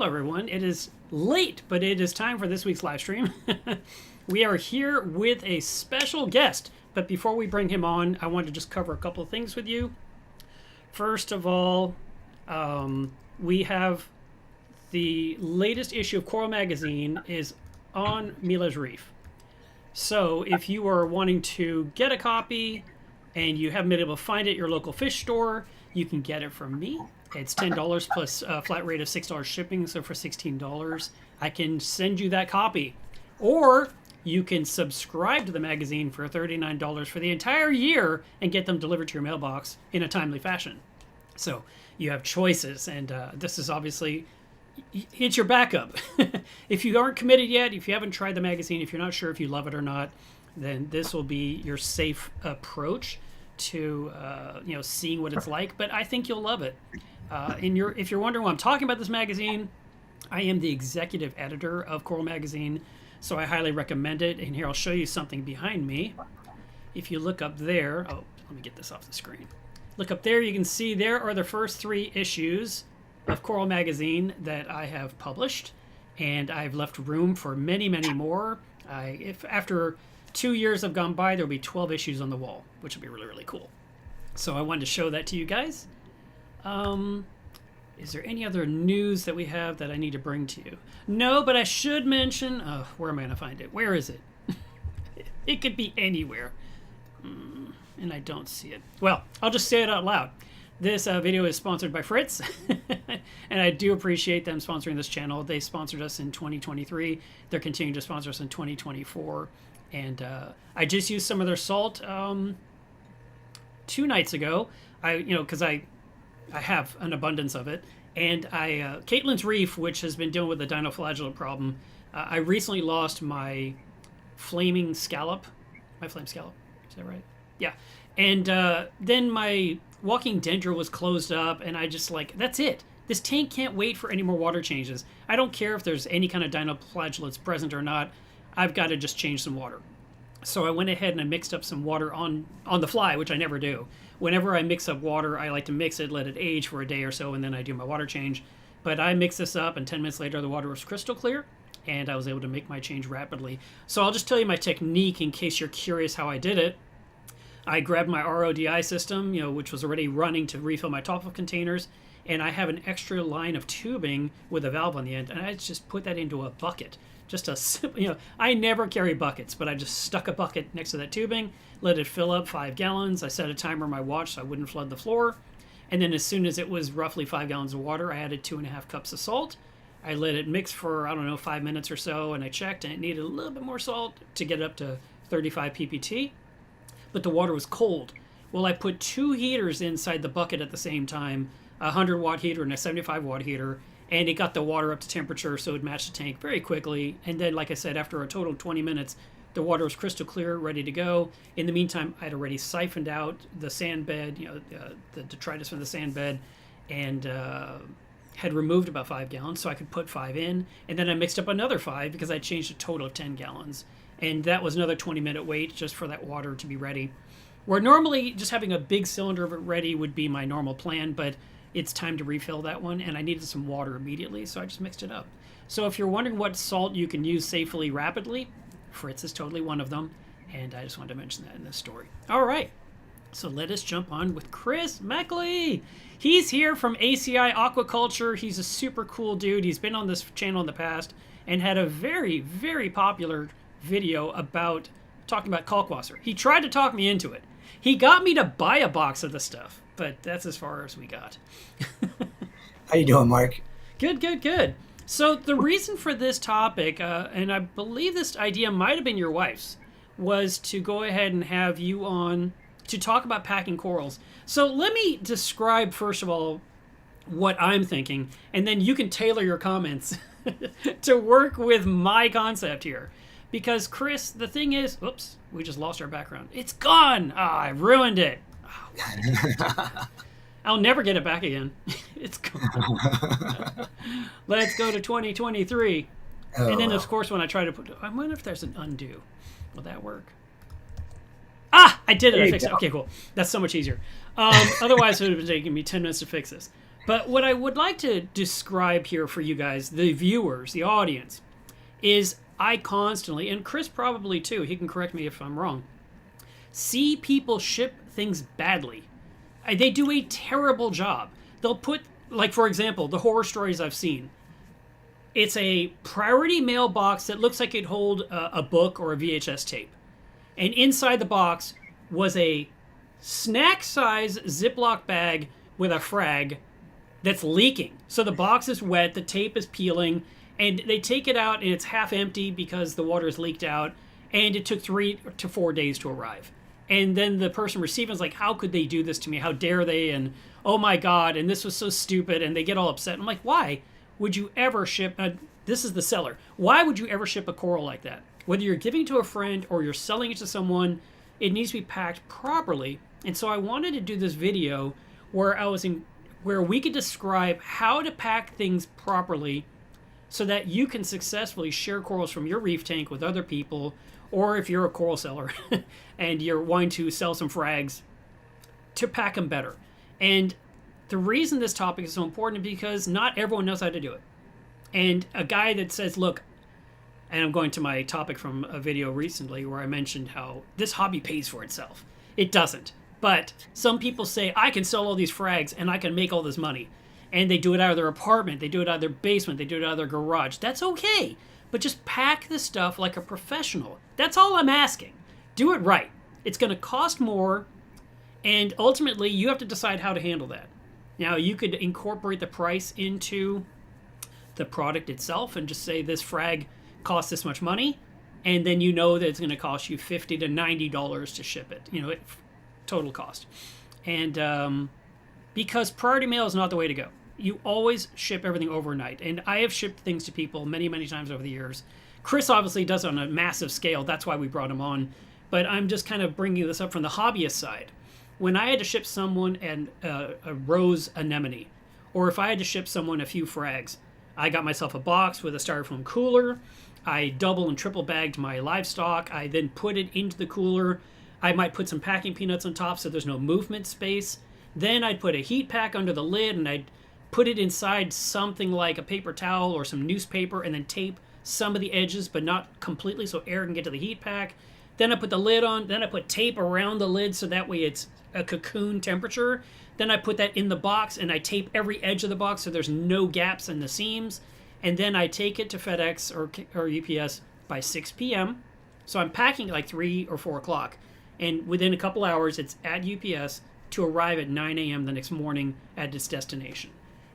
Hello everyone, it is late, but it is time for this week's live stream. We are here with a special guest, but before we bring him on, I want to just cover a couple of things with you. First of all, we have the latest issue of Coral Magazine is on Mila's Reef. So if you are wanting to get a copy and you haven't been able to find it at your local fish store, you can get it from me. It's $10 plus a flat rate of $6 shipping, so for $16, I can send you that copy. Or you can subscribe to the magazine for $39 for the entire year and get them delivered to your mailbox in a timely fashion. So you have choices, and this is obviously, it's your backup. If you aren't committed yet, if you haven't tried the magazine, if you're not sure if you love it or not, then this will be your safe approach to seeing what it's like. But I think you'll love it. If you're wondering why I'm talking about this magazine, I am the executive editor of Coral Magazine, so I highly recommend it. And here I'll show you something behind me. If you look up there, oh, let me get this off the screen. Look up there, you can see there are the first 3 issues of Coral Magazine that I have published, and I've left room for many, many more. If after 2 years have gone by, there'll be 12 issues on the wall, which will be really, really cool. So I wanted to show that to you guys. Is there any other news that we have that I need to bring to you? No, but I should mention, where am I going to find it? Where is it? It could be anywhere. And I don't see it. Well, I'll just say it out loud. This video is sponsored by Fritz, and I do appreciate them sponsoring this channel. They sponsored us in 2023. They're continuing to sponsor us in 2024. And I just used some of their salt 2 nights ago. Because I have an abundance of it. And Caitlin's Reef, which has been dealing with the dinoflagellate problem, I recently lost my flaming scallop. My flame scallop. Is that right? Yeah. And then my walking dendra was closed up, and I just that's it. This tank can't wait for any more water changes. I don't care if there's any kind of dinoflagellates present or not. I've got to just change some water. So I went ahead and I mixed up some water on the fly, which I never do. Whenever I mix up water, I like to mix it, let it age for a day or so, and then I do my water change. But I mixed this up, and 10 minutes later, the water was crystal clear, and I was able to make my change rapidly. So I'll just tell you my technique in case you're curious how I did it. I grabbed my RODI system, which was already running to refill my top of containers, and I have an extra line of tubing with a valve on the end, and I just put that into a bucket. Just a simple, I never carry buckets, but I just stuck a bucket next to that tubing, let it fill up 5 gallons. I set a timer on my watch so I wouldn't flood the floor. And then as soon as it was roughly 5 gallons of water, I added 2.5 cups of salt. I let it mix for, 5 minutes or so, and I checked, and it needed a little bit more salt to get it up to 35 ppt. But the water was cold. Well, I put 2 heaters inside the bucket at the same time, a 100-watt heater and a 75-watt heater, and it got the water up to temperature so it matched the tank very quickly. And then, like I said, after a total of 20 minutes, the water was crystal clear, ready to go. In the meantime, I'd already siphoned out the sand bed, the detritus from the sand bed, and had removed about 5 gallons so I could put 5 in. And then I mixed up another 5 because I changed a total of 10 gallons. And that was another 20-minute wait just for that water to be ready. Where normally just having a big cylinder of it ready would be my normal plan, but it's time to refill that one, and I needed some water immediately, so I just mixed it up. So if you're wondering what salt you can use safely rapidly, Fritz is totally one of them, and I just wanted to mention that in this story. All right, so let us jump on with Chris Meckley. He's here from ACI Aquaculture. He's a super cool dude. He's been on this channel in the past and had a very, very popular video about talking about kalkwasser. He tried to talk me into it. He got me to buy a box of the stuff, but that's as far as we got. How you doing, Mark? Good. So the reason for this topic, and I believe this idea might have been your wife's, was to go ahead and have you on to talk about packing corals. So let me describe, first of all, what I'm thinking, and then you can tailor your comments to work with my concept here. Because, Chris, the thing is... Oops, we just lost our background. It's gone! I ruined it. Oh, I'll never get it back again. It's gone. Let's go to 2023. And then, of course, when I try to put... I wonder if there's an undo. Will that work? Ah! I did it. I fixed it. Okay, cool. That's so much easier. Otherwise, it would have taken me 10 minutes to fix this. But what I would like to describe here for you guys, the viewers, the audience, is I constantly, and Chris probably too, he can correct me if I'm wrong, see people ship things badly. They do a terrible job. They'll put, like, for example, the horror stories I've seen. It's a priority mail box that looks like it'd hold a book or a VHS tape. And inside the box was a snack size Ziploc bag with a Frag that's leaking. So the box is wet, the tape is peeling, and they take it out and it's half empty because the water is leaked out, and it took 3 to 4 days to arrive. And then the person receiving is like, how could they do this to me? How dare they? And oh my God, and this was so stupid, and they get all upset. I'm like, why would you ever ship, this is the seller, why would you ever ship a coral like that? Whether you're giving to a friend or you're selling it to someone, it needs to be packed properly. And so I wanted to do this video where we could describe how to pack things properly so that you can successfully share corals from your reef tank with other people, or if you're a coral seller and you're wanting to sell some frags, to pack them better. And the reason this topic is so important is because not everyone knows how to do it. And a guy that says, look, and I'm going to my topic from a video recently where I mentioned how this hobby pays for itself. It doesn't. But some people say, I can sell all these frags and I can make all this money. And they do it out of their apartment, they do it out of their basement, they do it out of their garage. That's okay. But just pack the stuff like a professional. That's all I'm asking. Do it right. It's going to cost more, and ultimately you have to decide how to handle that. Now, you could incorporate the price into the product itself and just say this frag costs this much money, and then you know that it's going to cost you $50 to $90 to ship it, total cost. And because priority mail is not the way to go. You always ship everything overnight. And I have shipped things to people many, many times over the years. Chris obviously does it on a massive scale. That's why we brought him on. But I'm just kind of bringing this up from the hobbyist side. When I had to ship someone a rose anemone, or if I had to ship someone a few frags, I got myself a box with a styrofoam cooler. I double and triple bagged my livestock. I then put it into the cooler. I might put some packing peanuts on top so there's no movement space. Then I'd put a heat pack under the lid, and I'd put it inside something like a paper towel or some newspaper, and then tape some of the edges, but not completely so air can get to the heat pack. Then I put the lid on. Then I put tape around the lid so that way it's a cocoon temperature. Then I put that in the box, and I tape every edge of the box so there's no gaps in the seams. And then I take it to FedEx or UPS by 6 p.m. So I'm packing at like 3 or 4 o'clock. And within a couple hours, it's at UPS to arrive at 9 a.m. the next morning at its destination.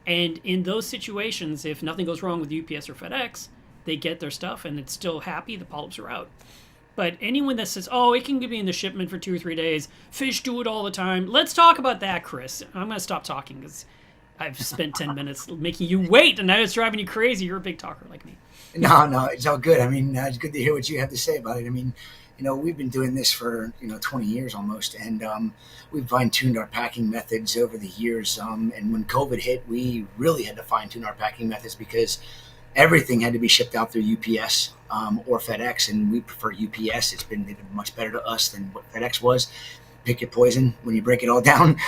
And in those situations, if nothing goes wrong with UPS or FedEx, they get their stuff and it's still happy, the polyps are out. But anyone that says, oh, it can be in the shipment for 2 or 3 days, fish do it all the time. Let's talk about that, Chris. I'm going to stop talking because I've spent 10 minutes making you wait, and now it's driving you crazy. You're a big talker like me. No, it's all good. I mean, it's good to hear what you have to say about it. I mean, we've been doing this for, 20 years almost, and we've fine-tuned our packing methods over the years. And when COVID hit, we really had to fine-tune our packing methods because everything had to be shipped out through UPS or FedEx, and we prefer UPS. They've been much better to us than what FedEx was. Pick your poison when you break it all down,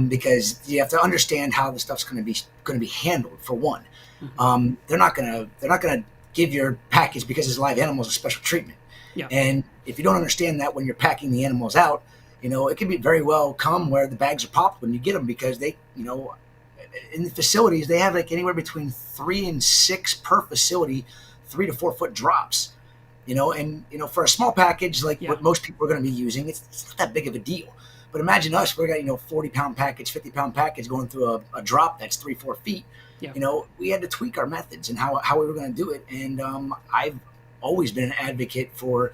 because you have to understand how the stuff's going to be handled. For one, they're not going to give your package because it's live animals a special treatment. Yeah. And if you don't understand that when you're packing the animals out, it can be very well come where the bags are popped when you get them because they, in the facilities, they have like anywhere between 3 and 6 per facility, 3 to 4 foot drops, and for a small package, like what most people are going to be using, it's not that big of a deal. But imagine us, we got, 40-pound package, 50-pound package going through a drop that's 3-4 feet. Yeah. We had to tweak our methods and how we were going to do it. And I've always been an advocate for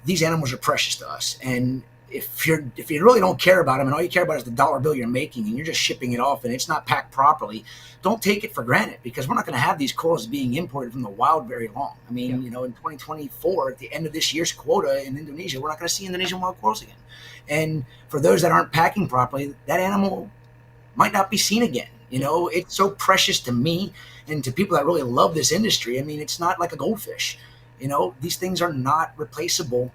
these animals are precious to us. And if you really don't care about them and all you care about is the dollar bill you're making and you're just shipping it off and it's not packed properly, don't take it for granted because we're not going to have these corals being imported from the wild very long. I mean, in 2024, at the end of this year's quota in Indonesia, we're not going to see Indonesian wild corals again. And for those that aren't packing properly, that animal might not be seen again. It's so precious to me and to people that really love this industry. I mean, it's not like a goldfish. These things are not replaceable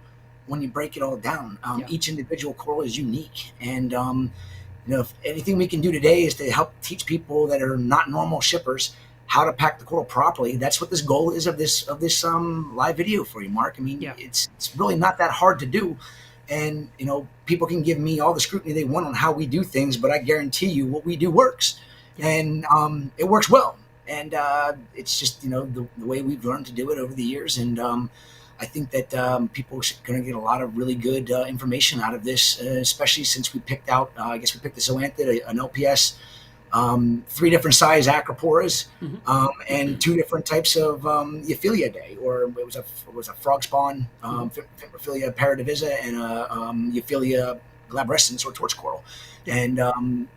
when you break it all down. Each individual coral is unique. And, If anything we can do today is to help teach people that are not normal shippers how to pack the coral properly. That's what this goal is of this live video for you, Mark. I mean, Yeah. it's really not that hard to do. And people can give me all the scrutiny they want on how we do things, but I guarantee you what we do works. Yeah. And it works well. And it's just the way we've learned to do it over the years. And I think that people are going to get a lot of really good information out of this, especially since we picked out, I guess we picked the Zoanthid, an LPS, 3 different size acroporas, and 2 different types of Euphyllia day, or it was a frog spawn, Euphyllia paradivisa, and a Euphyllia glabrescens, or torch coral. And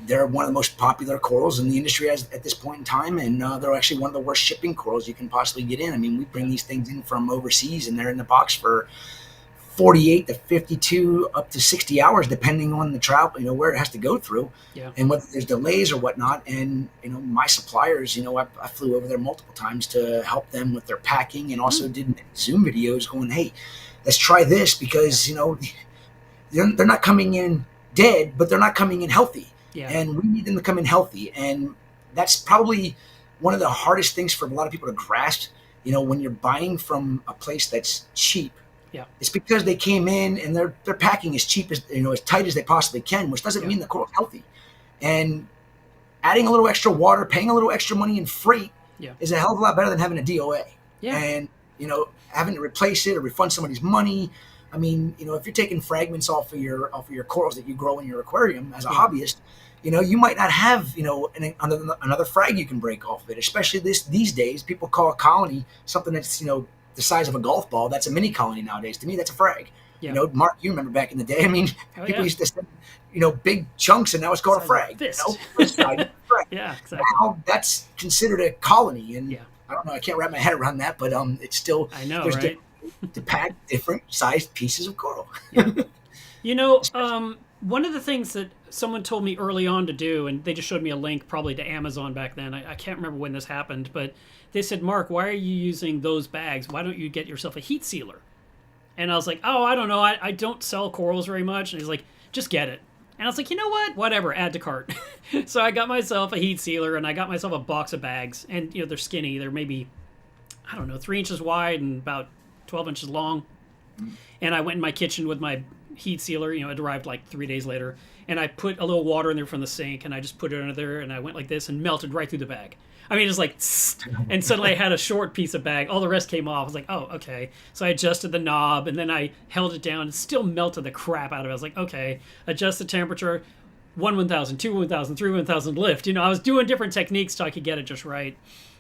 they're one of the most popular corals in the industry at this point in time, and they're actually one of the worst shipping corals you can possibly get in. I mean, we bring these things in from overseas, and they're in the box for 48 to 52 up to 60 hours, depending on the travel, where it has to go through, and whether there's delays or whatnot. And my suppliers, I flew over there multiple times to help them with their packing, and also did Zoom videos going, hey, let's try this, because they're not coming in dead, but they're not coming in healthy. Yeah. And we need them to come in healthy. And that's probably one of the hardest things for a lot of people to grasp, when you're buying from a place that's cheap. Yeah. It's because they came in and they're packing as cheap as, as tight as they possibly can, which doesn't mean the coral's healthy. And adding a little extra water, paying a little extra money in freight is a hell of a lot better than having a DOA. Yeah. And, having to replace it or refund somebody's money. I mean, if you're taking fragments off of your corals that you grow in your aquarium as a hobbyist, you might not have, another frag you can break off of it. Especially these days, people call a colony something that's, the size of a golf ball. That's a mini colony nowadays. To me, that's a frag. Yeah. Mark, you remember back in the day. I mean, people used to send, big chunks, and now it's called a frag. Frag. Yeah, exactly. Now that's considered a colony, and I don't know. I can't wrap my head around that, but it's still. I know, right? To pack different sized pieces of coral. One of the things that someone told me early on to do, and they just showed me a link probably to Amazon back then. I can't remember when this happened, but they said, Mark, why are you using those bags? Why don't you get yourself a heat sealer? And I was like, oh, I don't know. I don't sell corals very much. And he's like, just get it. And I was like, you know what? Whatever, add to cart. So I got myself a heat sealer, and I got myself a box of bags. And, they're skinny. They're maybe, 3 inches wide and about 12 inches long. And I went in my kitchen with my heat sealer. It arrived like 3 days later. And I put a little water in there from the sink, and I just put it under there, and I went like this and melted right through the bag. I mean, it's like, and suddenly I had a short piece of bag. All the rest came off. I was like, oh, okay. So I adjusted the knob, and then I held it down. It still melted the crap out of it. I was like, okay, adjust the temperature. 1,000, 2 1,000, 3 1,000 lift. I was doing different techniques so I could get it just right.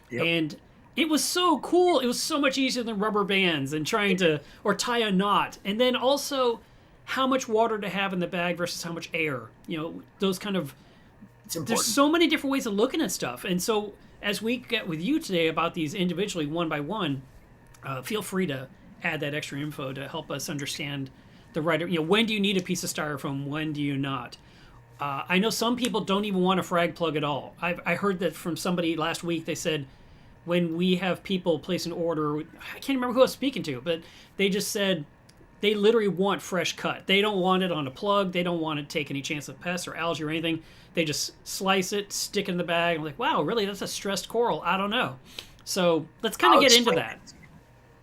Yep. And it was so cool. It was so much easier than rubber bands and trying to, or tie a knot. And then also how much water to have in the bag versus how much air. Those kind of, there's so many different ways of looking at stuff. And so as we get with you today about these individually, one by one, feel free to add that extra info to help us understand the right, when do you need a piece of styrofoam? When do you not? I know some people don't even want a frag plug at all. I heard that from somebody last week. They said when we have people place an order, I can't remember who I was speaking to, but they just said they literally want fresh cut. They don't want it on a plug. They don't want to take any chance of pests or algae or anything. They just slice it, stick it in the bag. I'm like, wow, really? That's a stressed coral? I don't know. So let's kind of get into that.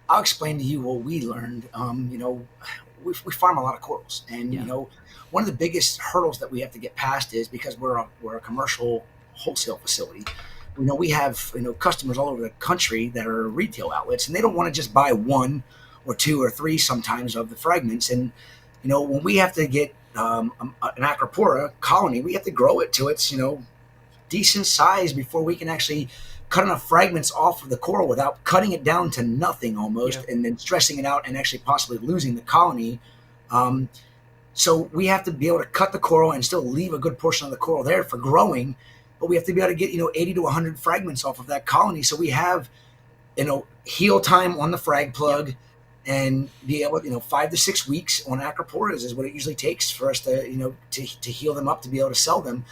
I'll explain to you what we learned. We farm a lot of corals, and one of the biggest hurdles that we have to get past is because we're a commercial wholesale facility. We have customers all over the country that are retail outlets, and they don't want to just buy 1 or 2 or 3 sometimes of the fragments. And when we have to get an acropora colony, we have to grow it to its decent size before we can actually cut enough fragments off of the coral without cutting it down to nothing almost, and then stressing it out and actually possibly losing the colony. So we have to be able to cut the coral and still leave a good portion of the coral there for growing, but we have to be able to get 80 to 100 fragments off of that colony. So we have heal time on the frag plug, and be able 5 to 6 weeks on acroporas is what it usually takes for us to to heal them up to be able to sell them.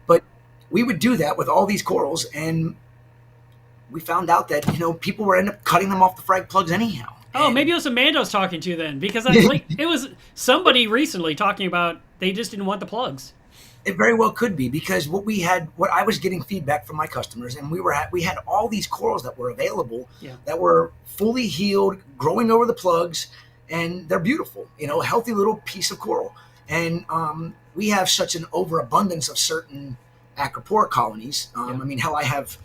But we would do that with all these corals, and we found out that people were end up cutting them off the frag plugs anyhow. Oh, maybe it was Amanda I was talking to then, because I was like, it was somebody recently talking about they just didn't want the plugs. It very well could be, because what I was getting feedback from my customers, and we had all these corals that were available, Yeah. that were fully healed, growing over the plugs, and they're beautiful, a healthy little piece of coral. And we have such an overabundance of certain acropora colonies. Yeah. I mean, hell, I have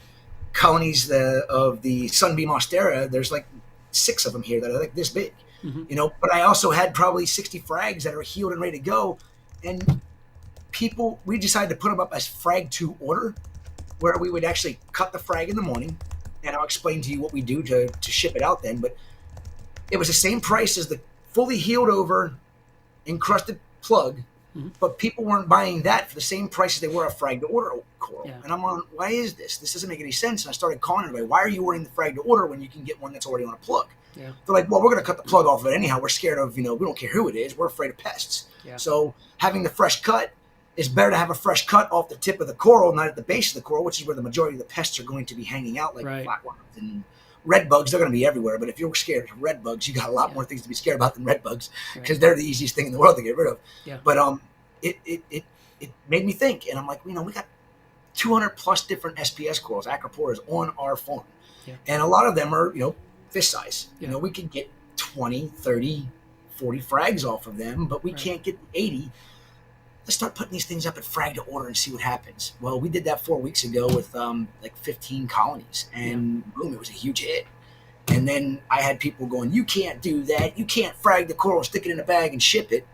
colonies of the sunbeam austera. There's like 6 of them here that are like this big, But I also had probably 60 frags that are healed and ready to go, and we decided to put them up as frag to order, where we would actually cut the frag in the morning, and I'll explain to you what we do to ship it out then. But it was the same price as the fully healed over encrusted plug, but people weren't buying that for the same price as they were a frag to order coral. Yeah. And I'm on, why is this? This doesn't make any sense. And I started calling everybody, why are you ordering the frag to order when you can get one that's already on a plug? Yeah. They're like, well, we're going to cut the plug off of it anyhow. We're scared of, we don't care who it is. We're afraid of pests. Yeah. So having the fresh cut, it's better to have a fresh cut off the tip of the coral, not at the base of the coral, which is where the majority of the pests are going to be hanging out, like flatworms and red bugs. They're going to be everywhere. But if you're scared of red bugs, you got a lot more things to be scared about than red bugs, because they're the easiest thing in the world to get rid of. Yeah. But it made me think, and I'm like, we got 200 plus different SPS corals, acroporas, on our farm, and a lot of them are fish size. We could get 20, 30, 40 frags off of them, but we can't get 80. Let's start putting these things up at frag to order and see what happens. Well, we did that 4 weeks ago with like 15 colonies, and boom, it was a huge hit. And then I had people going, you can't do that. You can't frag the coral, stick it in a bag and ship it.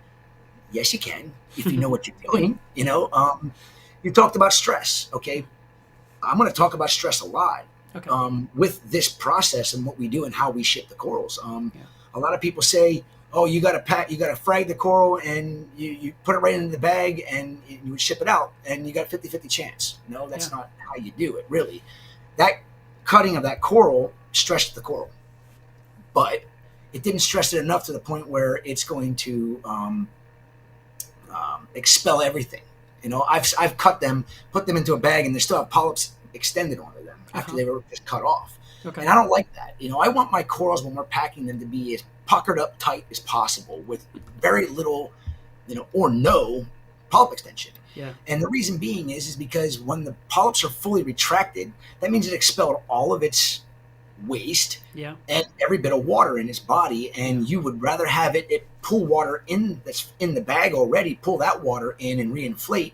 Yes, you can, if you know what you're doing. You talked about stress. Okay. I'm going to talk about stress a lot with this process and what we do and how we ship the corals. A lot of people say, oh, you got to frag the coral and you put it right into the bag and you would ship it out and you got a 50-50 chance. No, that's not how you do it, really. That cutting of that coral stressed the coral, but it didn't stress it enough to the point where it's going to expel everything. I've cut them, put them into a bag, and they still have polyps extended onto them after they were just cut off. Okay. And I don't like that. I want my corals, when we're packing them, to be as puckered up tight as possible with very little, or no polyp extension. Yeah. And the reason being is because when the polyps are fully retracted, that means it expelled all of its waste and every bit of water in its body. And you would rather have it pull water that's in the bag already, pull that water in and reinflate,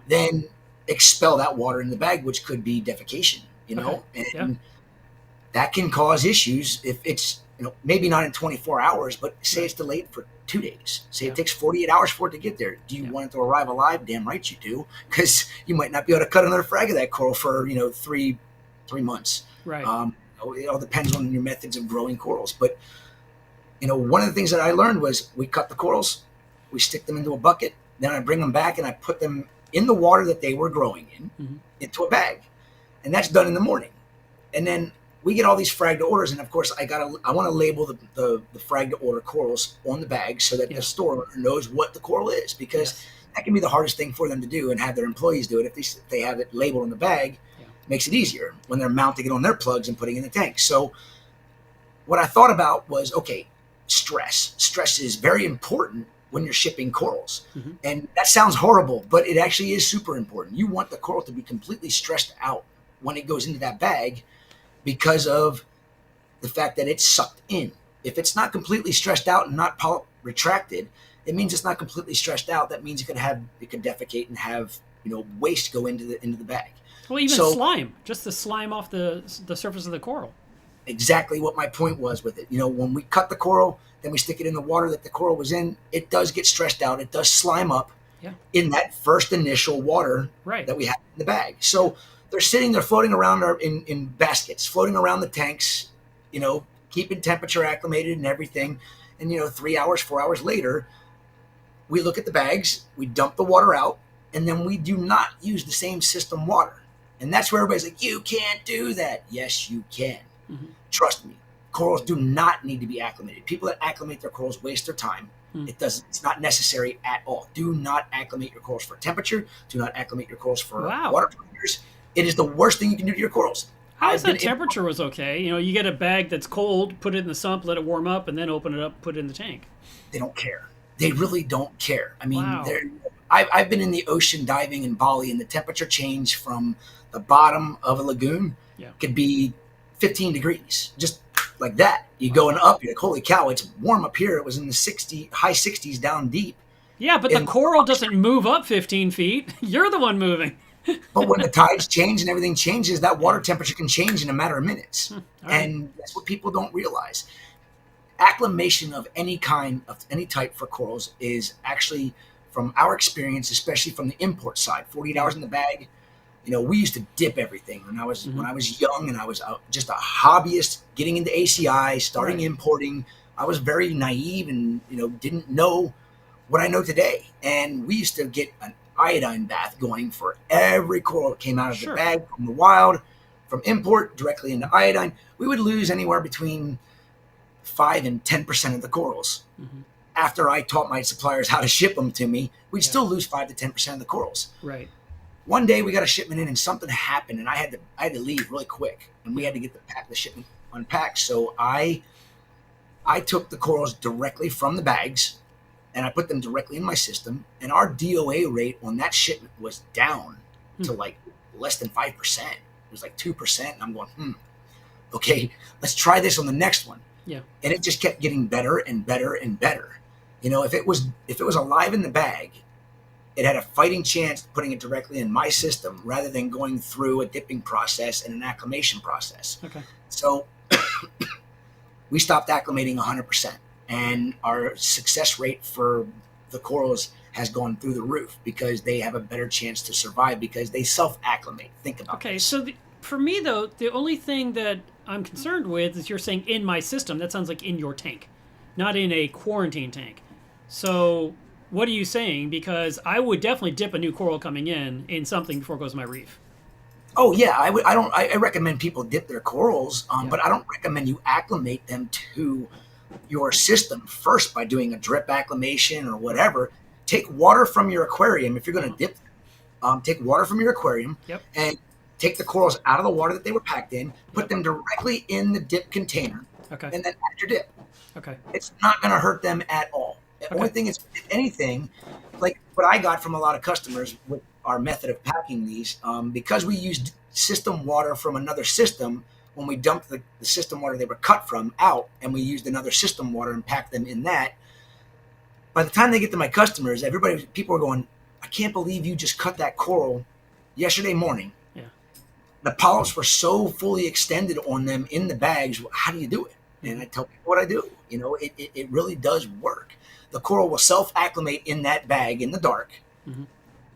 than expel that water in the bag, which could be defecation, and that can cause issues if it's, maybe not in 24 hours, but say it's delayed for 2 days. Say it takes 48 hours for it to get there. Do you want it to arrive alive? Damn right you do, because you might not be able to cut another frag of that coral for, 3 months. Right. It all depends on your methods of growing corals. But, one of the things that I learned was we cut the corals, we stick them into a bucket, then I bring them back and I put them in the water that they were growing in, into a bag. And that's done in the morning. And then we get all these frag to orders, and of course I want to label the frag to order corals on the bag so that the store knows what the coral is, because that can be the hardest thing for them to do, and have their employees do it. If they have it labeled on the bag, it makes it easier when they're mounting it on their plugs and putting it in the tank. So what I thought about was, okay, stress. Stress is very important when you're shipping corals. And that sounds horrible, but it actually is super important. You want the coral to be completely stressed out when it goes into that bag, because of the fact that it's sucked in. If it's not completely stressed out and not polyp retracted, it means it's not completely stressed out. That means it could defecate and have waste go into the bag. Well, even slime, just the slime off the surface of the coral. Exactly what my point was with it. When we cut the coral, then we stick it in the water that the coral was in. It does get stressed out. It does slime up in that first initial water that we have in the bag. So they're floating around in baskets, floating around the tanks, keeping temperature acclimated and everything. And, 3 hours, 4 hours later, we look at the bags, we dump the water out, and then we do not use the same system water. And that's where everybody's like, you can't do that. Yes, you can. Trust me. Corals do not need to be acclimated. People that acclimate their corals waste their time. It's not necessary at all. Do not acclimate your corals for temperature. Do not acclimate your corals for water parameters. It is the worst thing you can do to your corals. How is that temperature was okay? You get a bag that's cold, put it in the sump, let it warm up, and then open it up, put it in the tank. They don't care. They really don't care. I mean, I've been in the ocean diving in Bali, and the temperature change from the bottom of a lagoon Yeah. could be 15 degrees, just like that. You going up, you're like, holy cow, it's warm up here. It was in the high 60s down deep. Yeah, but the coral doesn't move up 15 feet. You're the one moving. But when the tides change and everything changes, that water temperature can change in a matter of minutes. All right. And that's what people don't realize. Acclimation of any kind, of any type for corals is actually, from our experience, especially from the import side, 48 hours in the bag. You know, we used to dip everything when I was young, and I was just a hobbyist getting into ACI, starting importing. I was very naive and, didn't know what I know today. And we used to get an iodine bath going for every coral that came out of the bag from the wild, from import directly into iodine. We would lose anywhere between 5 and 10% of the corals. After I taught my suppliers how to ship them to me, we'd still lose 5 to 10% of the corals. Right. One day we got a shipment in and something happened, and I had to leave really quick, and we had to get the shipment unpacked. So I took the corals directly from the bags, and I put them directly in my system, and our DOA rate on that shipment was down to like less than 5%. It was like 2%, and I'm going, okay, let's try this on the next one. Yeah. And it just kept getting better and better and better. If it was alive in the bag, it had a fighting chance of putting it directly in my system rather than going through a dipping process and an acclimation process. Okay. So we stopped acclimating 100%, and our success rate for the corals has gone through the roof because they have a better chance to survive because they self-acclimate. Think about Okay, this. so for me, though, the only thing that I'm concerned with is you're saying in my system. That sounds like in your tank, not in a quarantine tank. So what are you saying? Because I would definitely dip a new coral coming in something before it goes to my reef. Oh yeah, I recommend people dip their corals, but I don't recommend you acclimate them to your system first by doing a drip acclimation or whatever. Take water from your aquarium if you're going to dip them. Take water from your aquarium and take the corals out of the water that they were packed in, put them directly in the dip container, and then add your dip. Okay. It's not going to hurt them at all. The only thing is, if anything, like what I got from a lot of customers with our method of packing these, because we used system water from another system, when we dumped the system water they were cut from out, and we used another system water and packed them in that, by the time they get to my customers, people are going, I can't believe you just cut that coral yesterday morning. Yeah. The polyps were so fully extended on them in the bags. How do you do it? And I tell people what I do. It really does work. The coral will self-acclimate in that bag in the dark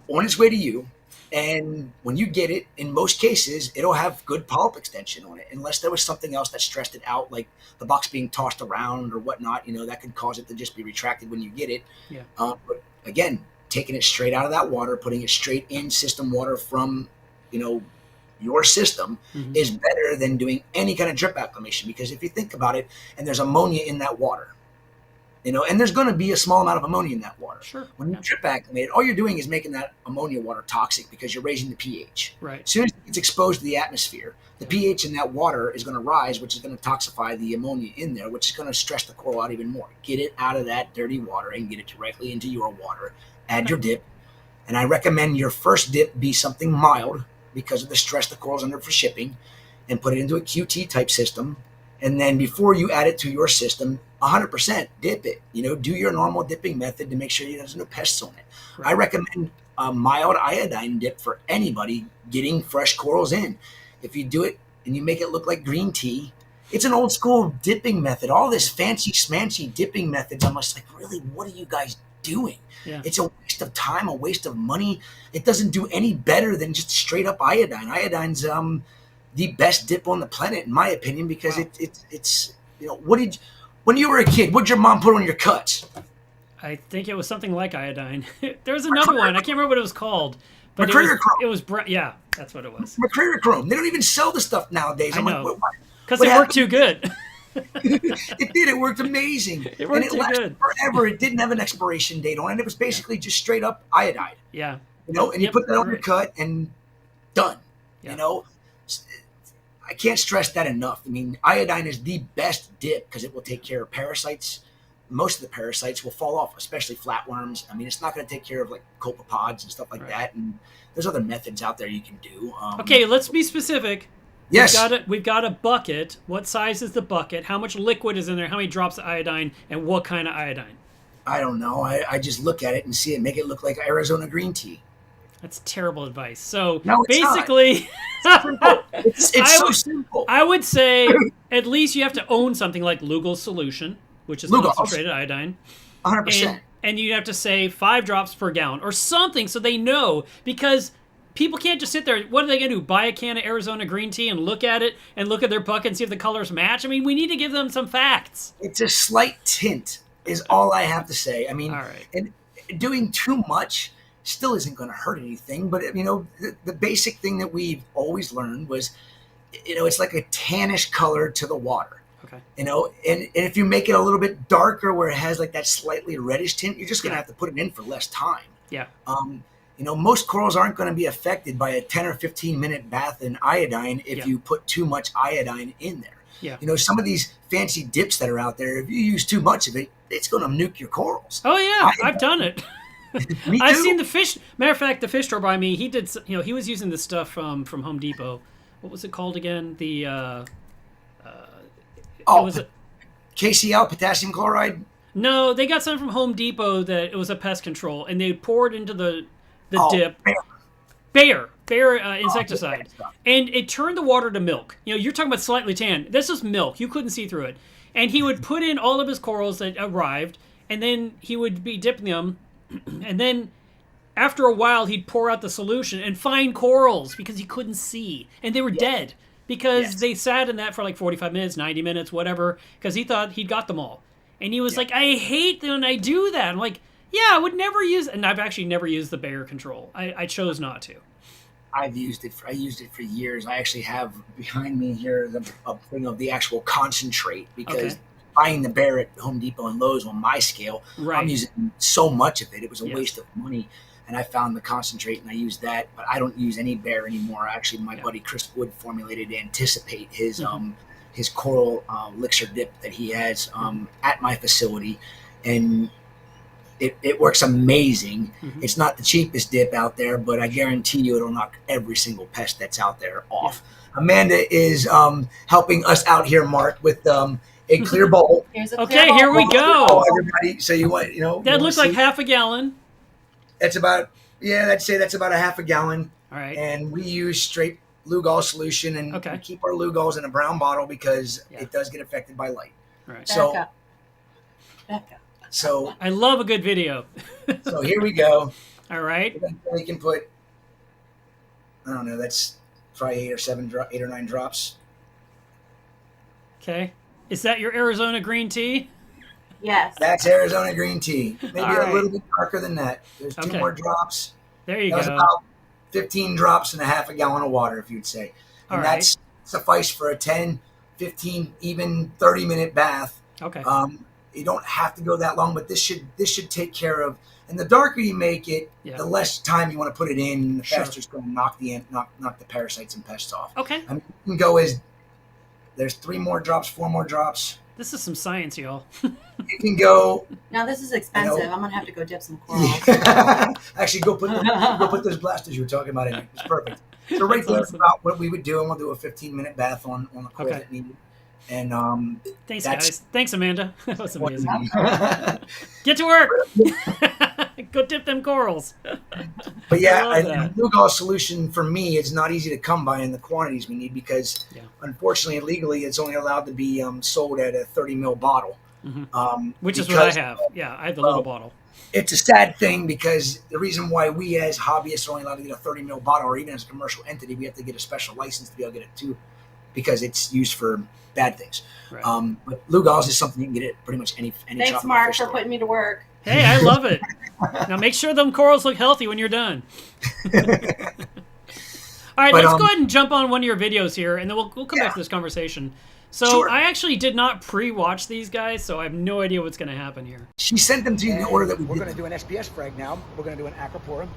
on its way to you. And when you get it, in most cases, it'll have good polyp extension on it, unless there was something else that stressed it out, like the box being tossed around or whatnot. That could cause it to just be retracted when you get it. Yeah. But again, taking it straight out of that water, putting it straight in system water from, your system is better than doing any kind of drip acclimation. Because if you think about it, and there's ammonia in that water, and there's going to be a small amount of ammonia in that water. Sure. When you drip acclimate it, all you're doing is making that ammonia water toxic because you're raising the pH. Right. As soon as it's exposed to the atmosphere, the pH in that water is going to rise, which is going to toxify the ammonia in there, which is going to stress the coral out even more. Get it out of that dirty water and get it directly into your water. Add your dip. And I recommend your first dip be something mild because of the stress the coral's under for shipping, and put it into a QT type system. And then before you add it to your system, 100% dip it. Do your normal dipping method to make sure there's no pests on it. Right. I recommend a mild iodine dip for anybody getting fresh corals in. If you do it and you make it look like green tea, it's an old school dipping method. All this fancy smancy dipping methods, I'm just like, really, what are you guys doing? Yeah. It's a waste of time, a waste of money. It doesn't do any better than just straight up iodine. Iodine's the best dip on the planet, in my opinion, because it's when you were a kid, what'd your mom put on your cuts? I think it was something like iodine. There's another one. I can't remember what it was called. But it was yeah, that's what it was. Mercurochrome. They don't even sell the stuff nowadays. I know. Because it worked too good. It did. It worked amazing. It worked and it lasted forever. It didn't have an expiration date on it. It was basically just straight up iodide. Yeah. And you put that on your cut and done. Yeah. I can't stress that enough. I mean, iodine is the best dip because it will take care of parasites most of the parasites will fall off, especially flatworms. I mean, it's not going to take care of like copepods and stuff like that. And there's other methods out there you can do. Okay, let's be specific. Yes. We've got a bucket. What size is the bucket? How much liquid is in there? How many drops of iodine? And what kind of iodine? I don't know. I just look at it and see it, make it look like Arizona green tea. That's terrible advice. So no, basically, it's so simple. I would say at least you have to own something like Lugol's solution, which is concentrated iodine. 100%. And you'd have to say 5 drops per gallon or something so they know, because people can't just sit there. What are they going to do? Buy a can of Arizona green tea and look at it and look at their bucket and see if the colors match? I mean, we need to give them some facts. It's a slight tint is all I have to say. I mean, and doing too much still isn't going to hurt anything. But, you know, the basic thing that we've always learned was, you know, it's like a tannish color to the water. Okay. You know, and if you make it a little bit darker where it has like that slightly reddish tint, you're just going to have to put it in for less time. Yeah. You know, most corals aren't going to be affected by a 10 or 15 minute bath in iodine if you put too much iodine in there. Yeah. You know, some of these fancy dips that are out there, if you use too much of it, it's going to nuke your corals. Oh, yeah. I've done it. Me too. I've seen the fish. Matter of fact, the fish store by me, he did, you know, he was using this stuff from Home Depot. What was it called again? The, KCl, potassium chloride? No, they got something from Home Depot that it was a pest control, and they poured into the dip. Bayer insecticide. And it turned the water to milk. You know, you're talking about slightly tan. This is milk. You couldn't see through it. And he would put in all of his corals that arrived, and then he would be dipping them, and then after a while he'd pour out the solution and find corals because he couldn't see. And they were dead because they sat in that for like 45 minutes, 90 minutes, whatever, because he thought he'd got them all. And he was like, I hate when I do that. I'm like, yeah, I would never use, and I've actually never used the Bayer control. I chose not to. I used it for years. I actually have behind me here a thing of the actual concentrate because buying the Bayer at Home Depot and Lowe's on my scale, I'm using so much of it. It was a waste of money. And I found the concentrate and I used that, but I don't use any Bayer anymore. Actually, my buddy Chris Wood formulated to anticipate his coral elixir dip that he has at my facility, and it works amazing. It's not the cheapest dip out there, but I guarantee you it'll knock every single pest that's out there off. Amanda is helping us out here, Mark, with a clear bowl. Okay, here we go. Oh, everybody, so you want, that looks like half a gallon. That's about, I'd say that's about a half a gallon. All right. And we use straight Lugol solution, and we keep our Lugols in a brown bottle because it does get affected by light. All right. Becca. So I love a good video. So here we go. All right. We can put, I don't know, that's probably 8 or 9 drops. Okay. Is that your Arizona green tea? Yes. That's Arizona green tea. Maybe a little bit darker than that. There's 2 more drops. There you go. That's about 15 drops in a half a gallon of water, if you'd say. And that's suffice for a 10, 15, even 30-minute bath. Okay. You don't have to go that long, but this should take care of. And the darker you make it, the less time you want to put it in, the faster it's going to knock the parasites and pests off. Okay. I mean, you can go there's 3 more drops, 4 more drops. This is some science, y'all. You can go. Now this is expensive. I'm gonna have to go dip some corals. Actually, go put those blasters you were talking about in it. It's perfect. So right there, awesome. About what we would do, and we'll do a 15-minute bath on the coral that needed. And thanks, guys. Thanks, Amanda. That was amazing. Get to work. Go dip them corals. But Lugol solution for me is not easy to come by in the quantities we need because, unfortunately, legally, it's only allowed to be sold at a 30 ml bottle. Which is what I have. Yeah, I have the little bottle. It's a sad thing because the reason why we as hobbyists are only allowed to get a 30 ml bottle, or even as a commercial entity, we have to get a special license to be able to get it too, because it's used for bad things. Right. But Lugol's is something you can get at pretty much any Thanks, shop. Mark, for putting me to work. Hey, I love it. Now make sure them corals look healthy when you're done. All right, let's go ahead and jump on one of your videos here, and then we'll come back to this conversation. So I actually did not pre-watch these guys, so I have no idea what's going to happen here. She sent them to you in the order that we're going to do an SPS frag now. We're going to do an Aquaculture.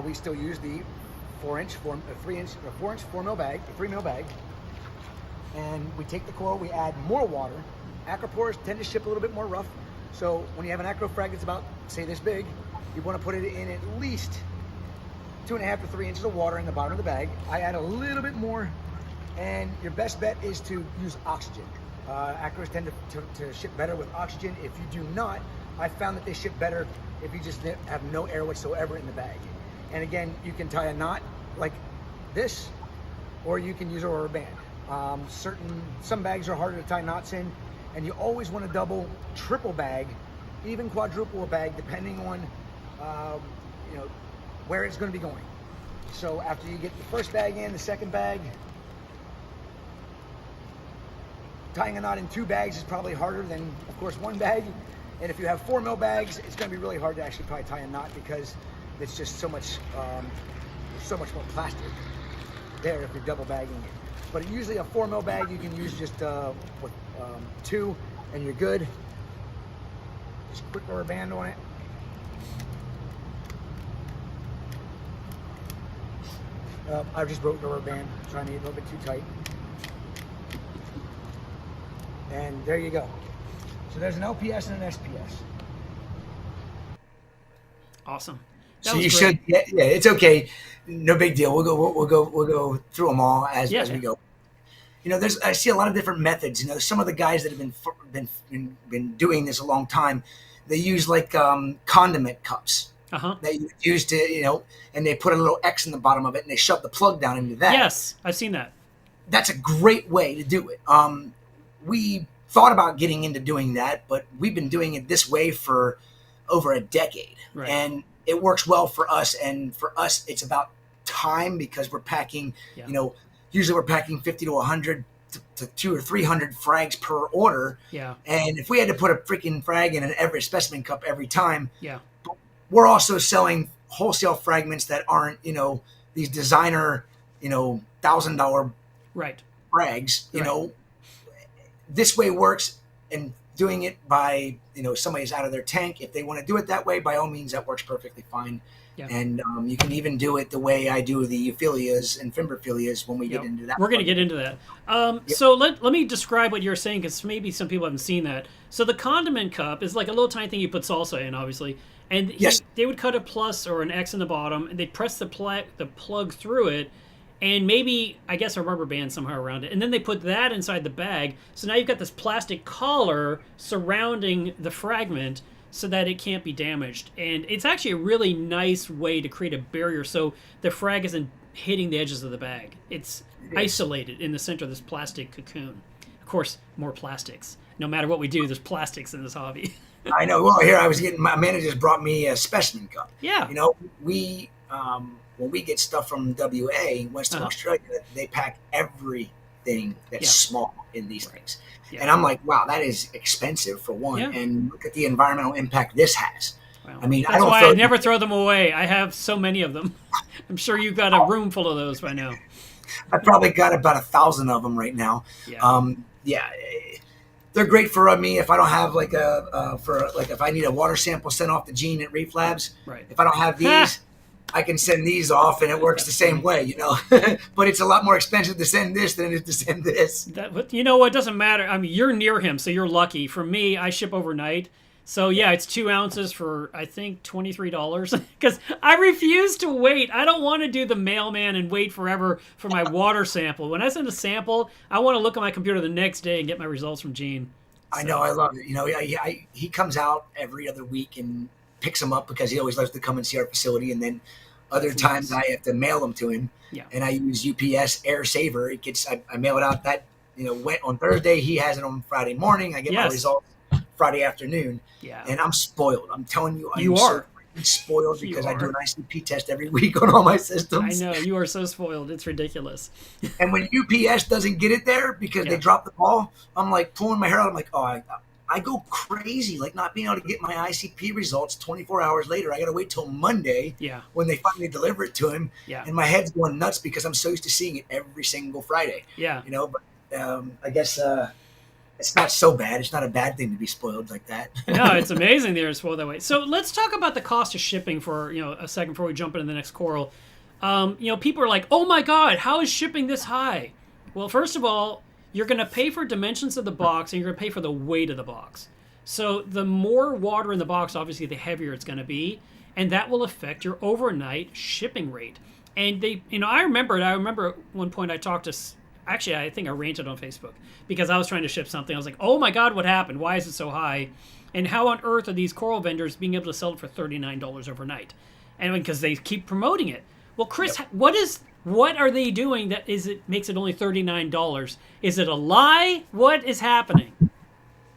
We still use the 4-inch 4-mil bag, a 3-mil bag. And we take the coral, we add more water. Aquacultures tend to ship a little bit more rough. So when you have an acro frag that's about, say, this big, you want to put it in at least 2.5 to 3 inches of water in the bottom of the bag. I add a little bit more, and your best bet is to use oxygen. Acros tend to ship better with oxygen. If you do not, I found that they ship better if you just have no air whatsoever in the bag. And again, you can tie a knot like this, or you can use a rubber band. Some bags are harder to tie knots in, and you always want to double, triple bag, even quadruple a bag, depending on where it's going to be going. So after you get the first bag in, the second bag, tying a knot in 2 bags is probably harder than, of course, 1 bag. And if you have 4 mil bags, it's going to be really hard to actually probably tie a knot because it's just so much more plastic there if you're double bagging it. But usually a 4 mil bag, you can use just 2 and you're good. Just quick rubber band on it. I've just broke the rubber band, trying to get a little bit too tight. And there you go. So there's an LPS and an SPS. Awesome. So you should, yeah, it's okay, no big deal. We'll go through them all as we go. I see a lot of different methods. Some of the guys that have been doing this a long time, they use like condiment cups. They use to, and they put a little X in the bottom of it, and they shove the plug down into that. Yes, I've seen that. That's a great way to do it. We thought about getting into doing that, but we've been doing it this way for over a decade, right. And it works well for us. And for us, it's about time because we're packing. Usually we're packing 50 to 100 to 200 or 300 frags per order. Yeah. And if we had to put a freaking frag in every specimen cup every time, yeah, we're also selling wholesale fragments that aren't, these designer, $1,000 right frags. Right. This way works, and doing it by, somebody's out of their tank. If they want to do it that way, by all means, that works perfectly fine. Yeah. And you can even do it the way I do the euphyllias and fimbriphyllias when we get into that. We're going to get into that. So let me describe what you're saying, because maybe some people haven't seen that. So the condiment cup is like a little tiny thing you put salsa in, obviously. And they would cut a plus or an X in the bottom, and they'd press the plug through it, and maybe, I guess, a rubber band somehow around it. And then they put that inside the bag. So now you've got this plastic collar surrounding the fragment so that it can't be damaged. And it's actually a really nice way to create a barrier so the frag isn't hitting the edges of the bag. It's isolated in the center of this plastic cocoon. Of course, more plastics. No matter what we do, there's plastics in this hobby. I know. Well, here my manager's brought me a specimen cup. Yeah. We when we get stuff from WA, Western Australia, they pack everything that's small in these things. Yeah. And I'm like, wow, that is expensive for one. Yeah. And look at the environmental impact this has. Well, I mean, that's why I never throw them away. I have so many of them. I'm sure you've got a room full of those by now. I probably got about 1,000 of them right now. Yeah. They're great for me if I don't have if I need a water sample sent off to Gene at Reef Labs. Right. If I don't have these, I can send these off, and it works the same way, But it's a lot more expensive to send this than it is to send this. It doesn't matter. I mean, you're near him, so you're lucky. For me, I ship overnight. So, yeah, it's 2 ounces for, I think, $23. Because I refuse to wait. I don't want to do the mailman and wait forever for my water sample. When I send a sample, I want to look at my computer the next day and get my results from Gene. So. I know. I love it. He comes out every other week and picks them up because he always loves to come and see our facility. And then other times I have to mail them to him. Yeah. And I use UPS Air Saver. I mail it out went on Thursday. He has it on Friday morning. I get my results Friday afternoon. Yeah. And I'm spoiled. I'm telling you, you are spoiled because I do an ICP test every week on all my systems. I know, you are so spoiled. It's ridiculous. And when UPS doesn't get it there because they drop the ball, I'm like pulling my hair out. I'm like, I go crazy, like not being able to get my ICP results 24 hours later. I got to wait till Monday when they finally deliver it to him. Yeah. And my head's going nuts because I'm so used to seeing it every single Friday. Yeah. But I guess it's not so bad. It's not a bad thing to be spoiled like that. No, it's amazing they're spoiled that way. So let's talk about the cost of shipping for a second before we jump into the next coral. People are like, oh my God, how is shipping this high? Well, first of all, you're going to pay for dimensions of the box, and you're going to pay for the weight of the box. So the more water in the box, obviously, the heavier it's going to be, and that will affect your overnight shipping rate. And they, I remember at one point I talked to, actually, I think I ranted on Facebook because I was trying to ship something. I was like, oh my God, what happened? Why is it so high? And how on earth are these coral vendors being able to sell it for $39 overnight? And because they keep promoting it. Well, Chris, Yep. what are they doing that makes it only $39? Is it a lie? What is happening?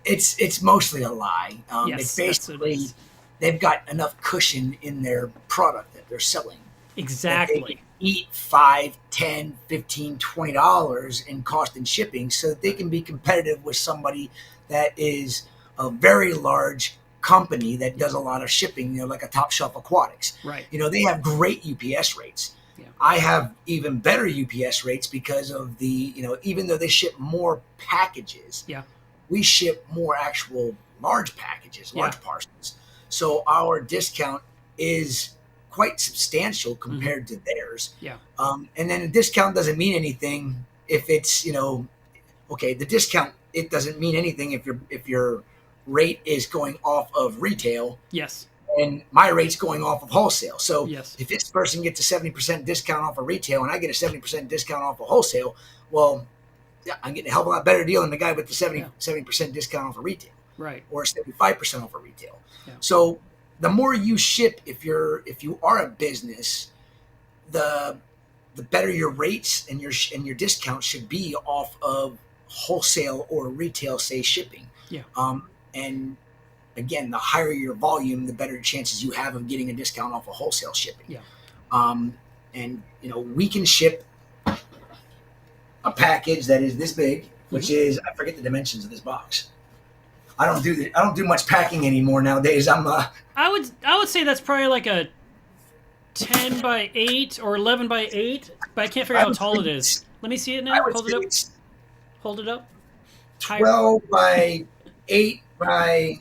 It's mostly a lie. Yes, It's that's what it basically is. they've got enough cushion in their product that they're selling. That they Exactly. can eat $5, $10, $15, $20 in cost and shipping, so that they can be competitive with somebody that is a very large company that does a lot of shipping, like a Top Shelf Aquatics. Right. They have great UPS rates. Yeah. I have even better UPS rates because of the, even though they ship more packages, Yeah. we ship more actual large packages, large Yeah. parcels. So our discount is quite substantial compared to theirs. Yeah. And then a discount doesn't mean anything if it's, okay, the discount, it doesn't mean anything if your rate is going off of retail Yes. and my rate's going off of wholesale. So Yes. if this person gets a 70% discount off of retail and I get a 70% discount off of wholesale, well, yeah, I'm getting a hell of a lot better deal than the guy with the 70% discount off of retail, Right. or 75% off of retail. Yeah. So the more you ship, if you are a business, the better your rates and your discount should be off of wholesale or retail, say, shipping. Yeah. And again, the higher your volume, the better chances you have of getting a discount off of wholesale shipping. Yeah. And we can ship a package that is this big, which is, I forget the dimensions of this box. I don't do much packing anymore nowadays. I would say that's probably like a 10 by 8 or 11 by 8, but I can't figure out how tall it is. Let me see it now. I would Hold it say up. it's Hold it up. 12 by 8 by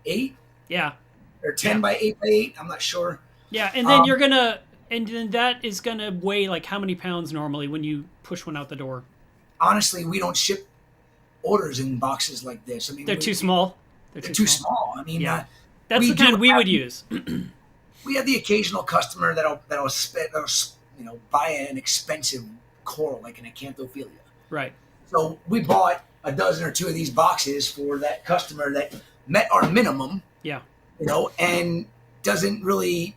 8 Yeah. or 10 by 8 by 8. I'm not sure. Yeah, and then and then that is gonna weigh like how many pounds normally when you push one out the door? Honestly, we don't ship orders in boxes like this. I mean, They're too small. They're too small. I mean, Yeah. That's we the kind do we have- would use. we have the occasional customer that'll buy an expensive coral like an acanthophilia. Right. So we bought a dozen or two of these boxes for that customer that met our minimum, Yeah. and doesn't really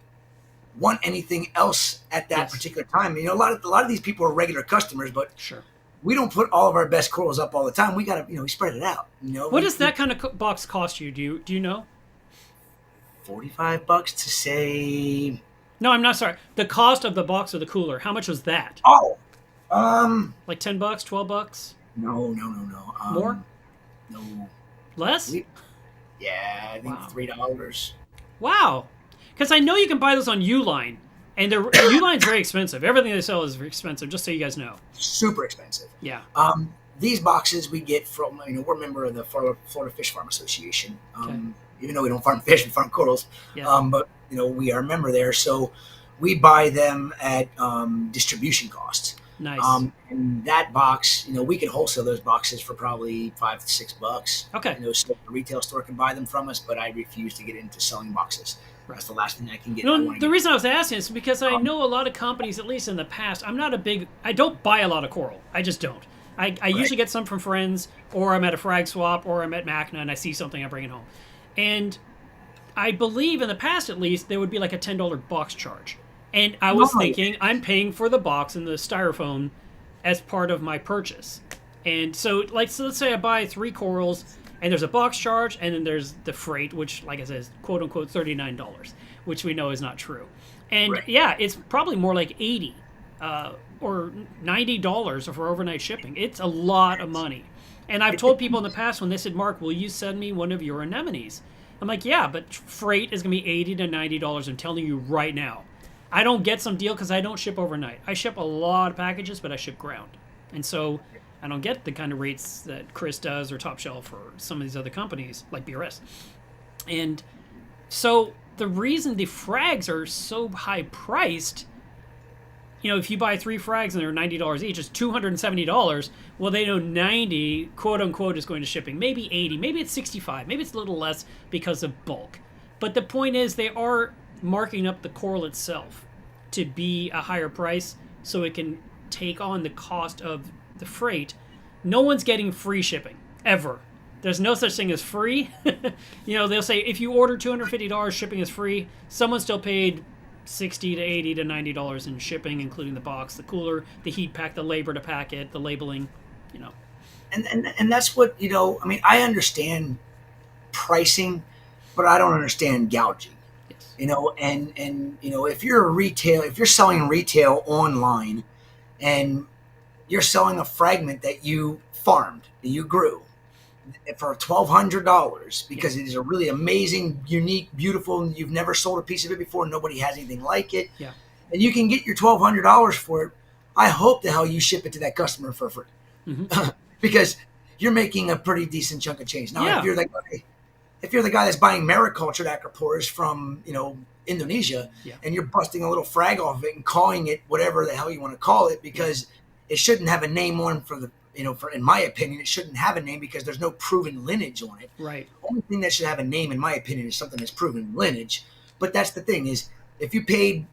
want anything else at that Yes. particular time. A lot of these people are regular customers, but Sure. we don't put all of our best corals up all the time. We gotta, we spread it out. What does that kind of box cost you? Do you know? $45 to say? No, I'm not sorry. The cost of the box of the cooler. How much was that? Oh, Like $10, $12? no. More? No. Less? Yeah, I think Wow. $3. Wow. Because I know you can buy those on Uline, and Uline's very expensive. Everything they sell is very expensive, just so you guys know. Super expensive. Yeah. These boxes we get from, we're a member of the Florida Fish Farm Association. Okay. Even though we don't farm fish, we farm corals. Yeah. But we are a member there, so we buy them at distribution costs. Nice. And that box, we can wholesale those boxes for probably $5 to $6. Okay. So the retail store can buy them from us, but I refuse to get into selling boxes. That's the last thing I can get. No, the reason I was asking is because I know a lot of companies, at least in the past, I don't buy a lot of coral. I just don't. I usually get some from friends, or I'm at a Frag swap, or I'm at Macna and I see something, I bring it home. And I believe in the past, at least, there would be like a $10 box charge. And I was thinking, I'm paying for the box and the styrofoam as part of my purchase. And so let's say I buy 3 corals, and there's a box charge, and then there's the freight, which, like I said, is quote-unquote $39, which we know is not true. And, yeah, it's probably more like $80 or $90 for overnight shipping. It's a lot of money. And I've told people in the past when they said, Mark, will you send me one of your anemones? I'm like, yeah, but freight is going to be $80 to $90. I'm telling you right now. I don't get some deal because I don't ship overnight. I ship a lot of packages, but I ship ground. And so I don't get the kind of rates that Chris does or Top Shelf or some of these other companies like BRS. And so the reason the frags are so high priced, if you buy 3 frags and they're $90 each, it's $270. Well, they know 90, quote unquote, is going to shipping. Maybe 80, maybe it's 65, maybe it's a little less because of bulk. But the point is, they are marking up the coral itself to be a higher price so it can take on the cost of the freight. No one's getting free shipping, ever. There's no such thing as free. They'll say if you order $250, shipping is free. Someone still paid $60 to $80 to $90 in shipping, including the box, the cooler, the heat pack, the labor to pack it, the labeling, And that's what, I understand pricing, but I don't understand gouging. Yes. If you're selling retail online and you're selling a fragment that you farmed, that you grew for $1,200 because it is a really amazing, unique, beautiful, and you've never sold a piece of it before. Nobody has anything like it. Yeah. And you can get your $1,200 for it. I hope the hell you ship it to that customer for free. Mm-hmm. Because you're making a pretty decent chunk of change. Now, Yeah. if you're the guy that's buying maricultured acropores from, Indonesia, Yeah. and you're busting a little frag off of it and calling it whatever the hell you want to call it, because it shouldn't have a name on in my opinion, it shouldn't have a name because there's no proven lineage on it. Right. The only thing that should have a name, in my opinion, is something that's proven lineage. But that's the thing is, if you paid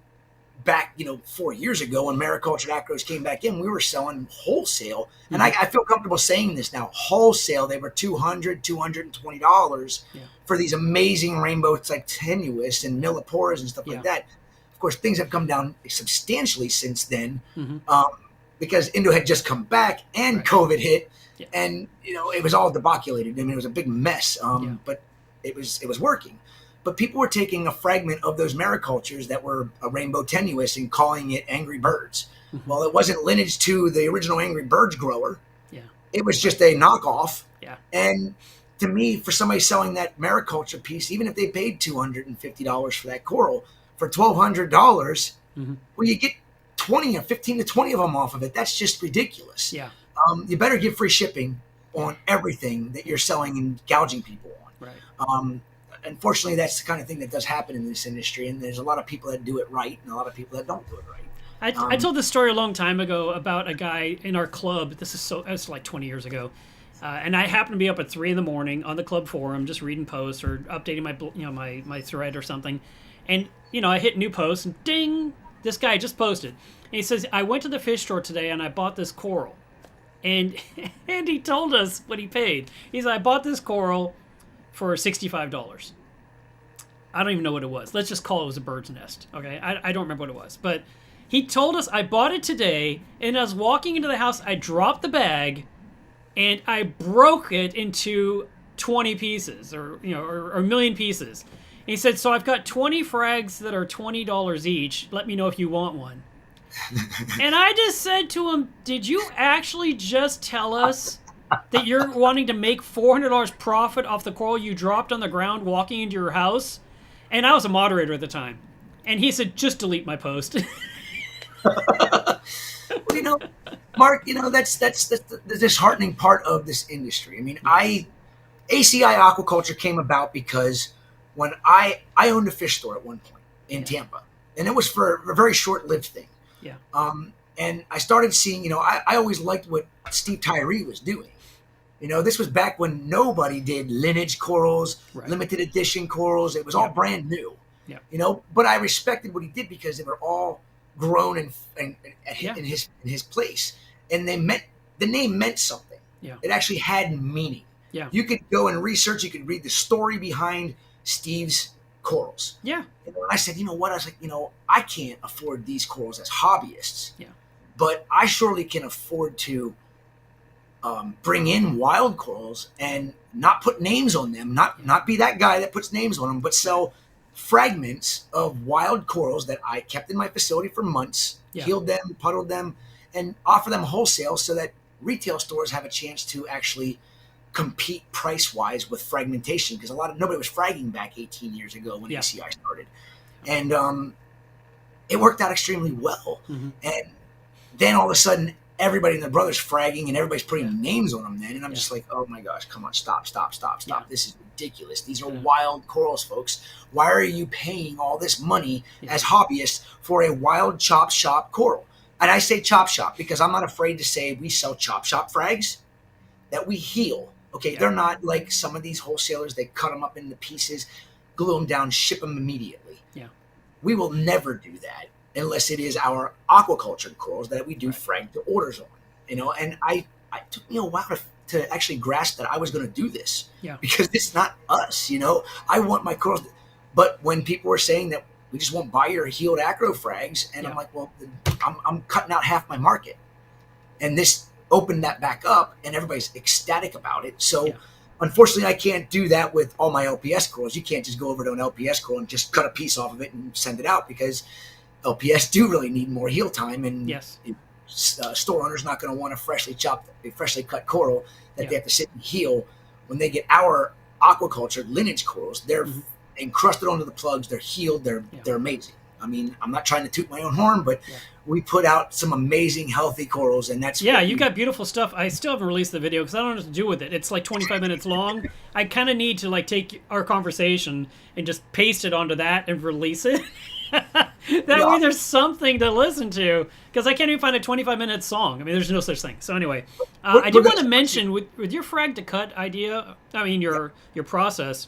back, 4 years ago when maricultured acros came back in, we were selling wholesale. Mm-hmm. And I feel comfortable saying this now. Wholesale, they were $200, $220 for these amazing rainbows like tenuis and milliporas and stuff like that. Of course, things have come down substantially since then. Mm-hmm. Because Indo had just come back and COVID hit, and it was all deboculated. I mean, it was a big mess. But it was working. But people were taking a fragment of those maricultures that were a rainbow tenuis and calling it Angry Birds. Mm-hmm. Well, it wasn't lineage to the original Angry Birds grower. Yeah, it was just a knockoff. Yeah, and to me, for somebody selling that mariculture piece, even if they paid $250 for that coral, for $1,200, well, you get 20 or 15 to 20 of them off of it. That's just ridiculous. Yeah. You better give free shipping on everything that you're selling and gouging people on. Right. Unfortunately, that's the kind of thing that does happen in this industry, and there's a lot of people that do it right and a lot of people that don't do it right. I told this story a long time ago about a guy in our club. It's like 20 years ago. And I happened to be up at 3 a.m. on the club forum, just reading posts or updating my thread or something. And, I hit new post and ding, this guy just posted. And he says, I went to the fish store today and I bought this coral. And he told us what he paid. He said, I bought this coral for $65. I don't even know what it was. Let's just call it was a bird's nest. Okay, I don't remember what it was. But he told us, I bought it today, and I was walking into the house, I dropped the bag, and I broke it into 20 pieces, or a million pieces. And he said, so I've got 20 frags that are $20 each. Let me know if you want one. And I just said to him, did you actually just tell us that you're wanting to make $400 profit off the coral you dropped on the ground walking into your house? And I was a moderator at the time. And he said, just delete my post. Well, Mark, that's the disheartening part of this industry. I mean, ACI Aquaculture came about because when I owned a fish store at one point in Tampa, and it was for a very short-lived thing. Yeah. And I started seeing, I always liked what Steve Tyree was doing. This was back when nobody did lineage corals, limited edition corals. It was all brand new. Yeah. But I respected what he did because they were all grown in his place, and the name meant something. Yeah. It actually had meaning. Yeah. You could go and research. You could read the story behind Steve's corals. Yeah. And I said, what? I was like, I can't afford these corals as hobbyists. Yeah. But I surely can afford to bring in wild corals and not put names on them, not be that guy that puts names on them, but sell fragments of wild corals that I kept in my facility for months, healed them, puddled them, and offer them wholesale so that retail stores have a chance to actually compete price-wise with fragmentation, because nobody was fragging back 18 years ago when ACI started. And it worked out extremely well. Mm-hmm. And then all of a sudden, everybody and their brother's fragging and everybody's putting names on them then. And I'm just like, oh my gosh, come on, stop. Yeah. This is ridiculous. These are wild corals, folks. Why are you paying all this money as hobbyists for a wild chop shop coral? and I say chop shop because I'm not afraid to say we sell chop shop frags that we heal. Okay, they're not like some of these wholesalers. They cut them up into pieces, glue them down, ship them immediately. Yeah. We will never do that unless it is our aquaculture corals that we do frag to orders on. And I took me a while to actually grasp that I was going to do this. Yeah. Because it's not us. I want my corals. But when people were saying that we just won't buy your healed acro frags, and I'm like, well, I'm cutting out half my market. And this opened that back up, and everybody's ecstatic about it. So unfortunately, I can't do that with all my LPS corals. You can't just go over to an LPS coral and just cut a piece off of it and send it out, because LPS do really need more heal time. And store owner's not going to want a freshly cut coral that they have to sit and heal. When they get our aquaculture lineage corals, they're encrusted onto the plugs. They're healed. They're amazing. I mean, I'm not trying to toot my own horn, but we put out some amazing, healthy corals, and that's you got beautiful stuff. I still haven't released the video because I don't know what to do with it. It's like 25 minutes long. I kind of need to like take our conversation and just paste it onto that and release it. That way there's something to listen to, because I can't even find a 25-minute song. I mean, there's no such thing. So anyway, I did want to mention with your frag to cut idea, I mean, your process.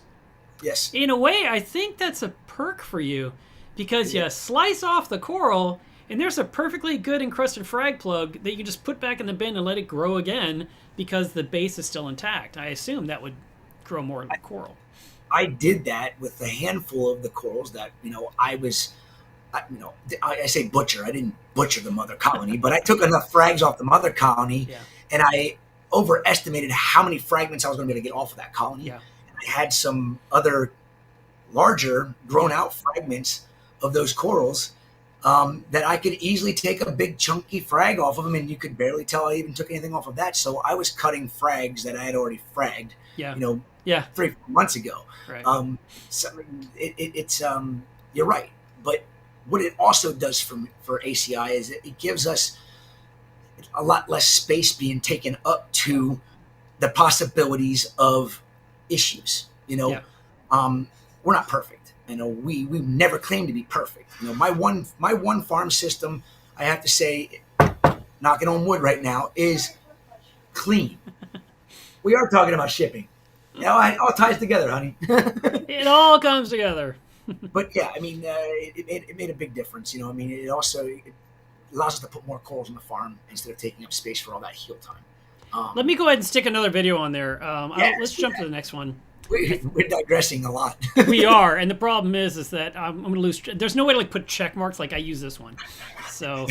Yes. In a way, I think that's a perk for you, because you slice off the coral and there's a perfectly good encrusted frag plug that you can just put back in the bin and let it grow again, because the base is still intact. I assume that would grow more in the coral. I did that with a handful of the corals that, I say butcher. I didn't butcher the mother colony, but I took enough frags off the mother colony and I overestimated how many fragments I was going to be able to get off of that colony. Yeah. I had some other larger grown out fragments of those corals that I could easily take a big chunky frag off of them, and you could barely tell I even took anything off of that. So I was cutting frags that I had already fragged, 3-4 months ago. Right. So it's you're right. But what it also does for ACI is it gives us a lot less space being taken up to the possibilities of issues. We're not perfect. We never claim to be perfect. My one farm system, I have to say, knocking on wood right now, is clean. We are talking about shipping. It all ties together, honey. It all comes together. But yeah, I mean, it made a big difference. It also allows us to put more corals on the farm instead of taking up space for all that heal time. Let me go ahead and stick another video on there. Let's jump to the next one. We're digressing a lot. We are, and the problem is that I'm going to lose. There's no way to like put check marks like I use this one. So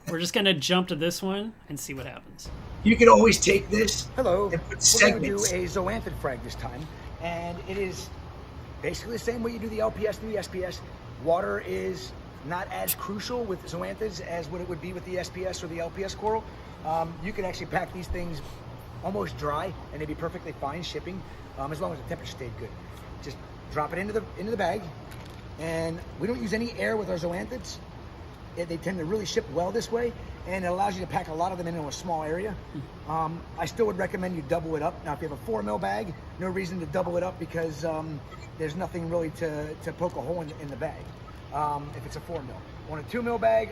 we're just going to jump to this one and see what happens. You can always take this and put segments. We're going to do a Zoanthid frag this time, and it is basically the same way you do the LPS and the SPS. Water is not as crucial with Zoanthids as what it would be with the SPS or the LPS coral. You can actually pack these things almost dry, and they'd be perfectly fine shipping, as long as the temperature stayed good. Just drop it into the bag, and we don't use any air with our Zoanthids. They tend to really ship well this way, and it allows you to pack a lot of them into a small area. I still would recommend you double it up. Now, if you have a 4 mil bag, no reason to double it up, because there's nothing really to poke a hole in the bag if it's a 4 mil. On a 2 mil bag,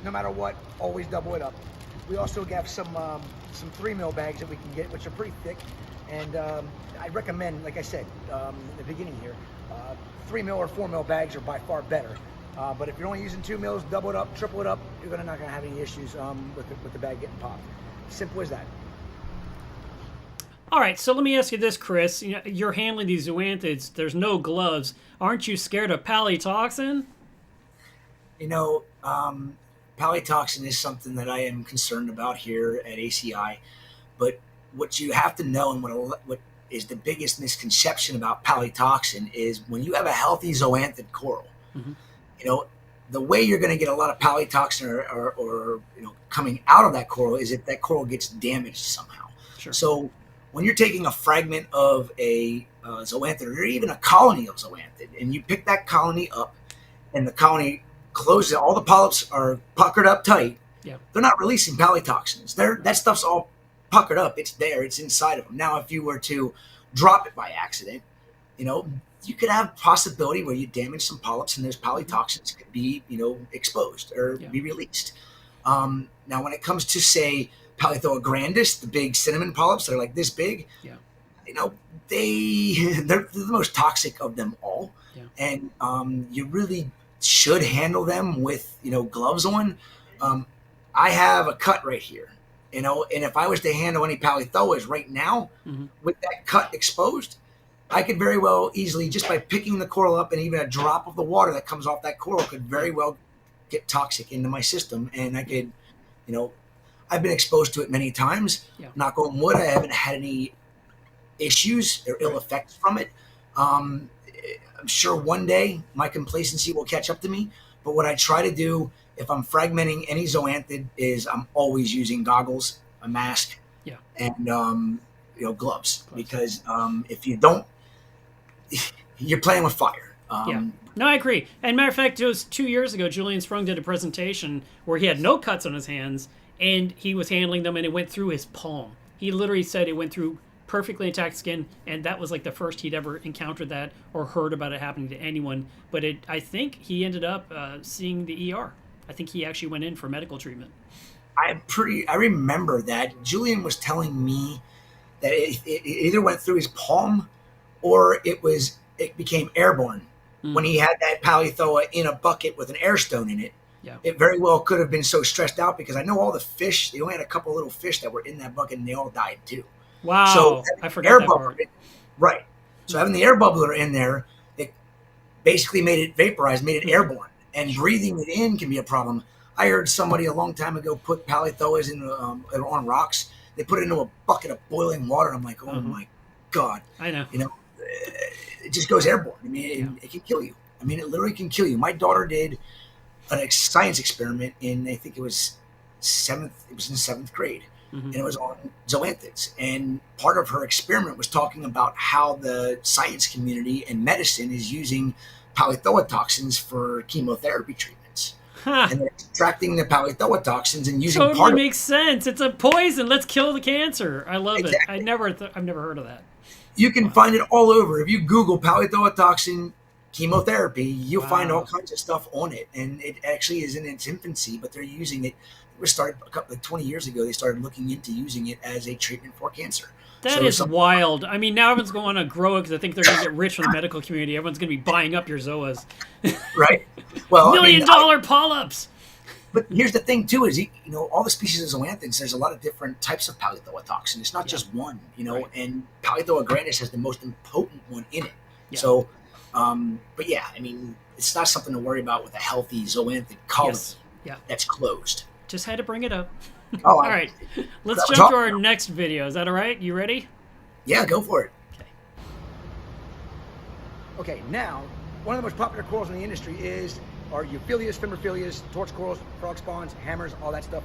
no matter what, always double it up. We also have some 3 mil bags that we can get, which are pretty thick, and I recommend, like I said in the beginning here, 3 mil or 4 mil bags are by far better. But if you're only using 2 mils, double it up, triple it up, you're not going to have any issues with the bag getting popped. Simple as that. All right, so let me ask you this, Chris. You're handling these Zoanthids. There's no gloves. Aren't you scared of palytoxin? Palytoxin is something that I am concerned about here at ACI. But what you have to know, and what is the biggest misconception about palytoxin, is when you have a healthy Zoanthid coral, the way you're going to get a lot of palytoxin or coming out of that coral is if that coral gets damaged somehow. Sure. So when you're taking a fragment of a Zoanthid, or even a colony of Zoanthid, and you pick that colony up, and the colony closes, all the polyps are puckered up tight, they're not releasing palytoxins. That stuff's all puckered up. It's there. It's inside of them. Now, if you were to drop it by accident, you could have a possibility where you damage some polyps, and those palytoxins could be, exposed or be released. Now, when it comes to, say, Paleothoa grandis, the big cinnamon polyps that are like this big, Yeah. you know, they're the most toxic of them all. Yeah. And you really should handle them with, gloves on. I have a cut right here, and if I was to handle any Paleothoas right now with that cut exposed, I could very well easily, just by picking the coral up, and even a drop of the water that comes off that coral could very well get toxic into my system. And I could, I've been exposed to it many times. Yeah. Knock on wood, I haven't had any issues or ill effects from it. I'm sure one day my complacency will catch up to me. But what I try to do if I'm fragmenting any zoanthid is I'm always using goggles, a mask, and gloves. Because if you don't, you're playing with fire. No, I agree. And matter of fact, it was 2 years ago, Julian Sprung did a presentation where he had no cuts on his hands, and he was handling them, and it went through his palm. He literally said it went through perfectly intact skin, and that was like the first he'd ever encountered that or heard about it happening to anyone. But I think he ended up seeing the ER. I think he actually went in for medical treatment. I remember that Julian was telling me that it either went through his palm or it became airborne. When he had that Paleothoa in a bucket with an air stone in it. Yeah. It very well could have been so stressed out, because I know all the fish, they only had a couple little fish that were in that bucket, and they all died too. Wow. So I forgot that part. Right. So having the air bubbler in there, it basically made it vaporize, made it airborne. And breathing it in can be a problem. I heard somebody a long time ago put Paleothoas on rocks. They put it into a bucket of boiling water. And I'm like, oh my God. I know. It just goes airborne. I mean, it can kill you. I mean, it literally can kill you. My daughter did a science experiment in, I think it was in seventh grade. And it was on zoanthids. And part of her experiment was talking about how the science community and medicine is using Paleothoa toxins for chemotherapy treatments. And they're extracting the Paleothoa toxins and using totally part of makes sense. It's a poison. Let's kill the cancer. I love it. I've never heard of that. You can find it all over. If you Google Paleothoa toxin chemotherapy, you'll find all kinds of stuff on it. And it actually is in its infancy, but they're using it. It was started 20 years ago. They started looking into using it as a treatment for cancer. That is wild. I mean, now everyone's going to grow it because I think they're going to get rich from the medical community. Everyone's going to be buying up your zoas. Right. Well, $1 million polyps. But here's the thing, too, is, all the species of zoanthids, there's a lot of different types of Paleothoa toxin. It's not just one, and Paleothoa grandis has the most potent one in it. Yeah. So, but yeah, I mean, it's not something to worry about with a healthy zoanthid colony that's closed. Just had to bring it up. Oh, all right. Let's jump to our next video. Is that all right? You ready? Yeah, go for it. Okay, now, one of the most popular corals in the industry are euphyllias, fimbriphyllias, torch corals, frog spawns, hammers, all that stuff.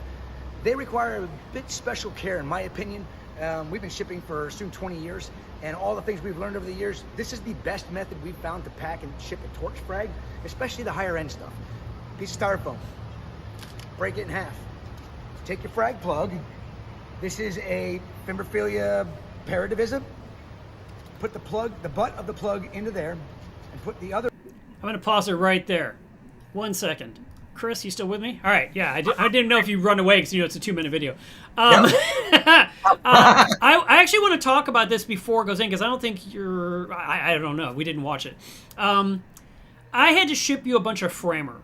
They require a bit special care, in my opinion. We've been shipping for soon 20 years, and all the things we've learned over the years, this is the best method we've found to pack and ship a torch frag, especially the higher end stuff. Piece of styrofoam, break it in half. Take your frag plug. This is a Fimbriphyllia paradivisa. Put the butt of the plug into there, and put the other. I'm going to pause it right there. 1 second. Chris, you still with me? All right. Yeah, I didn't know if you run away because it's a 2-minute video. I actually want to talk about this before it goes in, because I don't think I don't know. We didn't watch it. I had to ship you a bunch of Framer.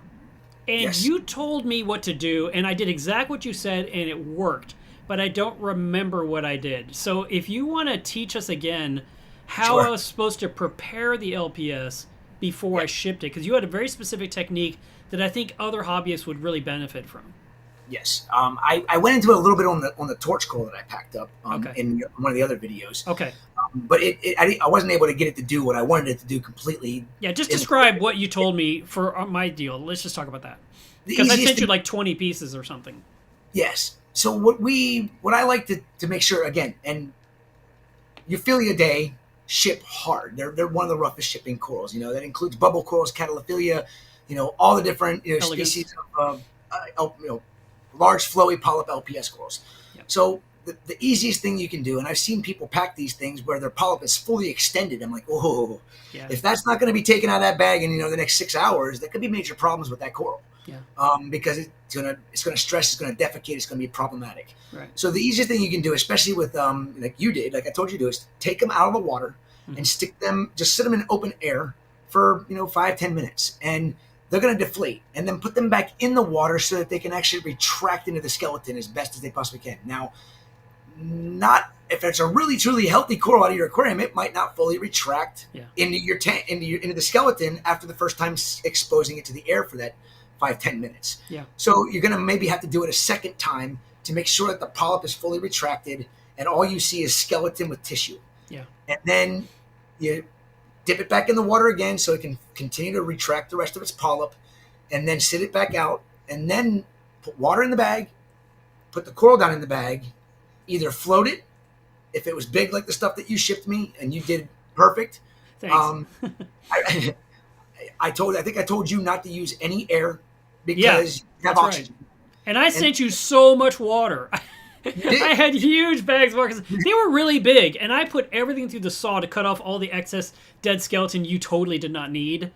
And you told me what to do, and I did exactly what you said, and it worked. But I don't remember what I did. So if you want to teach us again how I was supposed to prepare the LPS before I shipped it, because you had a very specific technique that I think other hobbyists would really benefit from. Yes. I went into it a little bit on the torch coral that I packed up in one of the other videos. Okay. But I wasn't able to get it to do what I wanted it to do completely. Yeah, just describe what you told me for my deal. Let's just talk about that. Because I sent you like 20 pieces or something. Yes. So what I like to make sure, again, and Euphyllia day ship hard. They're one of the roughest shipping corals. That includes bubble corals, Catalophyllia, all the different species of large flowy polyp LPS corals. Yep. So the easiest thing you can do, and I've seen people pack these things where their polyp is fully extended. I'm like, oh, Yeah. if that's not going to be taken out of that bag in the next 6 hours, there could be major problems with that coral. Yeah. Because it's gonna stress, it's gonna defecate, it's gonna be problematic. Right. So the easiest thing you can do, especially with like you did, like I told you to do, is take them out of the water and stick them, just sit them in open air for 5-10 minutes, and they're gonna deflate, and then put them back in the water so that they can actually retract into the skeleton as best as they possibly can. Now, not if it's a really truly healthy coral out of your aquarium, it might not fully retract into your tank, into the skeleton after the first time exposing it to the air for that 5-10 minutes. Yeah. So you're gonna maybe have to do it a second time to make sure that the polyp is fully retracted and all you see is skeleton with tissue. Yeah. And then you dip it back in the water again so it can continue to retract the rest of its polyp, and then sit it back out, and then put water in the bag, put the coral down in the bag, either float it if it was big like the stuff that you shipped me, and you did perfect. Thanks. I think I told you not to use any air because you have that's oxygen. right. And I sent you so much water. I had huge bags of water 'cause they were really big, and I put everything through the saw to cut off all the excess dead skeleton you totally did not need.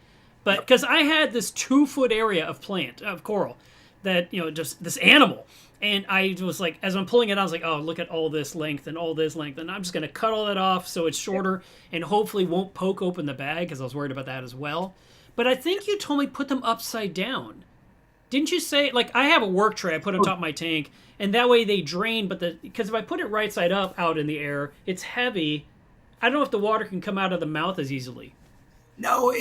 But because I had this 2-foot area of coral that, just this animal. And I was like, as I'm pulling it out, I was like, oh, look at all this length and all this length. And I'm just going to cut all that off so it's shorter and hopefully won't poke open the bag, because I was worried about that as well. But I think you told me put them upside down. Didn't you say, like, I have a work tray I put on top of my tank, and that way they drain, because if I put it right side up out in the air, it's heavy. I don't know if the water can come out of the mouth as easily. No,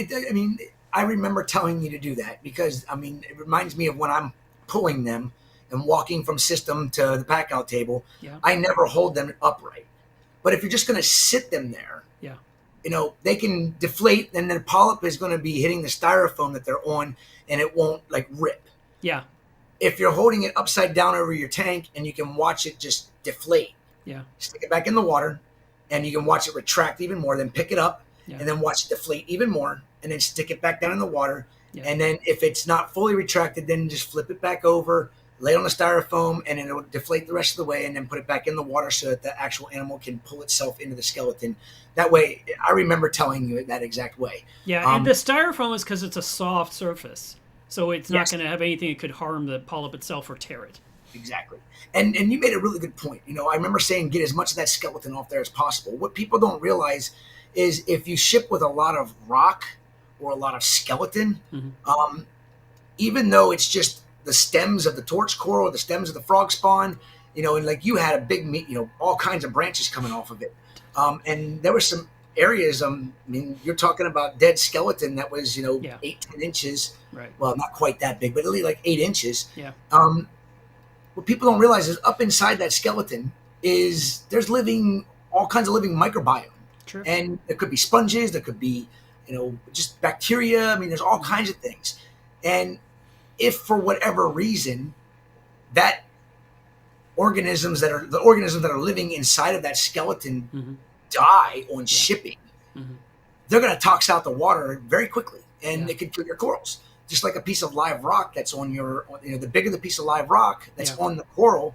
I remember telling you to do that because, it reminds me of when I'm pulling them and walking from system to the pack out table. Yeah. I never hold them upright. But if you're just going to sit them there, they can deflate, and then the polyp is going to be hitting the styrofoam that they're on, and it won't rip. Yeah. If you're holding it upside down over your tank and you can watch it just deflate, stick it back in the water, and you can watch it retract even more, then pick it up, and then watch it deflate even more, and then stick it back down in the water. Yeah. And then if it's not fully retracted, then just flip it back over, lay it on the styrofoam, and then it'll deflate the rest of the way, and then put it back in the water so that the actual animal can pull itself into the skeleton. That way, I remember telling you it that exact way. Yeah, and the styrofoam is because it's a soft surface. So it's not going to have anything that could harm the polyp itself or tear it. Exactly. And you made a really good point. I remember saying get as much of that skeleton off there as possible. What people don't realize is if you ship with a lot of rock or a lot of skeleton, even though it's just the stems of the torch coral, the stems of the frog spawn, and like you had a big meat, all kinds of branches coming off of it. And there were some areas, you're talking about dead skeleton that was, 8-10 inches. Right. Well, not quite that big, but at least like 8 inches. Yeah. What people don't realize is up inside that skeleton there's all kinds of living microbiome. True. And there could be sponges, there could be, just bacteria. There's all kinds of things. And if for whatever reason that the organisms that are living inside of that skeleton die on shipping, they're going to tox out the water very quickly, and it could kill your corals. Just like a piece of live rock that's on the bigger the piece of live rock that's on the coral,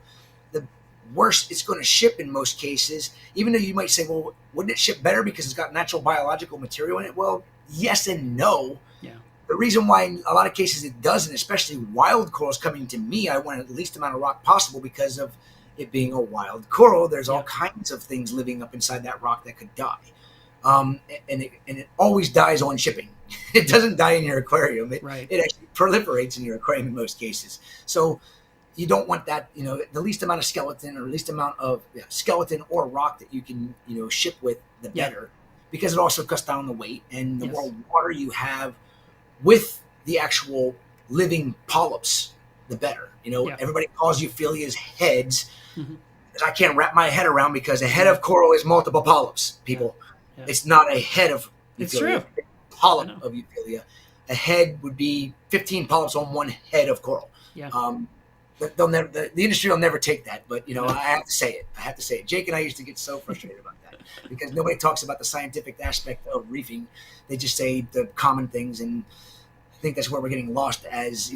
the worse it's going to ship in most cases. Even though you might say, well, wouldn't it ship better because it's got natural biological material in it? Well, yes and no. Yeah. The reason why in a lot of cases it doesn't, especially wild corals coming to me, I want the least amount of rock possible because of it being a wild coral. There's all kinds of things living up inside that rock that could die. And it always dies on shipping. It doesn't die in your aquarium. It actually proliferates in your aquarium in most cases. So you don't want that, the least amount of skeleton or least amount of skeleton or rock that you can, ship with, the better, because it also cuts down the weight, and the more water you have with the actual living polyps, the better. Everybody calls euphyllias heads. I can't wrap my head around because a head of coral is multiple polyps, people. It's not a head of euphyllia. It's true. Polyp of euphyllia. A head would be 15 polyps on one head of coral. Yeah. The industry will never take that, but I have to say it. Jake and I used to get so frustrated about that because nobody talks about the scientific aspect of reefing. They just say the common things, and I think that's where we're getting lost as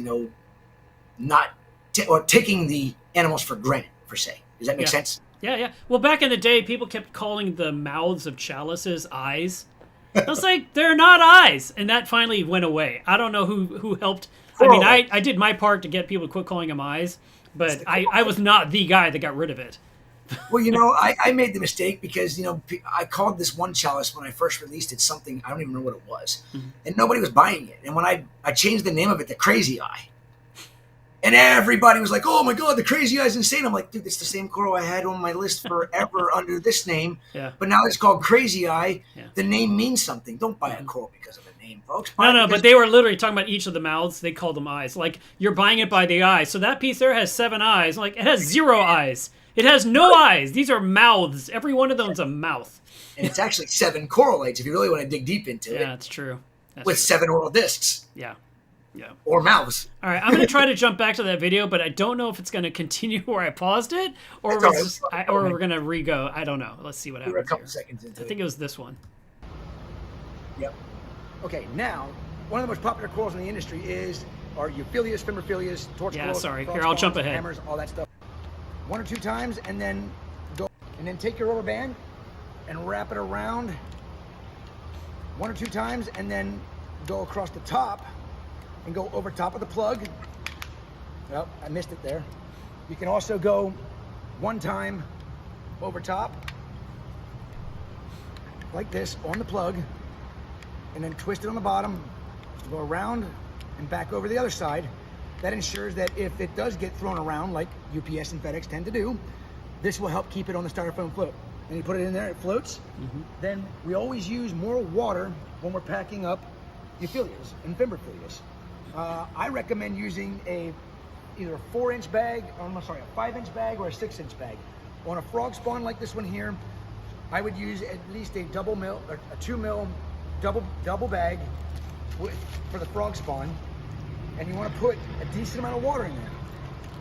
taking the animals for granted, per se. Does that make sense? Yeah, yeah. Well, back in the day, people kept calling the mouths of chalices eyes. I was like, they're not eyes, and that finally went away. I don't know who helped. I mean, I did my part to get people to quit calling them eyes, but I was not the guy that got rid of it. Well, I made the mistake because, I called this one chalice when I first released it something, I don't even know what it was. And nobody was buying it. And when I changed the name of it to Crazy Eye, and everybody was like, oh my God, the Crazy Eye is insane. I'm like, dude, it's the same coral I had on my list forever under this name. Yeah. But now it's called Crazy Eye. Yeah. The name means something. Don't buy a coral because of a name, folks. No, but they were literally talking about each of the mouths. They called them eyes. Like, you're buying it by the eye. So that piece there has 7 eyes. Like, it has 0 eyes. It has no eyes. These are mouths. Every one of them is a mouth. And it's actually 7 coralates if you really want to dig deep into it. Yeah, that's true. With 7 oral discs. Yeah. Yeah. Or mouths. All right, I'm going to try to jump back to that video, but I don't know if it's going to continue where I paused it, or we're going to re-go. I don't know. Let's see what happens. We're a couple here. seconds into I think it was this one. Yep. Okay, now, one of the most popular corals in the industry are euphyllias, fimbriphyllias, torch Yeah, corals, sorry. frog Here, I'll jump spawns, ahead. hammers, all that stuff. 1 or 2 times, and then take your rubber band and wrap it around 1 or 2 times, and then go across the top and go over top of the plug. Oh, I missed it there. You can also go 1 time over top, like this, on the plug, and then twist it on the bottom, go around and back over the other side. That ensures that if it does get thrown around, like UPS and FedEx tend to do, this will help keep it on the styrofoam float. And you put it in there, it floats. Then we always use more water when we're packing up euphyllias and fimbriphyllias. I recommend using either a 4-inch bag, or a 5-inch bag or a 6-inch bag. On a frog spawn like this one here, I would use at least a 2 mil double bag for the frog spawn, and you want to put a decent amount of water in there.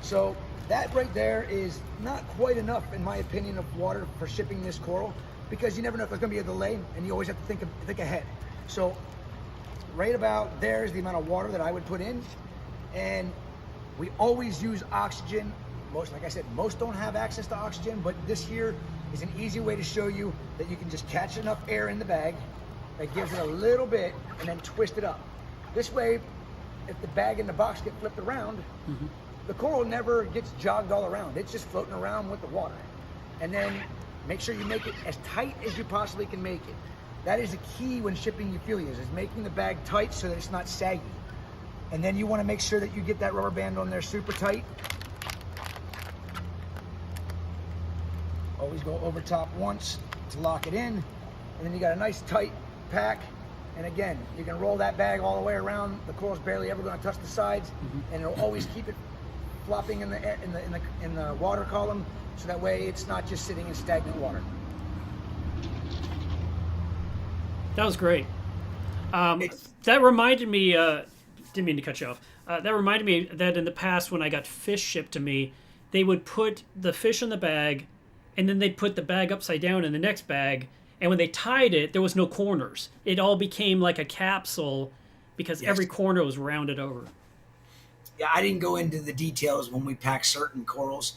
So that right there is not quite enough, in my opinion, of water for shipping this coral, because you never know if there's going to be a delay, and you always have to think ahead. So right about there is the amount of water that I would put in, and we always use oxygen. Like I said, most don't have access to oxygen, but this here is an easy way to show you that you can just catch enough air in the bag that gives it a little bit and then twist it up. This way, if the bag and the box get flipped around, the coral never gets jogged all around. It's just floating around with the water. And then make sure you make it as tight as you possibly can make it. That is the key when shipping euphyllias, is making the bag tight so that it's not saggy. And then you want to make sure that you get that rubber band on there super tight. Always go over top once to lock it in. And then you got a nice tight pack. And again, you can roll that bag all the way around. The coral's barely ever going to touch the sides, and it'll always keep it flopping in the water column, so that way it's not just sitting in stagnant water. That was great. That reminded me, didn't mean to cut you off. That reminded me that in the past when I got fish shipped to me, they would put the fish in the bag, and then they'd put the bag upside down in the next bag, and when they tied it, there was no corners. It all became like a capsule because every corner was rounded over. Yeah, I didn't go into the details when we pack certain corals,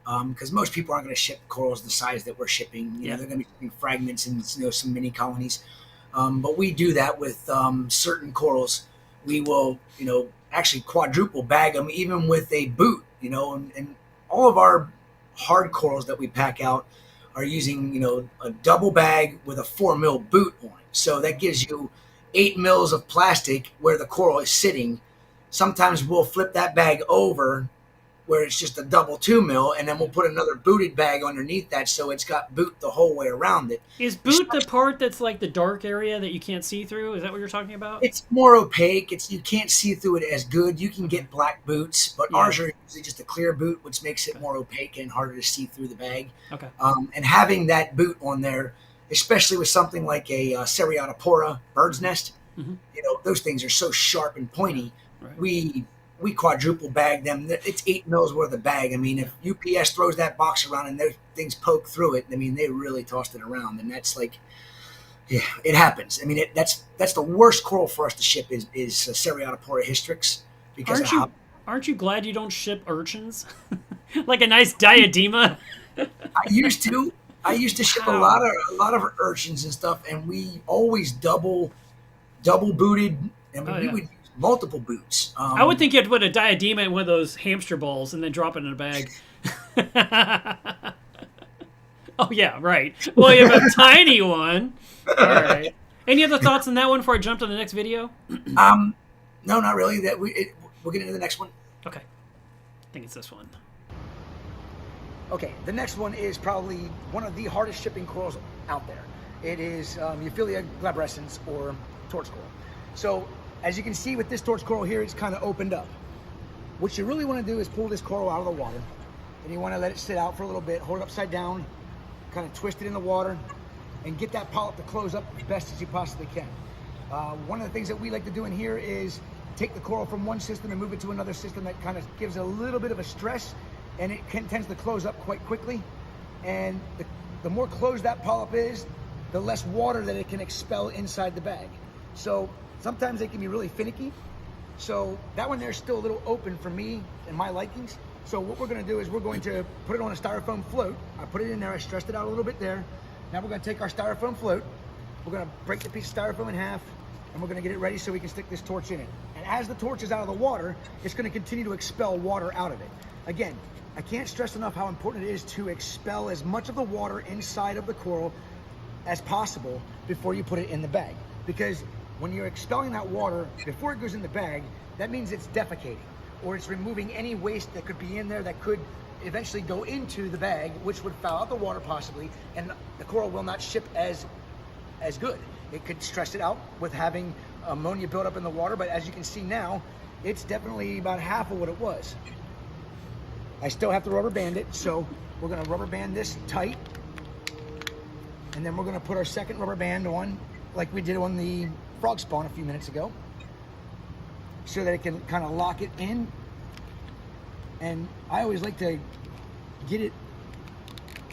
because most people aren't going to ship corals the size that we're shipping. You know, they're going to be shipping fragments and some mini colonies. But we do that with certain corals. We will, actually quadruple bag them, even with a boot. And all of our hard corals that we pack out are using, a double bag with a 4 mil boot on it. So that gives you 8 mils of plastic where the coral is sitting. Sometimes we'll flip that bag over where it's just a double 2 mil, and then we'll put another booted bag underneath that, so it's got boot the whole way around it. Is boot the part that's like the dark area that you can't see through? Is that what you're talking about? It's more opaque. You can't see through it as good. You can get black boots, but ours are usually just a clear boot, which makes it more opaque and harder to see through the bag. Okay. And having that boot on there, especially with something like a Seriatopora bird's nest, those things are so sharp and pointy. Right. We quadruple bag them. It's 8 mils worth of bag. I mean, if UPS throws that box around and those things poke through it, I mean, they really tossed it around. And that's like, yeah, it happens. I mean, that's the worst coral for us to ship is Seriatopora hystrix. Because aren't you glad you don't ship urchins? Like a nice diadema? I used to ship Wow. a lot of urchins and stuff, and we always double booted. I mean, Oh we yeah. would use multiple boots. I would think you'd put a diadema in one of those hamster balls and then drop it in a bag. Oh yeah, right. Well, you have a tiny one. All right. Any other thoughts on that one before I jump to the next video? um, no, not really. We'll get into the next one. Okay. I think it's this one. Okay, the next one is probably one of the hardest shipping corals out there. It is Euphyllia glabrescens, or torch coral. So, as you can see with this torch coral here, it's kind of opened up. What you really want to do is pull this coral out of the water, and you want to let it sit out for a little bit, hold it upside down, kind of twist it in the water, and get that polyp to close up as best as you possibly can. One of the things that we like to do in here is take the coral from one system and move it to another system that kind of gives a little bit of a stress, and it tends to close up quite quickly. And the more closed that polyp is, the less water that it can expel inside the bag. So sometimes they can be really finicky. So that one there's still a little open for me and my likings. So what we're gonna do is we're going to put it on a styrofoam float. I put it in there, I stressed it out a little bit there. Now we're gonna take our styrofoam float, we're gonna break the piece of styrofoam in half, and we're gonna get it ready so we can stick this torch in it. And as the torch is out of the water, it's gonna continue to expel water out of it. Again, I can't stress enough how important it is to expel as much of the water inside of the coral as possible before you put it in the bag. Because when you're expelling that water before it goes in the bag, that means it's defecating, or it's removing any waste that could be in there that could eventually go into the bag, which would foul out the water possibly, and the coral will not ship as good. It could stress it out with having ammonia build up in the water, but as you can see now, it's definitely about half of what it was. I still have to rubber band it, so we're gonna rubber band this tight, and then we're gonna put our second rubber band on, like we did on the frog spawn a few minutes ago, so that it can kind of lock it in. And I always like to get it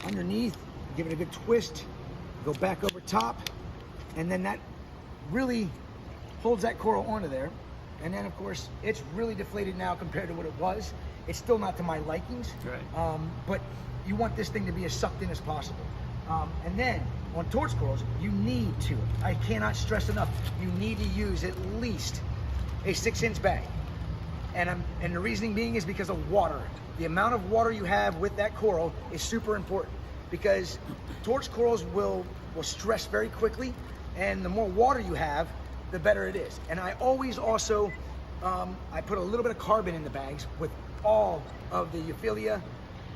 underneath, give it a good twist, go back over top, and then that really holds that coral onto there. And then of course, it's really deflated now compared to what it was. It's still not to my likings, Right. but you want this thing to be as sucked in as possible. And then on torch corals, you need to, I cannot stress enough, you need to use at least a 6-inch bag. And the reasoning being is because of water. The amount of water you have with that coral is super important, because torch corals will stress very quickly, and the more water you have, the better it is. And I always also, I put a little bit of carbon in the bags with all of the Euphyllia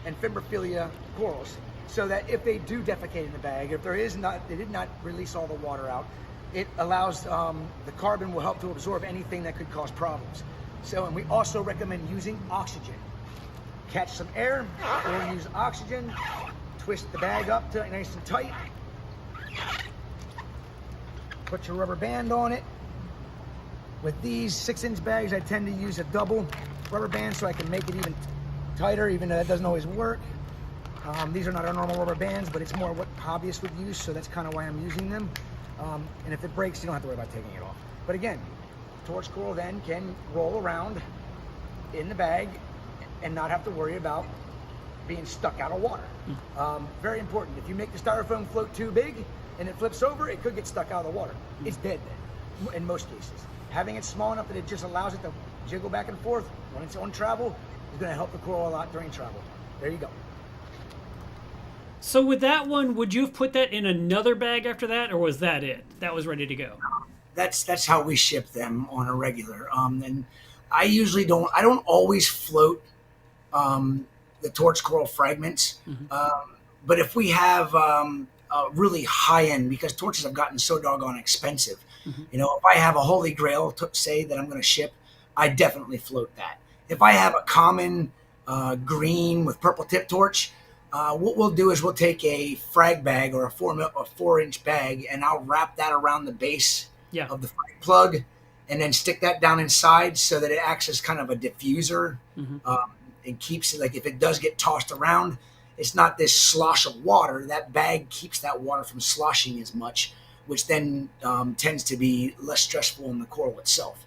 and Fimbrophilia corals, so that if they do defecate in the bag, if they did not release all the water out, it allows, the carbon will help to absorb anything that could cause problems. So, and we also recommend using oxygen. Catch some air or use oxygen, twist the bag up to nice and tight, put your rubber band on it. With these 6-inch bags, I tend to use a double rubber band so I can make it even tighter, even though that doesn't always work. These are not our normal rubber bands, but it's more what hobbyists would use, so that's kind of why I'm using them. And if it breaks, you don't have to worry about taking it off. But again, torch coral then can roll around in the bag and not have to worry about being stuck out of water. Very important. If you make the styrofoam float too big and it flips over, it could get stuck out of the water. It's dead then, in most cases. Having it small enough that it just allows it to jiggle back and forth when it's on travel is going to help the coral a lot during travel. There you go. So with that one, would you have put that in another bag after that, or was that it? That was ready to go? That's how we ship them on a regular. And I usually I don't always float the torch coral fragments. But if we have really high end, because torches have gotten so doggone expensive, you know, if I have a holy grail to say that I'm going to ship, I definitely float that. If I have a common green with purple tip torch, what we'll do is we'll take a frag bag or a 4-inch bag, and I'll wrap that around the base of the frag plug, and then stick that down inside so that it acts as kind of a diffuser. And keeps it, like if it does get tossed around, it's not this slosh of water. That bag keeps that water from sloshing as much, which then tends to be less stressful in the coral itself.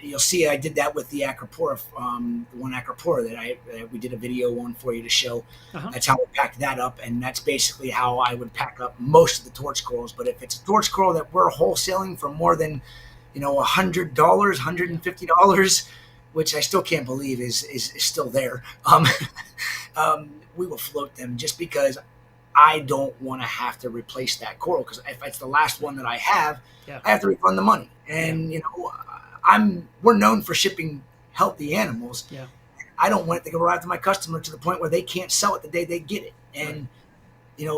you'll see I did that with the Acropora, the one Acropora that we did a video on for you to show. That's how we packed that up, and that's basically how I would pack up most of the torch corals. But if it's a torch coral that we're wholesaling for more than $100, $150, which I still can't believe is still there, we will float them just because I don't want to have to replace that coral, because if it's the last one that I have, I have to refund the money. And we're known for shipping healthy animals. Yeah. I don't want it to go right to my customer to the point where they can't sell it the day they get it. And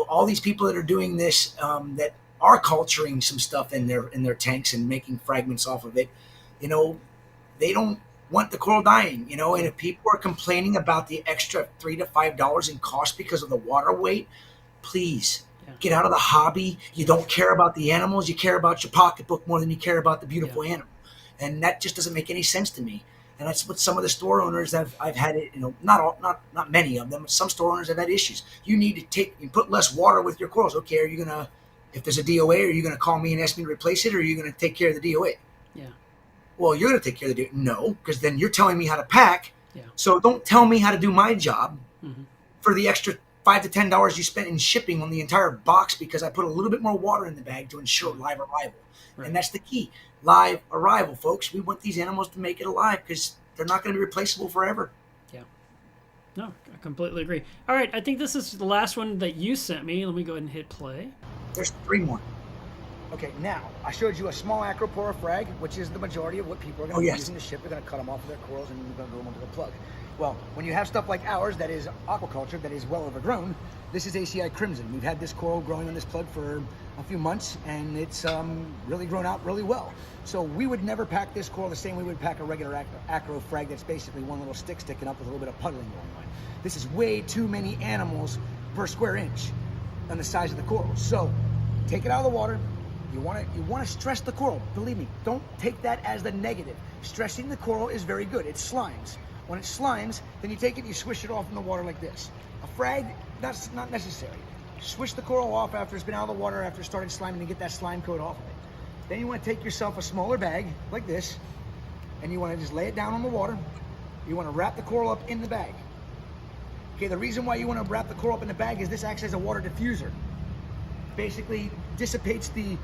all these people that are doing this, that are culturing some stuff in their tanks and making fragments off of it, they don't want the coral dying. And if people are complaining about the extra $3 to $5 in cost because of the water weight, please get out of the hobby. You don't care about the animals. You care about your pocketbook more than you care about the beautiful animal. And that just doesn't make any sense to me. And that's what some of the store owners I've had it, not many of them, but some store owners have had issues. You need to take and put less water with your corals. Okay, are you gonna, if there's a DOA, are you gonna call me and ask me to replace it, or are you gonna take care of the DOA? Yeah. Well, you're gonna take care of the DOA. No, because then you're telling me how to pack. Yeah. So don't tell me how to do my job for the extra $5 to $10 you spent in shipping on the entire box, because I put a little bit more water in the bag to ensure live arrival. Right. And that's the key. Live arrival, folks. We want these animals to make it alive, because they're not going to be replaceable forever. Yeah. No, I completely agree. All right, I think this is the last one that you sent me. Let me go ahead and hit play. There's 3 more. Okay, now, I showed you a small Acropora frag, which is the majority of what people are going to be using to ship. They're going to cut them off of their corals and they're going to go into the plug. Well, when you have stuff like ours that is aquaculture, that is well overgrown, this is ACI Crimson. We've had this coral growing on this plug for a few months, and it's really grown out really well. So we would never pack this coral the same way we would pack a regular acro frag that's basically one little stick sticking up with a little bit of puddling going on. This is way too many animals per square inch on the size of the coral. So take it out of the water. You want to stress the coral. Believe me, don't take that as the negative. Stressing the coral is very good. It slimes. When it slimes, then you take it and you swish it off in the water like this. A frag, that's not necessary. Swish the coral off after it's been out of the water, after it started sliming, to get that slime coat off of it. Then you want to take yourself a smaller bag like this, and you want to just lay it down on the water. You want to wrap the coral up in the bag. Okay, the reason why you want to wrap the coral up in the bag is this acts as a water diffuser. Basically dissipates the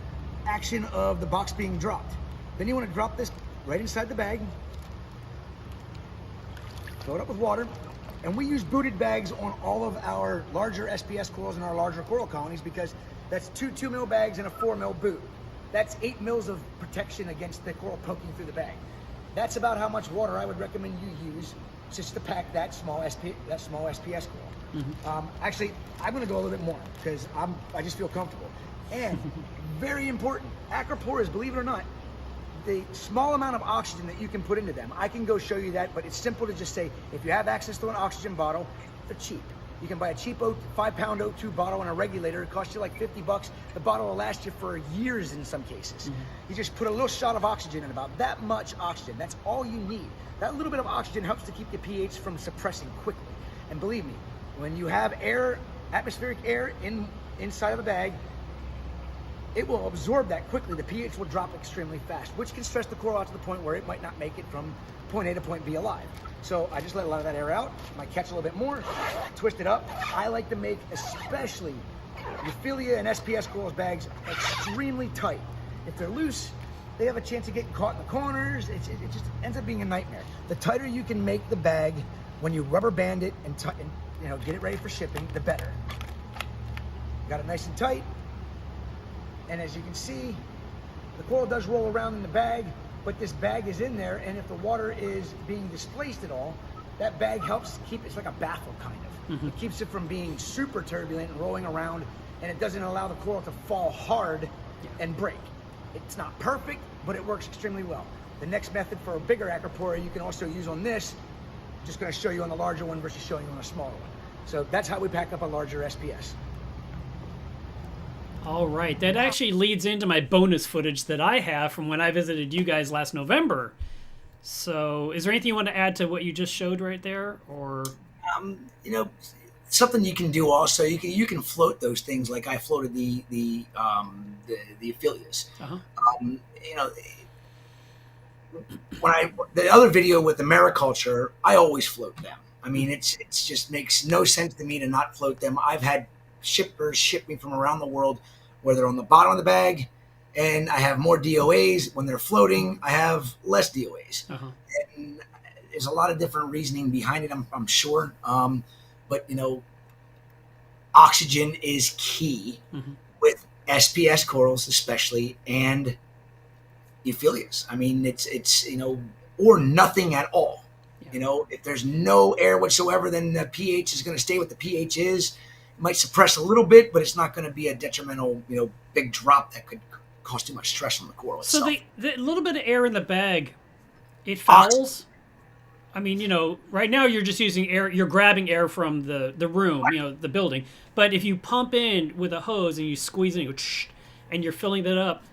action of the box being dropped. Then you want to drop this right inside the bag, fill it up with water, and we use booted bags on all of our larger SPS corals and our larger coral colonies, because that's 2 mil bags and a 4 mil boot. That's 8 mils of protection against the coral poking through the bag. That's about how much water I would recommend you use just to pack that small SPS coral. Actually, I'm going to go a little bit more because I just feel comfortable. And very important, Acroporas, believe it or not, the small amount of oxygen that you can put into them. I can go show you that, but it's simple to just say, if you have access to an oxygen bottle, they're cheap. You can buy a cheap 5-pound O2 bottle and a regulator. It costs you like $50. The bottle will last you for years in some cases. You just put a little shot of oxygen in, about that much oxygen. That's all you need. That little bit of oxygen helps to keep the pH from suppressing quickly. And believe me, when you have air, atmospheric air inside of the bag, it will absorb that quickly. The pH will drop extremely fast, which can stress the coral out to the point where it might not make it from point A to point B alive. So I just let a lot of that air out. Might catch a little bit more, twist it up. I like to make especially Euphyllia and SPS corals bags extremely tight. If they're loose, they have a chance of getting caught in the corners. It just ends up being a nightmare. The tighter you can make the bag when you rubber band it and get it ready for shipping, the better. Got it nice and tight. And as you can see, the coral does roll around in the bag, but this bag is in there, and if the water is being displaced at all, that bag helps keep, it's like a baffle kind of. It keeps it from being super turbulent and rolling around, and it doesn't allow the coral to fall hard and break. It's not perfect, but it works extremely well. The next method for a bigger Acropora you can also use on this. Just going to show you on the larger one versus showing you on a smaller one. So that's how we pack up a larger SPS. All right, that actually leads into my bonus footage that I have from when I visited you guys last November. So is there anything you want to add to what you just showed right there, or something you can do also, you can float those things like I floated the Euphyllias. the other video with Americulture, I always float them. I mean, it's just makes no sense to me to not float them. I've had shippers ship me from around the world where they're on the bottom of the bag, and I have more DOAs. When they're floating, I have less DOAs. Uh-huh. And there's a lot of different reasoning behind it, I'm sure. But oxygen is key with SPS corals, especially, and euphyllias. I mean, it's or nothing at all. Yeah. If there's no air whatsoever, then the pH is going to stay what the pH is. It might suppress a little bit, but it's not going to be a detrimental, big drop that could cause too much stress on the coral itself. So the little bit of air in the bag, it fouls. I mean, right now you're just using air. You're grabbing air from the room, the building. But if you pump in with a hose and you squeeze it, and you're filling that up,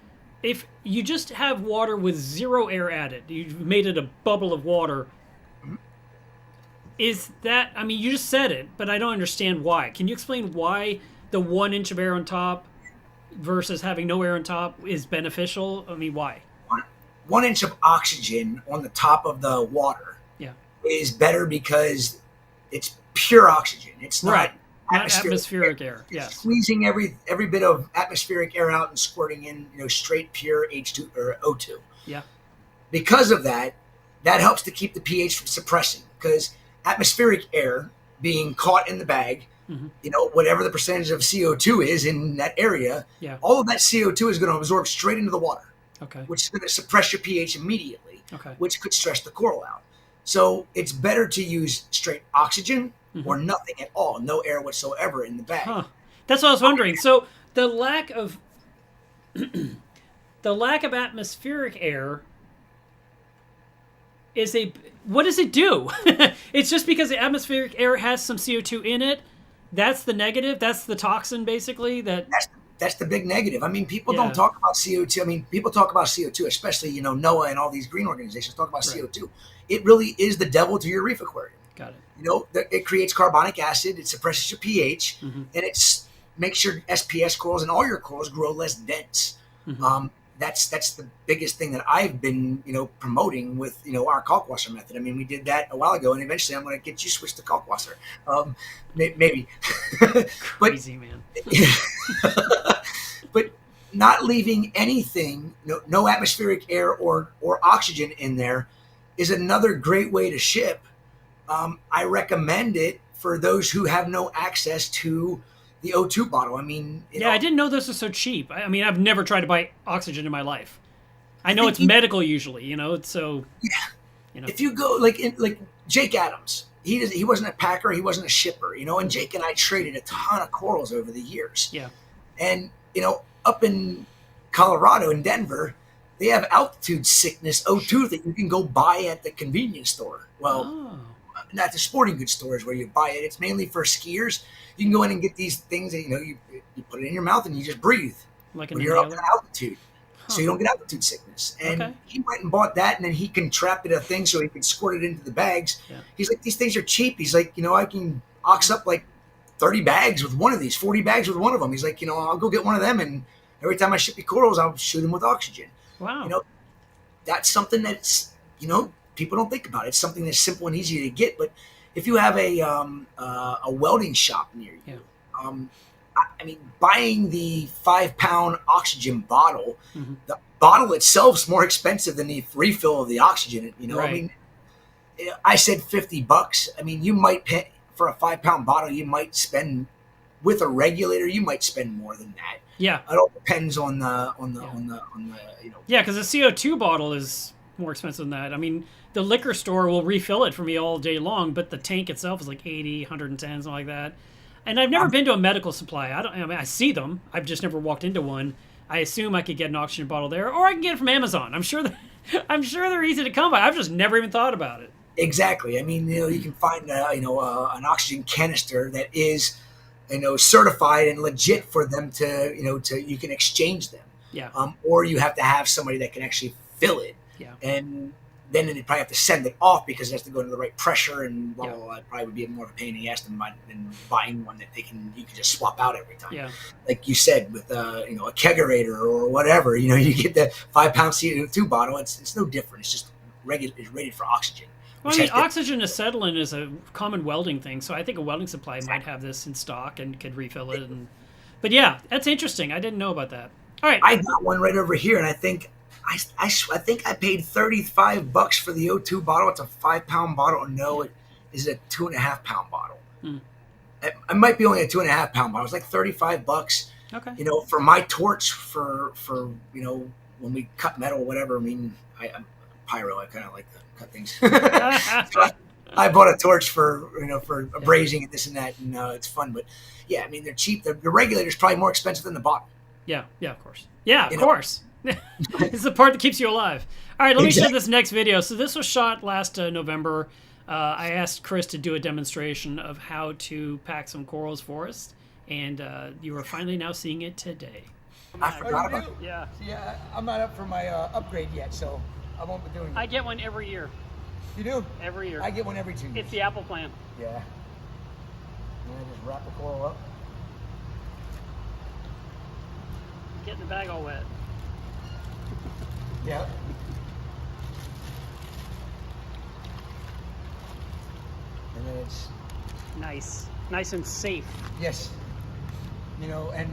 if you just have water with zero air added, you've made it a bubble of water. Is that? I mean, you just said it, but I don't understand why. Can you explain why the 1 inch of air on top versus having no air on top is beneficial? I mean, why? 1 inch of oxygen on the top of the water is better because it's pure oxygen. It's not atmospheric air. Yes, squeezing every bit of atmospheric air out and squirting in straight pure H2 or O2. Yeah. Because of that helps to keep the pH from suppressing, because atmospheric air being caught in the bag, whatever the percentage of CO2 is in that area, all of that CO2 is going to absorb straight into the water. Okay. Which is going to suppress your pH immediately. Okay. Which could stress the coral out. So it's better to use straight oxygen or nothing at all, no air whatsoever in the bag. Huh. That's what I was wondering. So the lack of atmospheric air what does it do? It's just because the atmospheric air has some CO2 in it. That's the negative. That's the toxin, basically. That's the big negative. I mean, people don't talk about CO2. I mean, people talk about CO2, especially NOAA and all these green organizations talk about CO2. It really is the devil to your reef aquarium. Got it. It creates carbonic acid. It suppresses your pH, and it makes your SPS corals and all your corals grow less dense. That's the biggest thing that I've been promoting with our caulk washer method. I mean, we did that a while ago, and eventually I'm going to get you switched to caulk washer. Maybe. Crazy, man. But not leaving anything, no atmospheric air or oxygen in there, is another great way to ship. I recommend it for those who have no access to the O2 bottle. I mean, I didn't know this was so cheap. I mean, I've never tried to buy oxygen in my life. I know it's medical usually, it's so. Yeah. If you go like Jake Adams, he wasn't a packer, he wasn't a shipper, and Jake and I traded a ton of corals over the years. Yeah. And up in Colorado, in Denver, they have altitude sickness O2 that you can go buy at the convenience store. Well, not the sporting goods stores where you buy it. It's mainly for skiers. You can go in and get these things that you put it in your mouth and you just breathe like when you're up at altitude, so you don't get altitude sickness. And he went and bought that, and then he contracted a thing so he could squirt it into the bags. Yeah. He's like, these things are cheap. He's like, I can ox up like 30 bags with one of these, 40 bags with one of them. He's like, I'll go get one of them, and every time I ship you corals, I'll shoot them with oxygen. Wow. That's something that's, people don't think about. It's something that's simple and easy to get. But if you have a welding shop near you, I mean, buying the 5-pound oxygen bottle, the bottle itself's more expensive than the refill of the oxygen. Right. I mean, I said $50. I mean, you might pay for a 5-pound bottle. You might spend with a regulator. You might spend more than that. Yeah. It all depends on the Yeah, because a CO2 bottle is more expensive than that. I mean, the liquor store will refill it for me all day long, but the tank itself is like 80, 110, something like that. And I've never been to a medical supply. I see them. I've just never walked into one. I assume I could get an oxygen bottle there, or I can get it from Amazon. I'm sure they're easy to come by. I've just never even thought about it. Exactly. I mean, you can find an oxygen canister that is certified and legit for them to you can exchange them. Yeah. Or you have to have somebody that can actually fill it. Yeah. And then they'd probably have to send it off because it has to go to the right pressure and blah, Yeah. blah, blah. It probably would be more of a pain in the ass than buying one that you can just swap out every time. Yeah. Like you said, with a kegerator or whatever, you get the 5 pound CO2 bottle. It's no different. It's just it's rated for oxygen. Well, I mean, oxygen acetylene is a common welding thing, so I think a welding supply might have this in stock and could refill it. But yeah, that's interesting. I didn't know about that. All right. I got one right over here, and I think I think I paid $35 for the O2 bottle. It's a 5 pound bottle. No, it is a 2.5 pound bottle. It might be only a 2.5 pound bottle. It's like $35. Okay. For my torch for when we cut metal or whatever. I mean, I'm pyro. I kind of like to cut things. So I bought a torch for brazing and this and that, and it's fun. But yeah, I mean, they're cheap. The regulator's probably more expensive than the bottle. Yeah, of course. Yeah, of course. It's the part that keeps you alive. All right, let me show this next video. So this was shot last November. I asked Chris to do a demonstration of how to pack some corals for us, and you are finally now seeing it today. I forgot about it. Yeah. Yeah, I'm not up for my upgrade yet, so I won't be doing it. I get one every year. You do? Every year. I get one every 2 years. It's the Apple plan. Yeah. And I just wrap the coral up. Getting the bag all wet. Yeah. And then it's Nice and safe. yes. And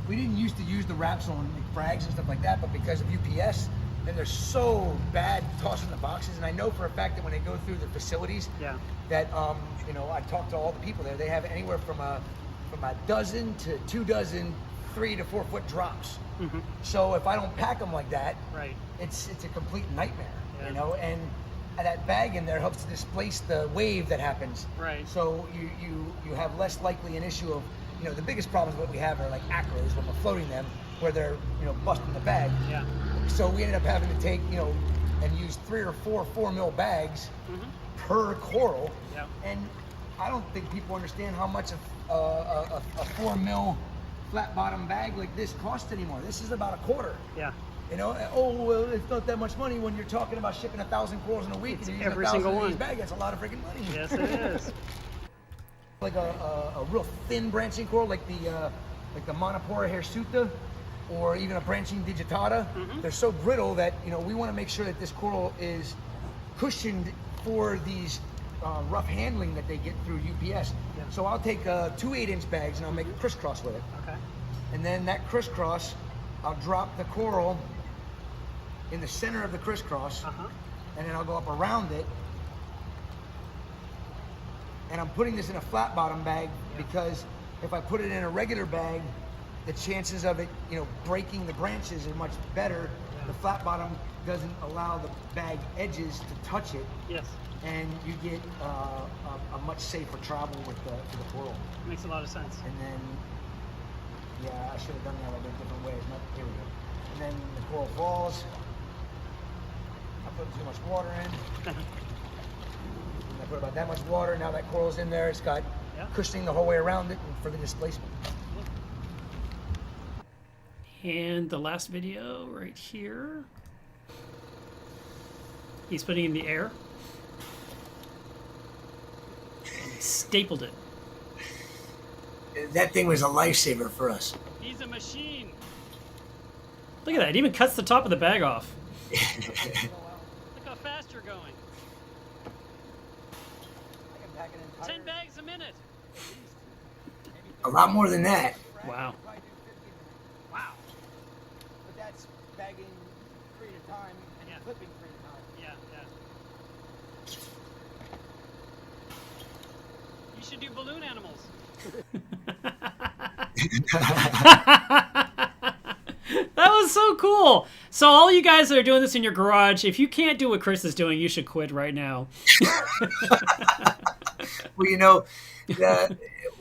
we didn't used to use the wraps on frags and stuff like that, but because of UPS, and they're so bad tossing the boxes. And I know for a fact that when they go through the facilities, Yeah. that I talked to all the people there. They have anywhere from a dozen to 2 dozen 3 to 4 foot drops. Mm-hmm. So if I don't pack them like that, Right. it's a complete nightmare. Yeah. And that bag in there helps to displace the wave that happens. Right. So you have less likely an issue of, the biggest problems that we have are like acros when we're floating them, where they're busting the bag. Yeah. So we ended up having to take and use 3 or 4 mil bags per coral. Yeah. And I don't think people understand how much a 4 mil flat bottom bag like this costs anymore. This is about a quarter. Yeah. Well, it's not that much money when you're talking about shipping 1,000 corals in a week. It's and you're using every 1,000 single of these one. bags. That's a lot of freaking money. Yes, it is. Like a real thin branching coral, like the Monopora hirsuta, or even a branching digitata. They're so brittle that we want to make sure that this coral is cushioned for these rough handling that they get through UPS. Yeah. So I'll take 2 8-inch bags and I'll make a crisscross with it. Okay. And then that crisscross, I'll drop the coral in the center of the crisscross, and then I'll go up around it. And I'm putting this in a flat bottom bag because if I put it in a regular bag, the chances of it, breaking the branches are much better. The flat bottom doesn't allow the bag edges to touch it, Yes. and you get a much safer travel with the coral. Makes a lot of sense. And then, I should have done that in different ways. Here we go. And then the coral falls. I put too much water in. I put about that much water. Now that coral's in there. It's got cushioning the whole way around it for the displacement. And the last video right here. He's putting it in the air. And he stapled it. That thing was a lifesaver for us. He's a machine. Look at that. It even cuts the top of the bag off. Look how fast you're going. 10 bags a minute. A lot more than that. Wow. Wow. But that's bagging 3 at a time and Yeah. clipping 3 at a time. Yeah. You should do balloon animals. That was so cool. So all you guys that are doing this in your garage, if you can't do what Chris is doing, you should quit right now. Well,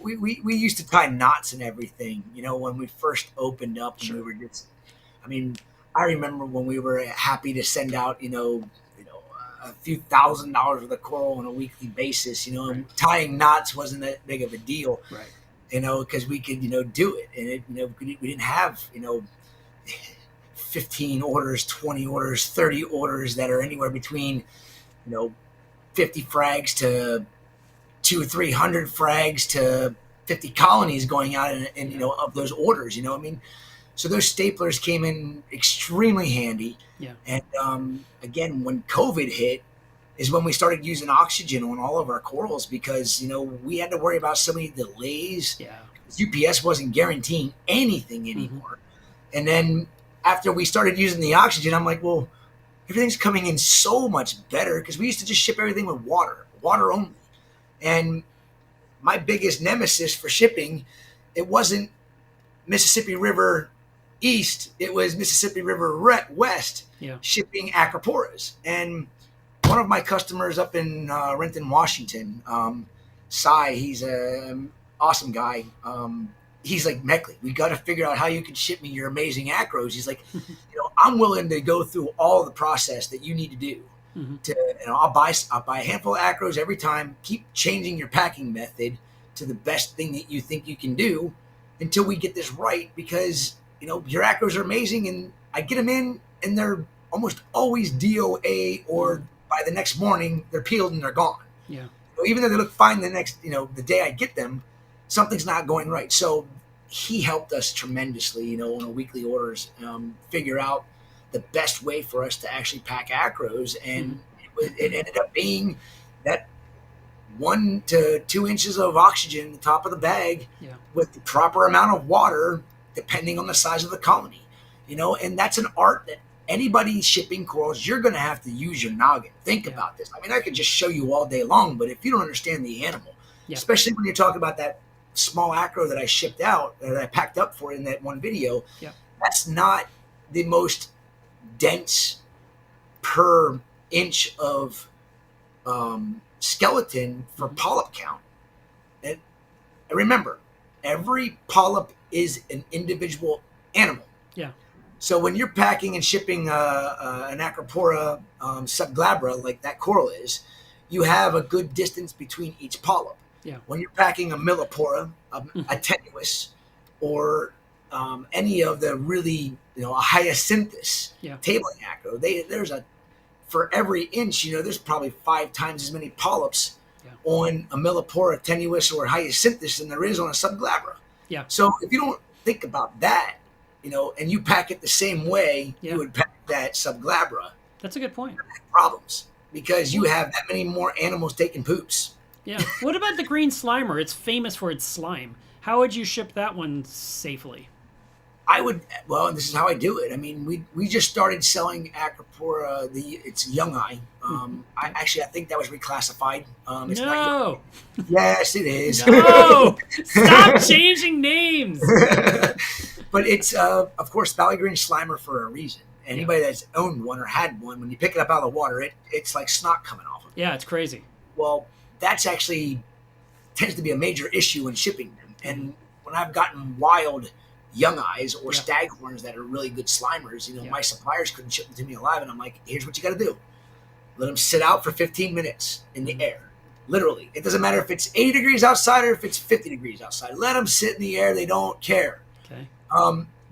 we used to tie knots and everything, when we first opened up. And we were just, I remember when we were happy to send out, a few $1,000s worth of coral on a weekly basis, and tying knots wasn't that big of a deal, Right. because we could, do it. And we didn't have, 15 orders, 20 orders, 30 orders that are anywhere between, 50 frags to 200-300 frags to 50 colonies going out and of those orders, I mean, so those staplers came in extremely handy. Yeah. And again, when COVID hit is when we started using oxygen on all of our corals because, we had to worry about so many delays. Yeah. UPS wasn't guaranteeing anything anymore. And then after we started using the oxygen, I'm like, well, everything's coming in so much better because we used to just ship everything with water only. And my biggest nemesis for shipping, it wasn't Mississippi River East, it was Mississippi River West shipping acroporas. And one of my customers up in Renton, Washington, Cy, he's an awesome guy. He's like, Meckley, we got to figure out how you can ship me your amazing acros. He's like, I'm willing to go through all the process that you need to do. I'll buy a handful of acros every time. Keep changing your packing method to the best thing that you think you can do until we get this right. Because your acros are amazing, and I get them in, and they're almost always DOA, or by the next morning they're peeled and they're gone. Yeah. Even though they look fine the day I get them, something's not going right. So he helped us tremendously, on our weekly orders, figure out the best way for us to actually pack acros. And it ended up being that 1 to 2 inches of oxygen in the top of the bag with the proper amount of water, depending on the size of the colony, and that's an art that anybody shipping corals, you're going to have to use your noggin. Think about this. I mean, I could just show you all day long, but if you don't understand the animal, especially when you're talking about that small acro that I shipped out, that I packed up for in that one video, that's not the most dense per inch of skeleton for polyp count. And remember, every polyp is an individual animal. Yeah. So when you're packing and shipping an Acropora subglabra, like that coral is, you have a good distance between each polyp. Yeah. When you're packing a Millipora, a tenuis, or any of the really, a hyacinthus tabling acro, there's for every inch, there's probably 5 times as many polyps on a Millipora, tenuis, or hyacinthus than there is on a subglabra. Yeah. So if you don't think about that, and you pack it the same way you would pack that subglabra, that's a good point. Problems, because you have that many more animals taking poops. Yeah. What about the green slimer? It's famous for its slime. How would you ship that one safely? And this is how I do it. I mean, we just started selling Acropora, it's young eye. I think that was reclassified. It's No. Yes, it is. No. Stop changing names. But it's, of course, Valley Green Slimer for a reason. Anybody that's owned one or had one, when you pick it up out of the water, it's like snot coming off of it. Yeah, it's crazy. Well, that's actually tends to be a major issue in shipping them. And when I've gotten wild young eyes or staghorns that are really good slimers, my suppliers couldn't ship them to me alive. And I'm like, here's what you got to do. Let them sit out for 15 minutes in the air. Literally. It doesn't matter if it's 80 degrees outside or if it's 50 degrees outside. Let them sit in the air. They don't care. Okay.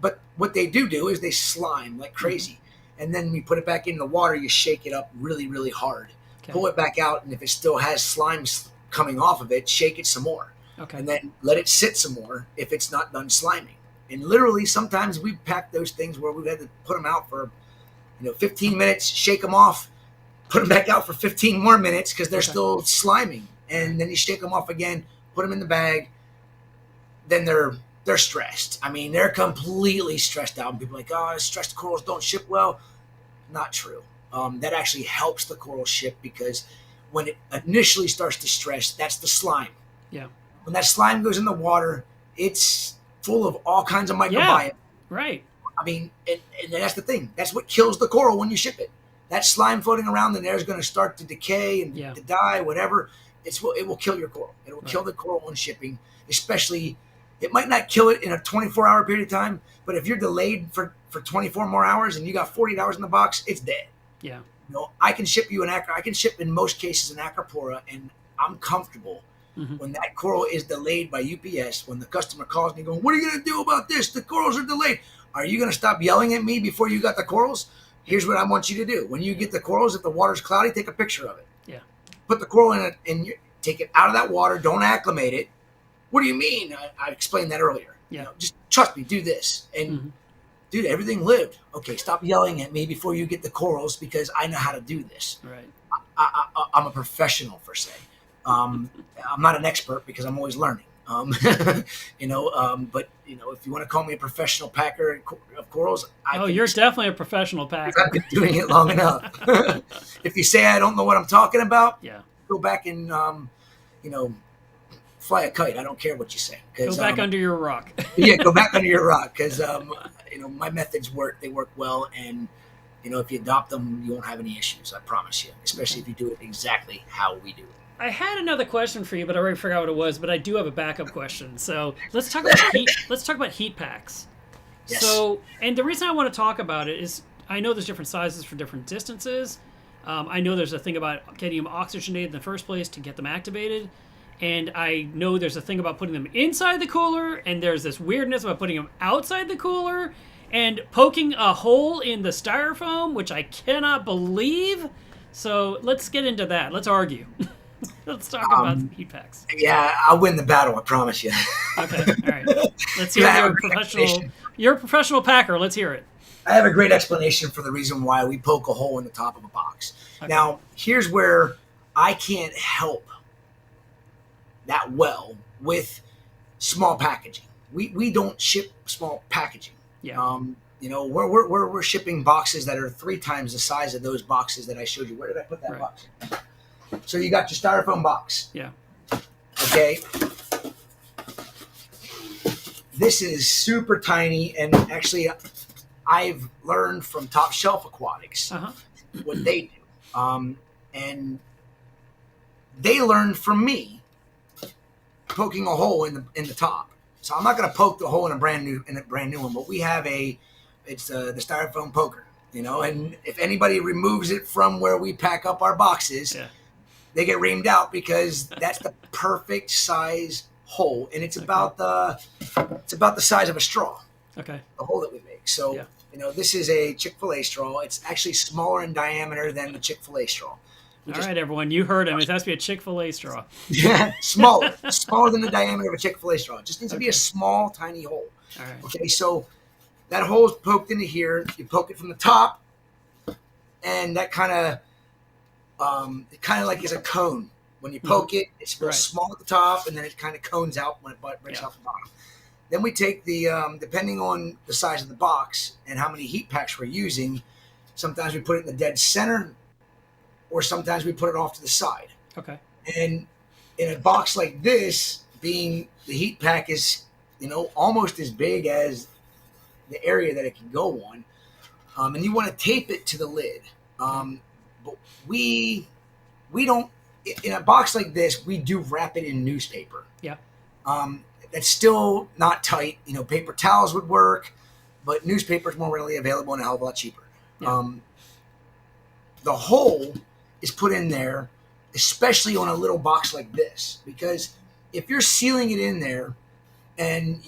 But what they do is they slime like crazy. And then we put it back in the water. You shake it up really, really hard. Okay. Pull it back out. And if it still has slime coming off of it, shake it some more. Okay. And then let it sit some more if it's not done sliming. And literally, sometimes we've packed those things where we've had to put them out for, 15 minutes, shake them off, put them back out for 15 more minutes because they're still sliming. And then you shake them off again, put them in the bag. Then they're stressed. I mean, they're completely stressed out. And people are like, oh, stressed corals don't ship well. Not true. That actually helps the coral ship because when it initially starts to stress, that's the slime. Yeah. When that slime goes in the water, it's full of all kinds of microbiome. Yeah, right. I mean, and that's the thing. That's what kills the coral when you ship it. That slime floating around in there is going to start to decay and to die, whatever. It will kill your coral. It will kill the coral when shipping, especially. It might not kill it in a 24-hour period of time, but if you're delayed for 24 more hours and you got 48 hours in the box, it's dead. Yeah. I can ship you I can ship in most cases an Acropora, and I'm comfortable When that coral is delayed by UPS, when the customer calls me going, what are you going to do about this? The corals are delayed. Are you going to stop yelling at me before you got the corals? Here's what I want you to do. When you get the corals, if the water's cloudy, take a picture of it. Yeah. Put the coral in it and take it out of that water. Don't acclimate it. What do you mean? I explained that earlier. Yeah. Just trust me, do this. And dude, everything lived. Okay, stop yelling at me before you get the corals because I know how to do this. Right. I'm a professional, per se. I'm not an expert because I'm always learning. But if you want to call me a professional packer of corals, you're definitely a professional packer. I've been doing it long enough. If you say I don't know what I'm talking about, go back and fly a kite. I don't care what you say. Go back under your rock. Go back under your rock because my methods work. They work well, and if you adopt them, you won't have any issues. I promise you. Especially if you do it exactly how we do it. I had another question for you, but I already forgot what it was. But I do have a backup question. So let's talk about heat. Let's talk about heat packs. Yes. So, and the reason I want to talk about it is I know there's different sizes for different distances. I know there's a thing about getting them oxygenated in the first place to get them activated. And I know there's a thing about putting them inside the cooler, and there's this weirdness about putting them outside the cooler and poking a hole in the styrofoam, which I cannot believe. So let's get into that. Let's argue. Let's talk about heat packs. Yeah, I'll win the battle, I promise you. Okay, all right. Let's hear you're a professional packer. Let's hear it. I have a great explanation for the reason why we poke a hole in the top of a box. Okay. Now, here's where I can't help that well with small packaging. We don't ship small packaging. Yeah. We're shipping boxes that are 3 times the size of those boxes that I showed you. Where did I put that box? So you got your styrofoam box. Yeah. Okay. This is super tiny, and actually, I've learned from Top Shelf Aquatics what they do, and they learned from me poking a hole in the top. So I'm not going to poke the hole in a brand new one, but we have it's the styrofoam poker, and if anybody removes it from where we pack up our boxes, they get reamed out because that's the perfect size hole, and it's about the size of a straw. Okay. The hole that we make. So this is a Chick-fil-A straw. It's actually smaller in diameter than the Chick-fil-A straw. All right, everyone, you heard him. It has to be a Chick-fil-A straw. Yeah, smaller than the diameter of a Chick-fil-A straw. It just needs to be a small, tiny hole. All right. Okay, so that hole is poked into here. You poke it from the top, and that kind of like is a cone. When you poke it, it's real small at the top, and then it kind of cones out when it breaks off the bottom. Then we take the, depending on the size of the box and how many heat packs we're using, sometimes we put it in the dead center, or sometimes we put it off to the side. Okay. And in a box like this, being the heat pack is, almost as big as the area that it can go on, and you want to tape it to the lid. But we don't, in a box like this, we do wrap it in newspaper. Yeah. That's still not tight. Paper towels would work, but newspaper is more readily available and a hell of a lot cheaper. Yeah. The hole is put in there, especially on a little box like this, because if you're sealing it in there and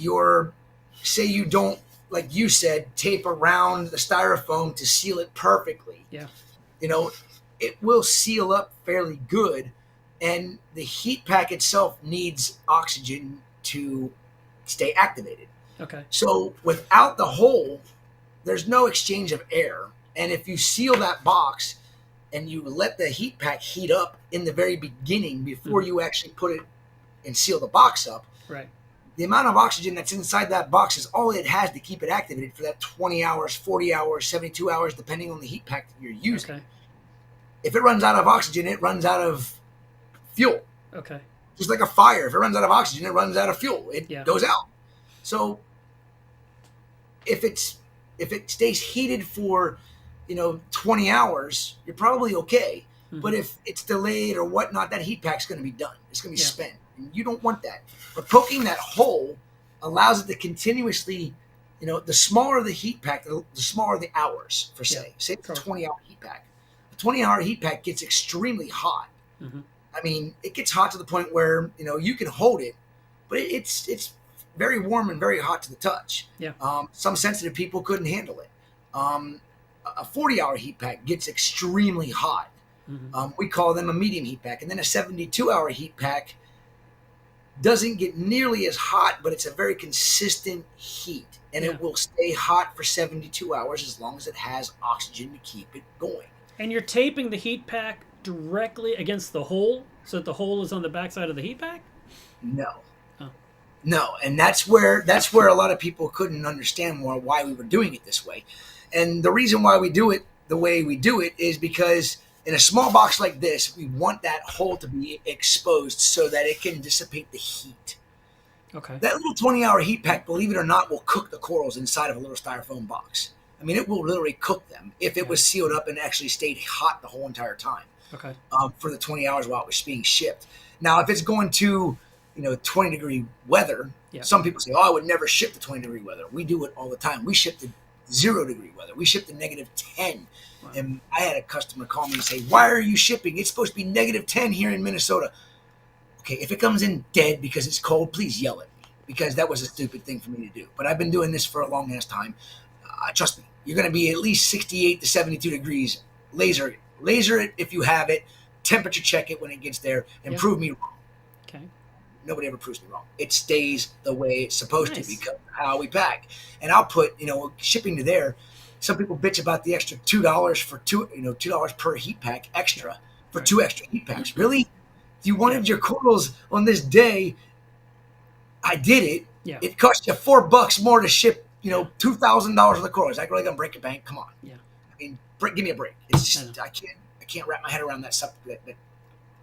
say you don't, like you said, tape around the styrofoam to seal it perfectly, it will seal up fairly good, and the heat pack itself needs oxygen to stay activated. Okay. So without the hole, there's no exchange of air. And if you seal that box and you let the heat pack heat up in the very beginning before you actually put it and seal the box up, right, the amount of oxygen that's inside that box is all it has to keep it activated for that 20 hours, 40 hours, 72 hours, depending on the heat pack that you're using. Okay. If it runs out of oxygen, it runs out of fuel. Okay. Just like a fire. If it runs out of oxygen, it runs out of fuel. It goes out. So if it stays heated for 20 hours, you're probably okay. Mm-hmm. But if it's delayed or whatnot, that heat pack's going to be done. It's going to be spent. And you don't want that. But poking that hole allows it to continuously, the smaller the heat pack, the smaller the hours, for say. Say it's a 20-hour heat pack. A 20-hour heat pack gets extremely hot. Mm-hmm. I mean, it gets hot to the point where, you can hold it, but it's very warm and very hot to the touch. Yeah. Some sensitive people couldn't handle it. A 40-hour heat pack gets extremely hot. Mm-hmm. We call them a medium heat pack. And then a 72-hour heat pack doesn't get nearly as hot, but it's a very consistent heat. And Yeah. it will stay hot for 72 hours as long as it has oxygen to keep it going. And you're taping the heat pack directly against the hole, so that the hole is on the backside of the heat pack? No. Oh. No, and that's where a lot of people couldn't understand why we were doing it this way. And the reason why we do it the way we do it is because in a small box like this, we want that hole to be exposed so that it can dissipate the heat. Okay. That little 20-hour heat pack, believe it or not, will cook the corals inside of a little styrofoam box. I mean, it will literally cook them if it was sealed up and actually stayed hot the whole entire time. Okay. For the 20 hours while it was being shipped. Now, if it's going to, 20-degree weather, Yeah. some people say, "Oh, I would never ship to 20-degree weather." We do it all the time. We ship to 0-degree weather. We ship to -10. Wow. And I had a customer call me and say, "Why are you shipping? It's supposed to be -10 here in Minnesota." Okay, if it comes in dead because it's cold, please yell at me, because that was a stupid thing for me to do. But I've been doing this for a long ass time. Trust me, you're going to be at least 68 to 72 degrees. Laser it if you have it. Temperature check it when it gets there, and Yeah. prove me wrong. Okay. Nobody ever proves me wrong. It stays the way it's supposed Nice. to because of how we pack. And I'll put, shipping to there. Some people bitch about the extra $2 for $2 per heat pack extra for Right. 2 extra heat packs. Really? If you wanted your corals on this day, I did it. Yeah. It cost you $4 more to ship, $2,000 of the corals. I really gonna break a bank? Come on. Yeah. I mean, give me a break. It's I just know. I can't wrap my head around that stuff. That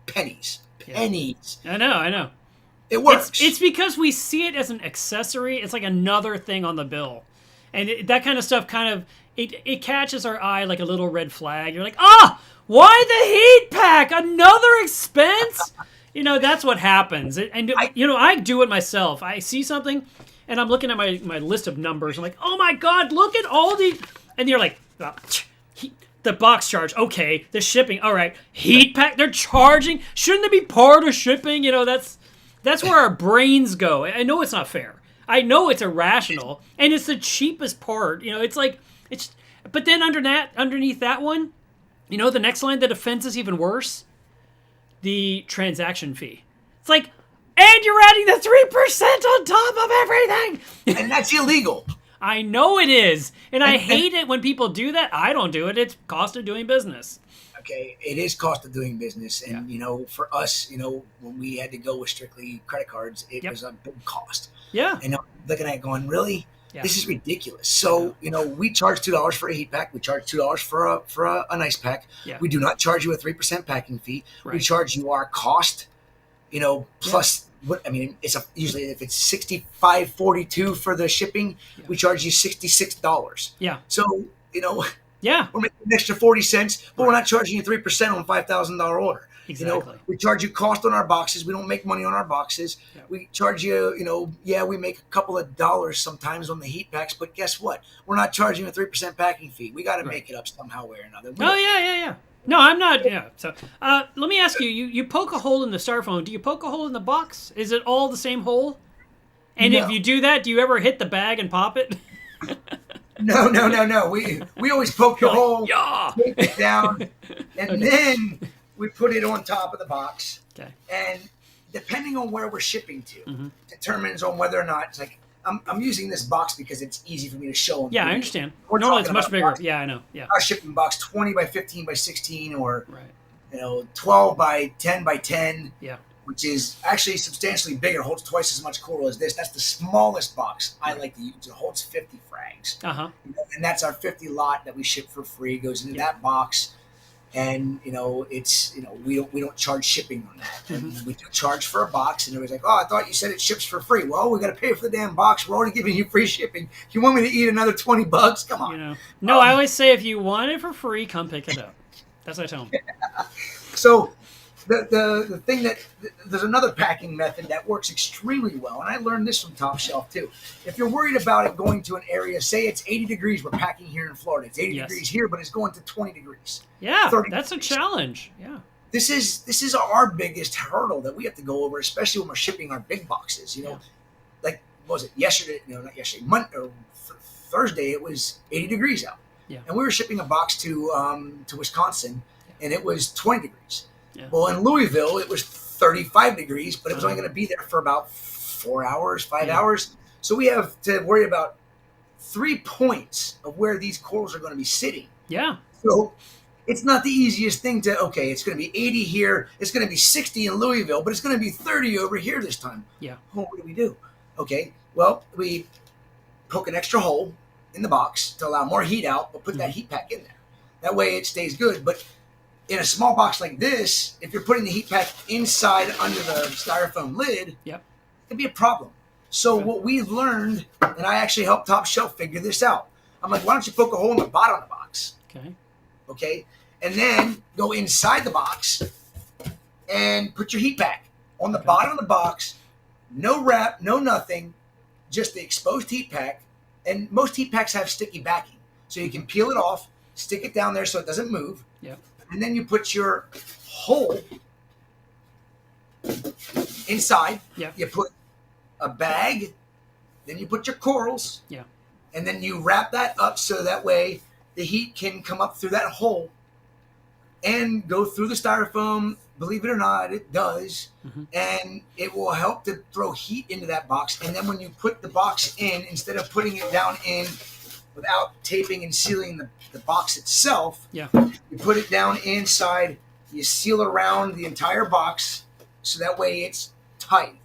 pennies. Yeah. Pennies. I know. It works. It's because we see it as an accessory. It's like another thing on the bill. And that kind of stuff it catches our eye like a little red flag. You're like, why the heat pack? Another expense? That's what happens. I do it myself. I see something, and I'm looking at my list of numbers. I'm like, oh my God, look at all the... And you're like, the box charge, okay. The shipping, all right. Heat pack, they're charging. Shouldn't it be part of shipping? That's where our brains go. I know it's not fair. I know it's irrational, and it's the cheapest part. But then underneath that one, the next line, the defense is even worse. The transaction fee. It's like, and you're adding the 3% on top of everything. And that's illegal. I know it is, and I hate it when people do that. I don't do it. It's cost of doing business. Okay, it is cost of doing business, and for us, when we had to go with strictly credit cards, it was a big cost. Yeah. And I'm looking at it going, really? Yeah. This is ridiculous. So, we charge $2 for a heat pack. We charge $2 for an ice pack. Yeah. We do not charge you a 3% packing fee. We Right. charge you our cost, plus what I mean. It's usually if it's $65.42 for the shipping, we charge you $66. Yeah. So Yeah. we're making an extra 40 cents, but we're not charging you 3% on a $5,000 order. Exactly. We charge you cost on our boxes. We don't make money on our boxes. Yeah. We charge you, we make a couple of dollars sometimes on the heat packs, but guess what? We're not charging a 3% packing fee. We got to make it up somehow, way or another. Oh, yeah. No, I'm not. Yeah. So let me ask you, you poke a hole in the styrofoam. Do you poke a hole in the box? Is it all the same hole? And No. if you do that, do you ever hit the bag and pop it? No. We always poke the hole, Yeah. take it down, and then we put it on top of the box. Okay. And depending on where we're shipping to, determines on whether or not it's like I'm using this box because it's easy for me to show them. Yeah, I understand. We're No, it's talking much about bigger. boxes. Yeah, I know. Yeah. Our shipping box 20 by 15 by 16 or Right. 12 by 10 by 10, Yeah. which is actually substantially bigger, holds twice as much coral as this. That's the smallest box I like to use. It holds 50 frags. Uh-huh. And that's our 50 lot that we ship for free. It goes into that box. And it's we don't charge shipping on that. And we do charge for a box, and everybody's like, "Oh, I thought you said it ships for free." Well, we got to pay for the damn box. We're already giving you free shipping. You want me to eat another $20? Come on. No, I always say if you want it for free, come pick it up. That's what I tell them. So the thing that there's another packing method that works extremely well, and I learned this from Top Shelf too. If you're worried about it going to an area, say it's 80 degrees, we're packing here in Florida. It's 80 degrees here, but it's going to 20 degrees. Yeah, 30 that's a degrees. challenge. Yeah. this is our biggest hurdle that we have to go over, especially when we're shipping our big boxes. Like what was it yesterday? No, not yesterday. Monday or Thursday, it was 80 degrees out, and we were shipping a box to Wisconsin, and it was 20 degrees. Well, in Louisville, it was 35 degrees, but it was only going to be there for about 4 hours, 5 hours. So we have to worry about 3 points of where these corals are going to be sitting. Yeah. So it's not the easiest thing to, okay, it's going to be 80 here, it's going to be 60 in Louisville, but it's going to be 30 over here this time. Yeah. Well, what do we do? Okay, well, we poke an extra hole in the box to allow more heat out, but put that heat pack in there. That way it stays good. But in a small box like this, if you're putting the heat pack inside under the styrofoam lid, it can be a problem. So what we've learned, and I actually helped Top Shelf figure this out. I'm like, why don't you poke a hole in the bottom of the box? Okay. And then go inside the box and put your heat pack on the bottom of the box. No wrap, no nothing, just the exposed heat pack. And most heat packs have sticky backing, so you can peel it off, stick it down there so it doesn't move. And then you put your hole inside. You put a bag, then you put your corals. And then you wrap that up so that way the heat can come up through that hole and go through the styrofoam. Believe it or not, it does. And it will help to throw heat into that box. And then when you put the box in, instead of putting it down in without taping and sealing the box itself, you put it down inside, you seal around the entire box so that way it's tight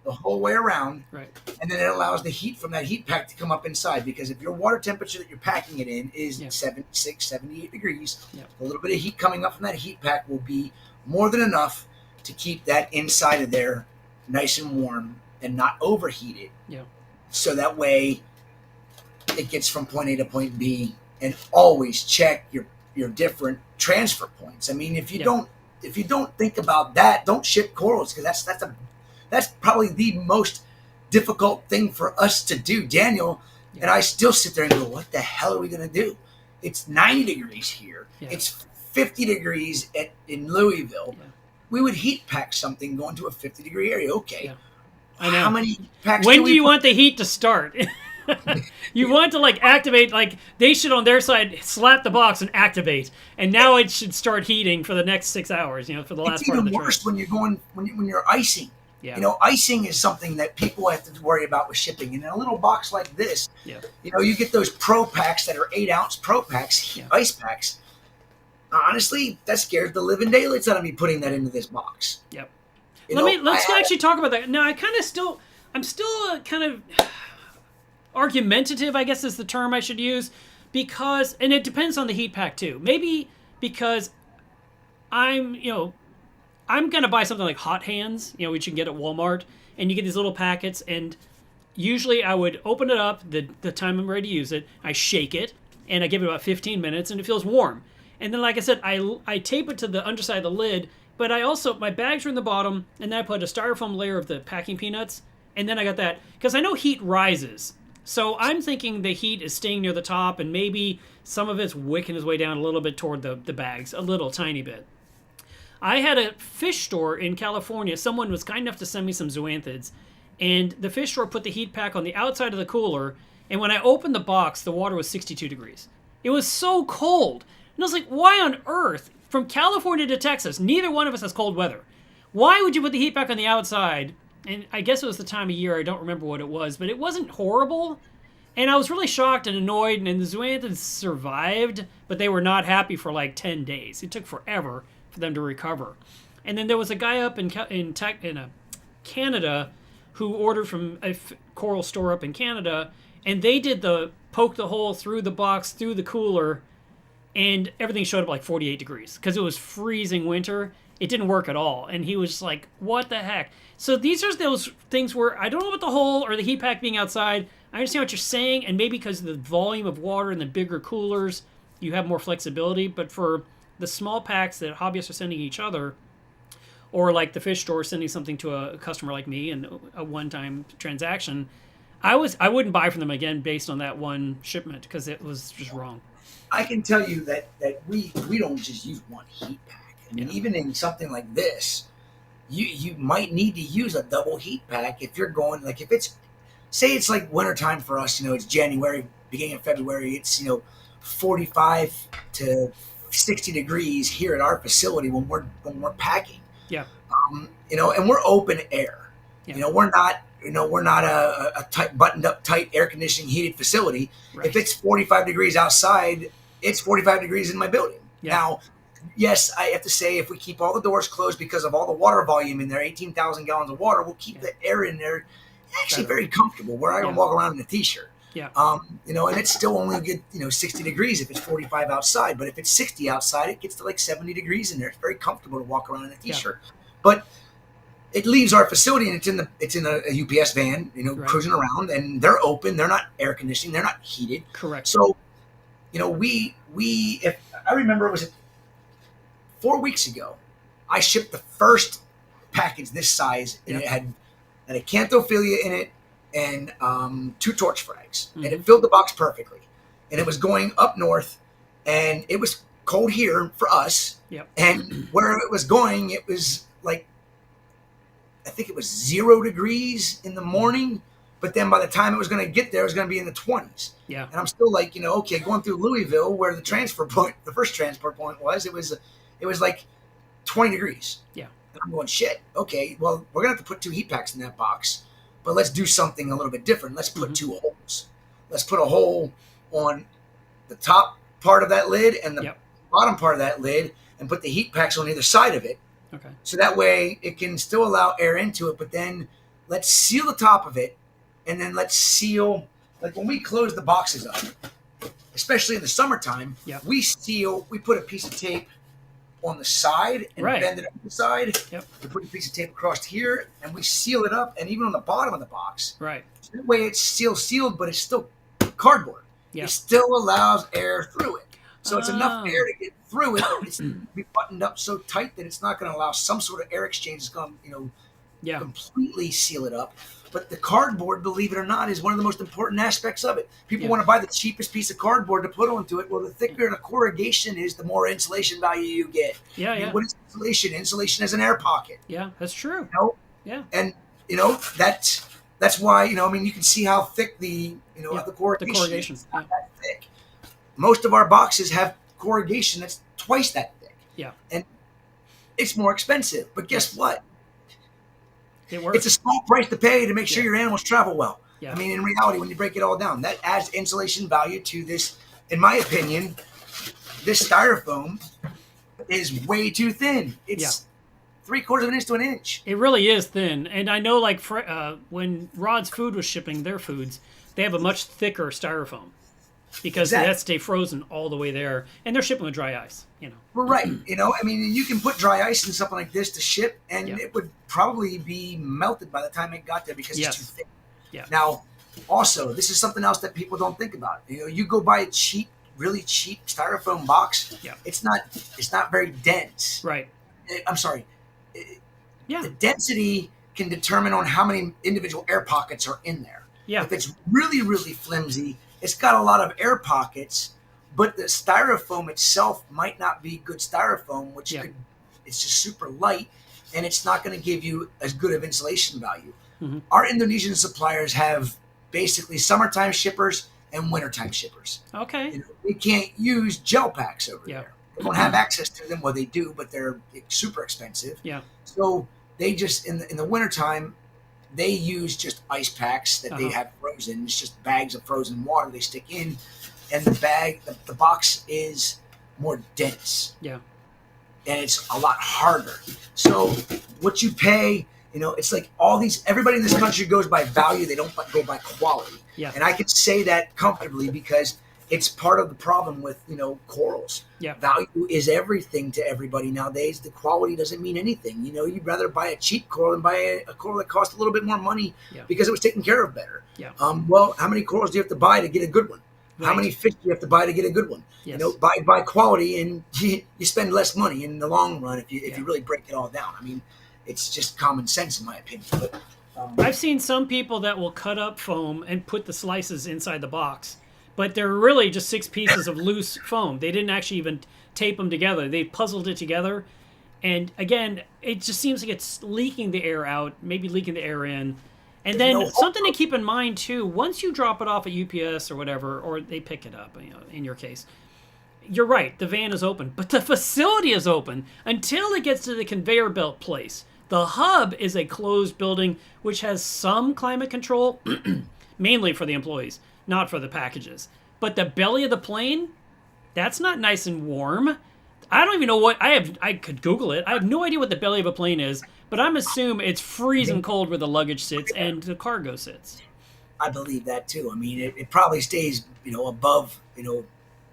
the whole way around. And then it allows the heat from that heat pack to come up inside, because if your water temperature that you're packing it in is 76, 78 degrees, a little bit of heat coming up from that heat pack will be more than enough to keep that inside of there nice and warm and not overheated. So that way it gets from point A to point B. And always check your different transfer points. I mean, if you don't think about that, don't ship corals, because that's probably the most difficult thing for us to do. Daniel and I still sit there and go, what the hell are we going to do? It's 90 degrees here. It's 50 degrees in Louisville. We would heat pack something going to a 50-degree area. Okay. I know. How many packs When do you want the heat to start? You want to activate, they should on their side slap the box and activate, and now it should start heating for the next 6 hours, for the last part of the trip. It's even worse when you're icing. Icing is something that people have to worry about with shipping. And in a little box like this, you get those pro packs that are 8-ounce pro packs, ice packs. Honestly, that scares the living daylights out of me putting that into this box. Let's actually talk about that. Now, I'm still kind of argumentative, I guess is the term I should use, because, and it depends on the heat pack too. Maybe because I'm going to buy something like Hot Hands, which you can get at Walmart, and you get these little packets, and usually I would open it up the time I'm ready to use it, I shake it, and I give it about 15 minutes, and it feels warm. And then, like I said, I tape it to the underside of the lid, but I also, my bags are in the bottom, and then I put a styrofoam layer of the packing peanuts, and then I got that, because I know heat rises. So I'm thinking the heat is staying near the top, and maybe some of it's wicking its way down a little bit toward the bags, a little tiny bit. I had a fish store in California. Someone was kind enough to send me some zoanthids, and the fish store put the heat pack on the outside of the cooler, and when I opened the box, the water was 62 degrees. It was so cold. And I was like, why on earth? From California to Texas, neither one of us has cold weather. Why would you put the heat pack on the outside? And I guess it was the time of year. I don't remember what it was, but it wasn't horrible. And I was really shocked and annoyed, and the zoanthids survived, but they were not happy for 10 days. It took forever for them to recover. And then there was a guy up in Canada who ordered from a coral store up in Canada, and they did the poke the hole through the box, through the cooler, and everything showed up 48 degrees because it was freezing winter. It didn't work at all. And he was like, what the heck? So these are those things where I don't know about the hole or the heat pack being outside. I understand what you're saying, and maybe because of the volume of water and the bigger coolers, you have more flexibility. But for the small packs that hobbyists are sending each other, or like the fish store sending something to a customer like me and a one-time transaction, I wouldn't buy from them again based on that one shipment because it was just wrong. I can tell you that we don't just use one heat pack. I mean, even in something like this, you might need to use a double heat pack if you're going, like, if it's, say it's like wintertime for us, it's January, beginning of February, it's 45 to 60 degrees here at our facility when we're packing. Yeah. And we're open air. Yeah. We're not a tight, buttoned up, tight, air conditioning, heated facility. Right. If it's 45 degrees outside, it's 45 degrees in my building. Yeah. Now, yes, I have to say, if we keep all the doors closed because of all the water volume in there, 18,000 gallons of water, we'll keep the air in there actually very comfortable, where I can walk around in a t-shirt. Yeah. And it's still only a good, 60 degrees if it's 45 outside. But if it's 60 outside, it gets to like 70 degrees in there. It's very comfortable to walk around in a t-shirt. Yeah. But it leaves our facility, and it's in a UPS van, Right. cruising around, and they're open. They're not air conditioning. They're not heated. Correct. So, if I remember, it was 4 weeks ago, I shipped the first package this size, and it had a Canthophilia in it and 2 torch frags, and it filled the box perfectly. And it was going up north, and it was cold here for us. Yep. And where it was going, it was like, I think it was 0 degrees in the morning, but then by the time it was going to get there, it was going to be in the 20s. Yeah. And I'm still like, okay, going through Louisville, where the first transport point was, it was like 20 degrees. Yeah. And I'm going, shit, okay, well, we're going to have to put 2 heat packs in that box, but let's do something a little bit different. Let's put 2 holes. Let's put a hole on the top part of that lid and the bottom part of that lid, and put the heat packs on either side of it. Okay. So that way it can still allow air into it, but then let's seal the top of it, and then let's seal, like when we close the boxes up, especially in the summertime, we put a piece of tape on the side and bend it up the side. Yep. We put a piece of tape across here, and we seal it up, and even on the bottom of the box. Right. So that way it's still sealed, but it's still cardboard. Yeah. It still allows air through it. So it's enough air to get through it. It's be buttoned up so tight that it's not going to allow some sort of air exchange that's going to, completely seal it up. But the cardboard, believe it or not, is one of the most important aspects of it. People want to buy the cheapest piece of cardboard to put onto it. Well, the thicker the corrugation is, the more insulation value you get. Yeah, yeah. What is insulation? Insulation is an air pocket. Yeah, that's true. Yeah. And that's why, you can see how thick the corrugation is. Not that thick. Most of our boxes have corrugation that's twice that thick. Yeah. And it's more expensive. But guess what? It works. It's a small price to pay to make sure your animals travel well. Yeah. In reality, when you break it all down, that adds insulation value to this. In my opinion, this styrofoam is way too thin. It's 3/4 of an inch to an inch. It really is thin. And I know, like, when Rod's Food was shipping their foods, they have a much thicker styrofoam because they have to stay frozen all the way there. And they're shipping with dry ice, Well, right. You can put dry ice in something like this to ship, and it would probably be melted by the time it got there because it's too thick. Yeah. Now, also, this is something else that people don't think about. You go buy a really cheap styrofoam box. Yeah. It's not very dense. Right. I'm sorry. Yeah. The density can determine on how many individual air pockets are in there. Yeah. If it's really, really flimsy, it's got a lot of air pockets, but the styrofoam itself might not be good styrofoam, it's just super light, and it's not going to give you as good of insulation value. Mm-hmm. Our Indonesian suppliers have basically summertime shippers and wintertime shippers. Okay. They can't use gel packs over there. They don't have access to them. Well, they do, but they're super expensive. Yeah. So they just, in the wintertime, they use just ice packs that they have frozen. It's just bags of frozen water they stick in, and the box is more dense. Yeah. And it's a lot harder. So what you pay, it's like everybody in this country goes by value. They don't go by quality. Yeah. And I can say that comfortably because it's part of the problem with, corals. Yeah. Value is everything to everybody nowadays. The quality doesn't mean anything. You'd rather buy a cheap coral than buy a coral that costs a little bit more money because it was taken care of better. Yeah. Well, how many corals do you have to buy to get a good one? Right. How many fish do you have to buy to get a good one? Yes. Buy quality, and you spend less money in the long run if you really break it all down. It's just common sense in my opinion. But I've seen some people that will cut up foam and put the slices inside the box, but they're really just 6 pieces of loose foam. They didn't actually even tape them together. They puzzled it together, And again, it just seems like it's leaking the air out, maybe leaking the air in. And There's then no hope. something to keep in mind too, once you drop it off at UPS or whatever, or they pick it up, in your case, you're right, the van is open, but the facility is open until it gets to the conveyor belt place. The hub is a closed building which has some climate control, mainly for the employees, not for the packages. But the belly of the plane, that's not nice and warm. I don't even know what I could Google it. I have no idea what the belly of a plane is, but I'm assuming it's freezing cold where the luggage sits and the cargo sits. I believe that too. I mean, it probably stays, above,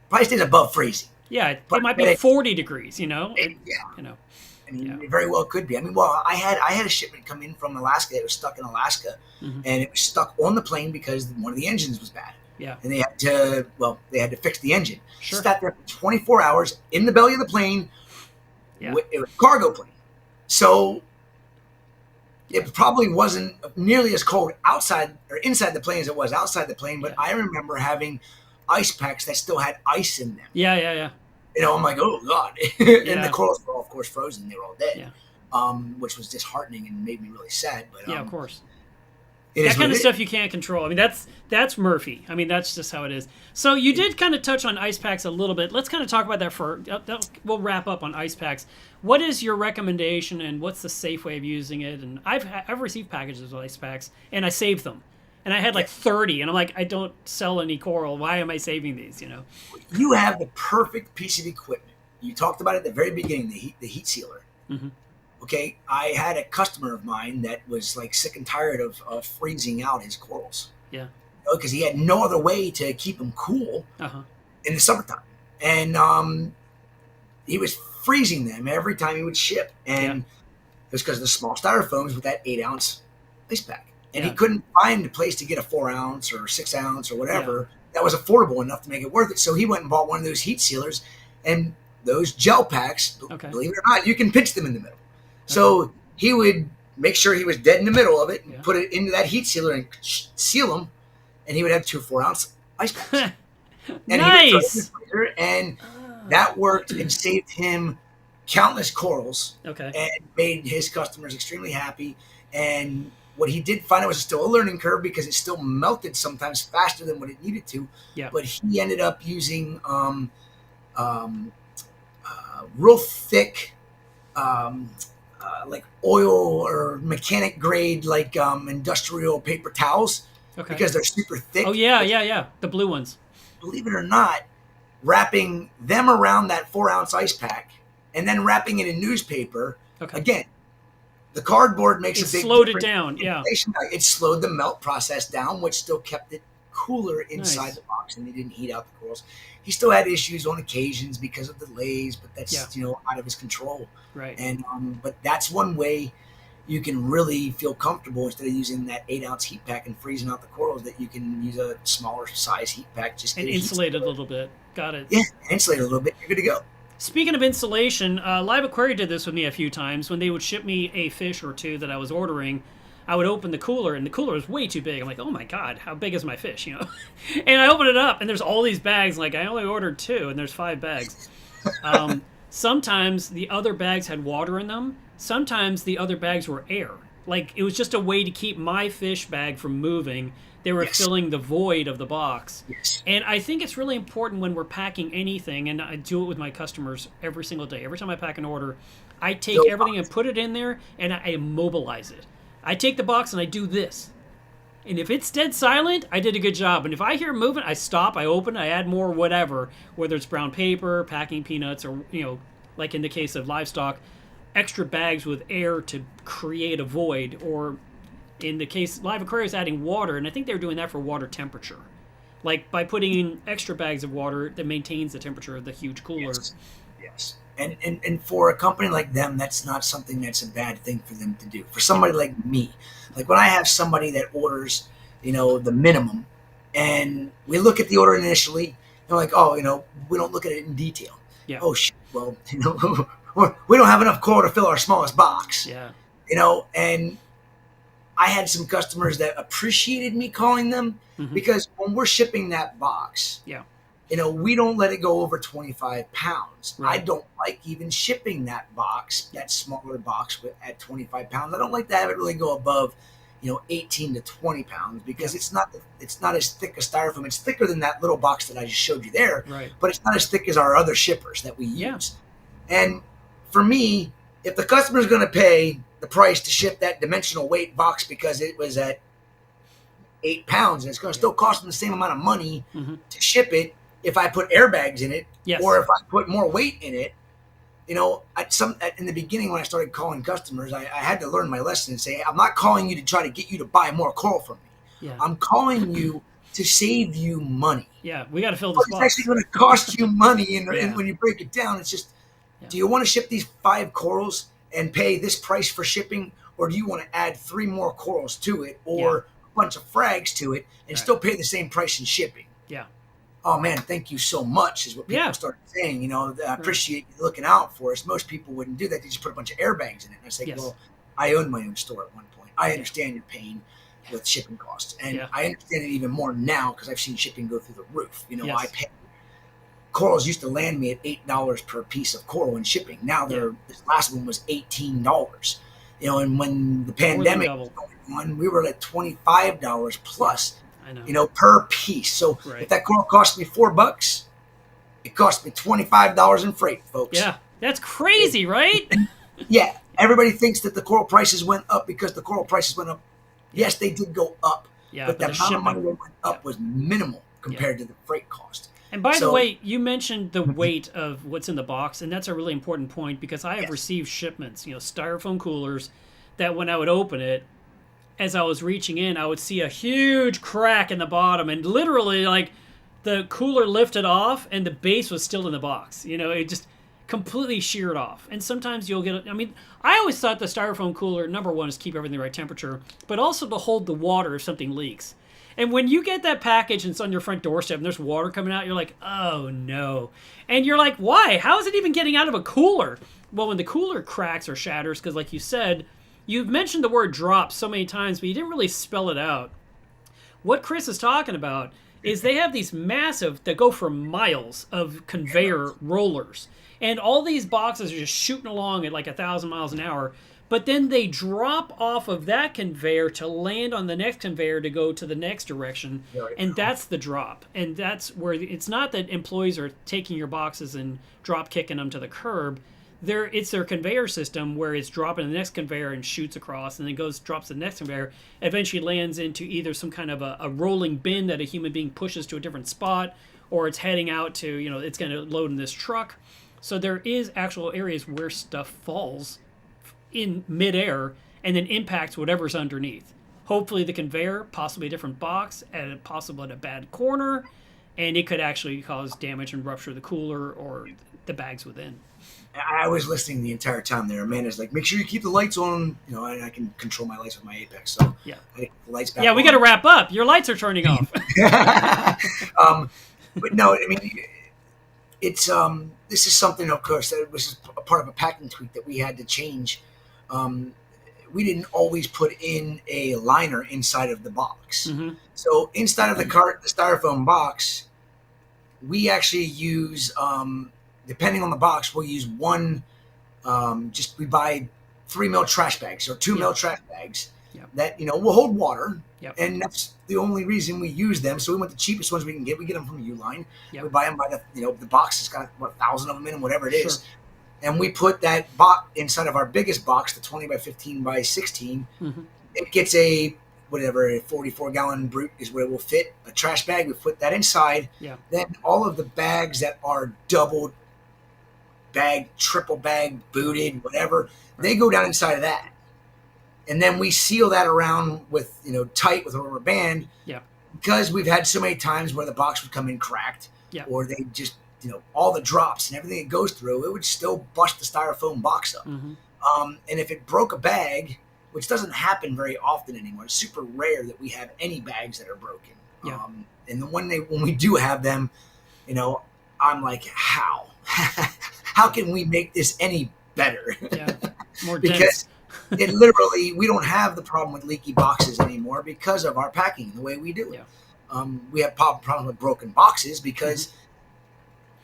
probably stays above freezing. Yeah, it But might be 40 degrees, Yeah. You know. I mean, Yeah. it very well could be. I mean, well, I had a shipment come in from Alaska that was stuck in Alaska, Mhm. and it was stuck on the plane because one of the engines was bad, Yeah, and they had to fix the engine. sure. Sat there for 24 hours in the belly of the plane. Yeah. It was a cargo plane, so it probably wasn't nearly as cold outside or inside the plane as it was outside the plane. But Yeah. I remember having ice packs that still had ice in them. Yeah. I'm like, oh God. And Yeah. the corals were all, of course, frozen. They were all dead, Yeah. which was disheartening and made me really sad. But Yeah, of course. it That is kind what of it stuff you can't control. I mean, that's Murphy. I mean, that's just how it is. So you did kind of touch on ice packs a little bit. Let's kind of talk about that we'll wrap up on ice packs. What is your recommendation, and what's the safe way of using it? And I've received packages with ice packs, and I saved them. And I had like 30, and I'm like, I don't sell any coral. Why am I saving these? You have the perfect piece of equipment. You talked about it at the very beginning, the heat sealer. Mm-hmm. Okay, I had a customer of mine that was like sick and tired of freezing out his corals. Yeah. Because he had no other way to keep them cool Uh-huh. in the summertime, and he was freezing them every time he would ship, and it was because of the small styrofoams with that 8-ounce ice pack, and he Yeah. couldn't find a place to get a 4-ounce or 6-ounce or whatever that was affordable enough to make it worth it. So he went and bought one of those heat sealers, and those gel packs. Okay. Believe it or not, you can pinch them in the middle. So he would make sure he was dead in the middle of it and put it into that heat sealer and seal them, and he would have 2 4-ounce ice packs. And Nice. he would throw it in the freezer, and that worked and saved him countless corals Okay. and made his customers extremely happy. And what he did find, it was still a learning curve because it still melted sometimes faster than what it needed to. Yeah. But he ended up using real thick, like oil or mechanic grade, like industrial paper towels, Okay. because they're super thick. Oh yeah. The blue ones. Believe it or not, wrapping them around that 4-ounce ice pack and then wrapping it in newspaper. Okay. Again, the cardboard makes It a big slowed it difference. down. Yeah. It slowed the melt process down, which still kept it cooler inside Nice. the box, and he didn't heat out the corals. He still had issues on occasions because of delays, but that's out of his control. Right. And but that's one way you can really feel comfortable instead of using that 8-ounce heat pack and freezing out the corals. That you can use a smaller size heat pack, just And get a heat insulate it a sealer. little bit. Got it. Yeah, insulate it a little bit. You're good to go. Speaking of insulation, Live Aquaria did this with me a few times. When they would ship me a fish or two that I was ordering, I would open the cooler, and the cooler was way too big. I'm like, oh my God, how big is my fish, And I open it up, and there's all these bags. Like, I only ordered 2, and there's 5 bags. Sometimes the other bags had water in them. Sometimes the other bags were air. Like, it was just a way to keep my fish bag from moving. They were filling the void of the box. Yes. And I think it's really important when we're packing anything, and I do it with my customers every single day. Every time I pack an order, I take everything and put it in there, and I immobilize it. I take the box and I do this. And if it's dead silent, I did a good job. And if I hear movement, I stop, I open, I add more whatever, whether it's brown paper, packing peanuts, or, like in the case of livestock, extra bags with air to create a void, or in the case, Live Aquaria is adding water, and I think they were doing that for water temperature. Like by putting in extra bags of water that maintains the temperature of the huge cooler. Yes. And for a company like them, that's not something that's a bad thing for them to do. For somebody like me, like when I have somebody that orders, the minimum, and we look at the order initially, they're like, oh, we don't look at it in detail. Yeah. Oh, shit. Well, we don't have enough coral to fill our smallest box. Yeah. And I had some customers that appreciated me calling them, because when we're shipping that box, we don't let it go over 25 pounds. Right. I don't like even shipping that box, that smaller box at 25 pounds. I don't like to have it really go above, 18 to 20 pounds because it's not as thick as styrofoam. It's thicker than that little box that I just showed you there, Right. but it's not as thick as our other shippers that we Yeah. use. And for me, if the customer's going to pay the price to ship that dimensional weight box because it was at 8 pounds, and it's going to still cost them the same amount of money Mm-hmm. to ship it if I put airbags in it, Yes. or if I put more weight in it. In the beginning when I started calling customers, I had to learn my lesson and say, I'm not calling you to try to get you to buy more coral from me. Yeah. I'm calling you to save you money. Yeah. We got to fill this It's box. actually going to cost you money, and Yeah. when you break it down, it's just, Yeah. do you want to ship these 5 corals and pay this price for shipping, or do you want to add 3 more corals to it, or a bunch of frags to it, and Right. still pay the same price in shipping? Yeah. Oh man, thank you so much, is what people Yeah. started saying. I appreciate you looking out for us. Most people wouldn't do that. They just put a bunch of airbags in it. And I say, Yes. well, I owned my own store at one point. I understand your pain with shipping costs. And Yeah. I understand it even more now because I've seen shipping go through the roof. Yes. I pay. Corals used to land me at $8 per piece of coral in shipping. Now this last one was $18. And when the pandemic was going on, we were at $25 plus. I know. Per piece. So Right. if that coral cost me $4, it cost me $25 in freight, folks. Yeah. That's crazy, right? Yeah. Everybody thinks that the coral prices went up because the coral prices went up. Yes, they did go up. Yeah. But the the amount of money shipping. that went up was minimal compared to the freight cost. And by the So- way, you mentioned the weight of what's in the box, and that's a really important point because I have Yes. received shipments, styrofoam coolers, that when I would open it, as I was reaching in, I would see a huge crack in the bottom, and literally, like, the cooler lifted off, and the base was still in the box. It just completely sheared off. And sometimes you'll get. I always thought the styrofoam cooler, number one, is keep everything the right temperature, but also to hold the water if something leaks. And when you get that package and it's on your front doorstep and there's water coming out, you're like, oh no. And you're like, why? How is it even getting out of a cooler? Well, when the cooler cracks or shatters, because like you said, you've mentioned the word drop so many times, but you didn't really spell it out. What Chris is talking about is they have these massive, that go for miles, of conveyor rollers. And all these boxes are just shooting along at like 1,000 miles an hour. But then they drop off of that conveyor to land on the next conveyor to go to the next direction. And that's the drop. And that's where it's not that employees are taking your boxes and drop kicking them to the curb. It's their conveyor system where it's dropping the next conveyor and shoots across, and then drops the next conveyor, eventually lands into either some kind of a rolling bin that a human being pushes to a different spot, or it's heading out to, it's going to load in this truck. So there is actual areas where stuff falls in midair and then impacts whatever's underneath. Hopefully the conveyor, possibly a different box, possibly at a bad corner, and it could actually cause damage and rupture the cooler or the bags within. I was listening the entire time there. Amanda's like, make sure you keep the lights on. And I can control my lights with my Apex. So Yeah. I keep the lights back Yeah, we on. got to wrap up. Your lights are turning off. But no, it's this is something, of course, that was a part of a packing tweak that we had to change. We didn't always put in a liner inside of the box. Mm-hmm. So inside of the styrofoam box, we actually use, depending on the box, we'll use one. We buy 3 mil trash bags or 2 mil trash bags that will hold water. Yep. And that's the only reason we use them. So we want the cheapest ones we can get. We get them from Uline. Yep. We buy them by the box has got 1,000 of them in them, whatever it is. Sure. And we put that box inside of our biggest box, the 20 by 15 by 16. Mm-hmm. It gets a 44-gallon brute is what it will fit. A trash bag, we put that inside. Yeah. Then all of the bags that are double bag, triple bag, booted, whatever, they go down inside of that. And then we seal that around with, tight with a rubber band. Yeah. Because we've had so many times where the box would come in cracked. Yeah. Or they just, all the drops and everything it goes through, it would still bust the styrofoam box up. Mm-hmm. And if it broke a bag, which doesn't happen very often anymore, it's super rare that we have any bags that are broken. Yeah. And when we do have them, I'm like, how? How can we make this any better? Yeah. More Because dense. it literally, we don't have the problem with leaky boxes anymore because of our packing, the way we do it. Yeah. We have problems with broken boxes because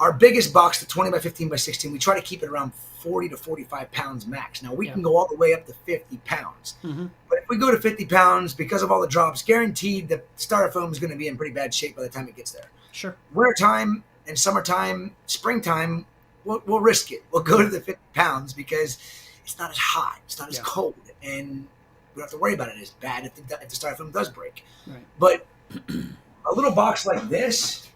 our biggest box, the 20 by 15 by 16, we try to keep it around 40 to 45 pounds max. Now we can go all the way up to 50 pounds. But if we go to 50 pounds, because of all the drops, guaranteed the styrofoam is going to be in pretty bad shape by the time it gets there. Sure. Wintertime and summertime, springtime, we'll risk it. We'll go to the 50 pounds because it's not as hot, it's not as cold, and we don't have to worry about it as bad if the styrofoam does break. Right. But a little box like this,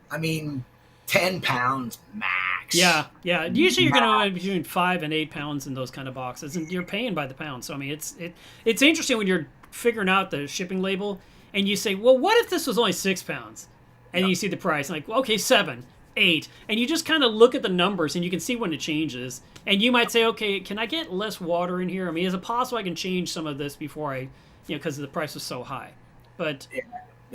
I mean, 10 pounds max. Yeah. Usually you're going to be between 5 and 8 pounds in those kind of boxes, and you're paying by the pound. So I mean, it's interesting when you're figuring out the shipping label, and you say, well, what if this was only 6 pounds? And you see the price, and like, well, okay, 7, 8, and you just kind of look at the numbers, and you can see when it changes. And you might say, okay, can I get less water in here? I mean, is it possible I can change some of this before I, because the price was so high? But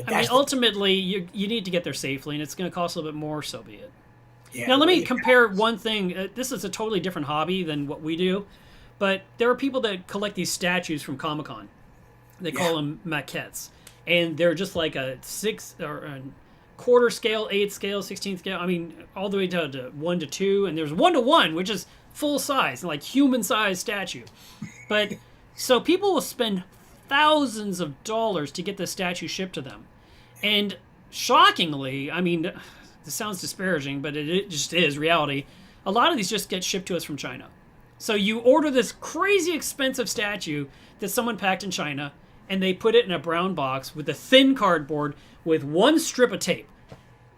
I mean, ultimately, you need to get there safely, and it's going to cost a little bit more, so be it. Yeah, now, let me compare one thing. This is a totally different hobby than what we do, but there are people that collect these statues from Comic-Con. They call them maquettes, and they're just like a 6 or a quarter scale, 8 scale, 16 scale. I mean, all the way down to 1 to 2, and there's 1 to 1, which is full size, like human size statue. But so people will spend thousands of dollars to get the statue shipped to them. And shockingly, I mean, this sounds disparaging, but it just is reality. A lot of these just get shipped to us from China. So you order this crazy expensive statue that someone packed in China, and they put it in a brown box with a thin cardboard with 1 strip of tape.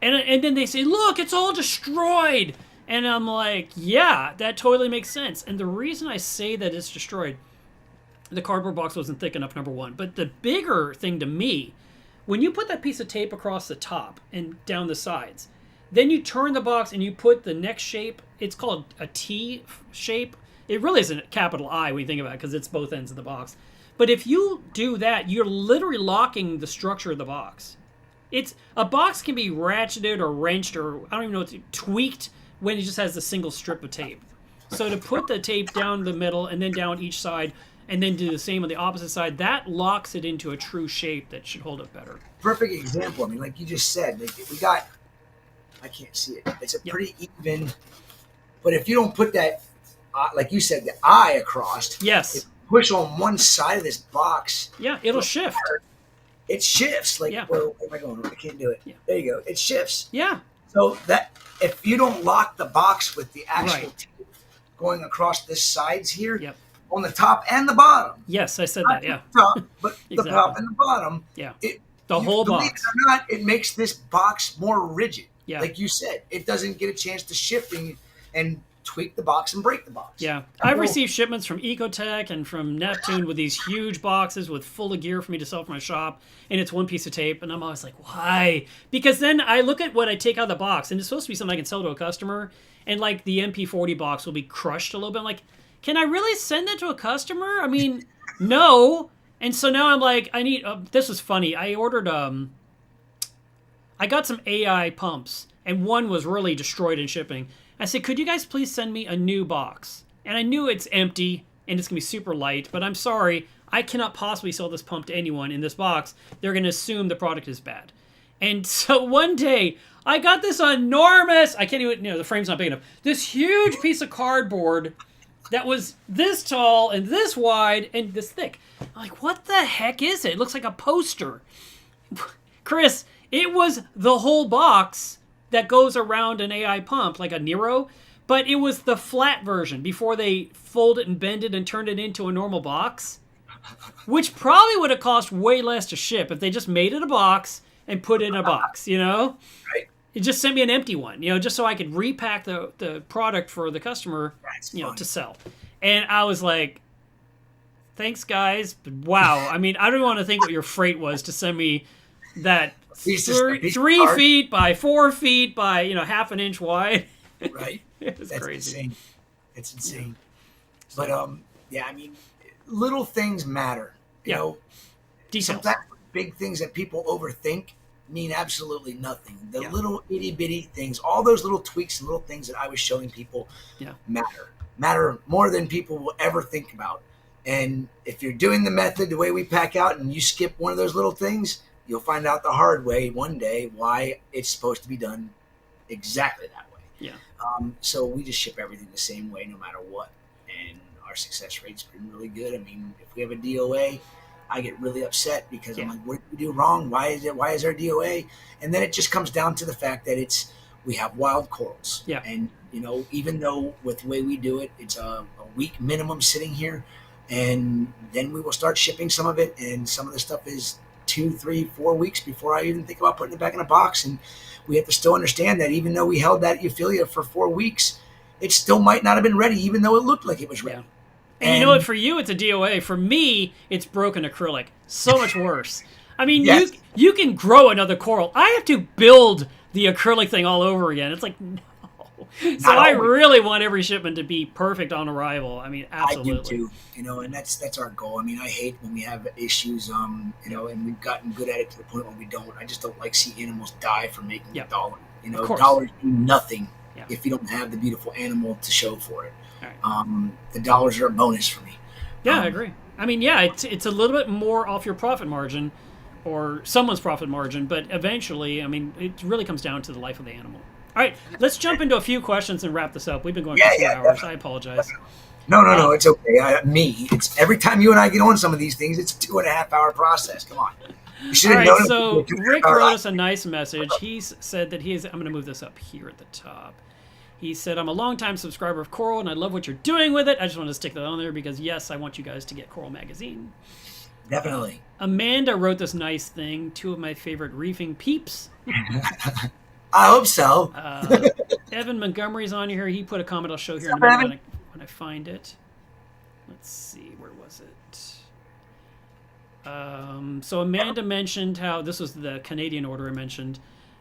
And then they say, look, it's all destroyed. And I'm like, yeah, that totally makes sense. And the reason I say that it's destroyed, the cardboard box wasn't thick enough, number one. But the bigger thing to me, when you put that piece of tape across the top and down the sides, then you turn the box and you put the next shape. It's called a T shape. It really isn't a capital I when you think about it because it's both ends of the box. But if you do that, you're literally locking the structure of the box. A box can be ratcheted or wrenched or I don't even know what tweaked when it just has a single strip of tape. So to put the tape down the middle and then down each side and then do the same on the opposite side, that locks it into a true shape that should hold up better. Perfect example. I mean, like you just said, like we got, I can't see it. It's a pretty even, but if you don't put that, like you said, the eye across, yes, push on one side of this box. Yeah, it'll shift. It shifts. Like, where am I going? I can't do it. Yeah. There you go. It shifts. Yeah. So that if you don't lock the box with the actual tape going across the sides here, on the top and the bottom. Yes, I said not that. Yeah. The top, but the top and the bottom. Yeah. The whole box. Believe it or not, it makes this box more rigid. Yeah. Like you said, it doesn't get a chance to shift and tweak the box and break the box. Yeah. I've received shipments from Ecotech and from Neptune with these huge boxes with full of gear for me to sell for my shop, and it's one piece of tape, and I'm always like, why? Because then I look at what I take out of the box, and it's supposed to be something I can sell to a customer, and like the MP40 box will be crushed a little bit. I'm like, can I really send that to a customer? I mean, no. And so now I'm like, I need, this was funny. I ordered, I got some AI pumps, and one was really destroyed in shipping. I said, could you guys please send me a new box? And I knew it's empty and it's going to be super light, but I'm sorry, I cannot possibly sell this pump to anyone in this box. They're going to assume the product is bad. And so one day, I got this enormous, I can't even, the frame's not big enough, this huge piece of cardboard that was this tall and this wide and this thick. I'm like, what the heck is it? It looks like a poster. Chris, it was the whole box that goes around an AI pump, like a Nero, but it was the flat version before they fold it and bend it and turned it into a normal box, which probably would have cost way less to ship if they just made it a box and put it in a box, Right. It just sent me an empty one, just so I could repack the product for the customer, to sell. And I was like, thanks, guys, but wow. I mean, I don't want to think what your freight was to send me that 3 feet by 4 feet by half an inch wide. Right. It's crazy. Insane. It's insane. But I mean, little things matter. You know, details. Sometimes big things that people overthink mean absolutely nothing. The little itty bitty things, all those little tweaks and little things that I was showing people matter more than people will ever think about. And if you're doing the method the way we pack out and you skip one of those little things, you'll find out the hard way one day why it's supposed to be done exactly that way. Yeah. So we just ship everything the same way, no matter what, and our success rate's been really good. I mean, if we have a DOA, I get really upset because I'm like, what did we do wrong? Why is there DOA? And then it just comes down to the fact that we have wild corals. Yeah. And, even though with the way we do it, it's a week minimum sitting here, and then we will start shipping some of it. And some of the stuff is 2, 3, 4 weeks before I even think about putting it back in a box. And we have to still understand that even though we held that Euphilia for 4 weeks, it still might not have been ready, even though it looked like it was ready. Yeah. And you know what? For you, it's a DOA. For me, it's broken acrylic. So much worse. I mean, Yes. you can grow another coral. I have to build the acrylic thing all over again. It's like, no. So I really want every shipment to be perfect on arrival. I mean, absolutely. I do too, and that's our goal. I mean, I hate when we have issues, and we've gotten good at it to the point where we don't. I just don't like see animals die for making a dollar. Dollars do nothing if you don't have the beautiful animal to show for it. Right. The dollars are a bonus for me. Yeah, I agree. I mean, it's a little bit more off your profit margin or someone's profit margin, but eventually, I mean, it really comes down to the life of the animal. All right, let's jump into a few questions and wrap this up. We've been going for 2 hours. Definitely. I apologize. No, it's okay. It's every time you and I get on some of these things, it's a 2.5 hour process. Come on. All right, so Rick wrote us a nice message. He said that I'm going to move this up here at the top. He said, I'm a longtime subscriber of Coral, and I love what you're doing with it. I just want to stick that on there because, yes, I want you guys to get Coral Magazine. Definitely. Amanda wrote this nice thing, 2 of my favorite reefing peeps. I hope so. Evan Montgomery's on here. He put a comment I'll show here in a minute when I find it. Let's see, where was it? So Amanda mentioned how this was the Canadian order I mentioned.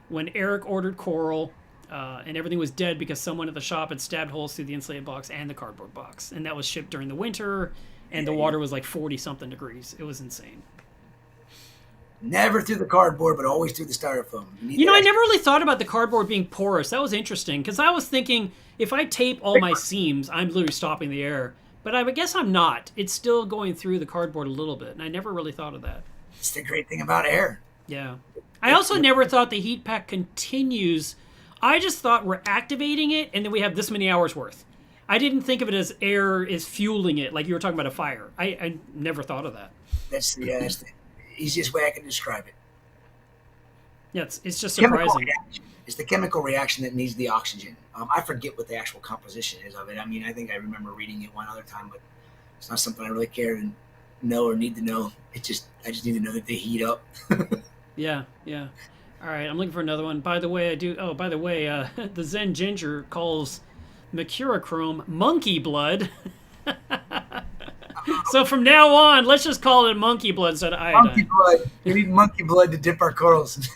When Eric ordered coral, and everything was dead because someone at the shop had stabbed holes through the insulated box and the cardboard box. And that was shipped during the winter, and the water was like 40-something degrees. It was insane. Never through the cardboard, but always through the styrofoam. I never really thought about the cardboard being porous. That was interesting, because I was thinking, if I tape all my seams, I'm literally stopping the air. But I guess I'm not. It's still going through the cardboard a little bit, and I never really thought of that. It's the great thing about air. Yeah. I also never thought the heat pack continues. I just thought we're activating it, and then we have this many hours worth. I didn't think of it as air is fueling it, like you were talking about a fire. I never thought of that. That's the easiest way I can describe it. Yeah, it's just surprising. It's the chemical reaction that needs the oxygen. I forget what the actual composition is of it. I mean, I think I remember reading it one other time, but it's not something I really care to know or need to know. I just need to know that they heat up. Yeah. All right, I'm looking for another one. By the way, the Zen Ginger calls mercurochrome monkey blood. So from now on, let's just call it monkey blood instead of iodine. Monkey blood. We need monkey blood to dip our corals.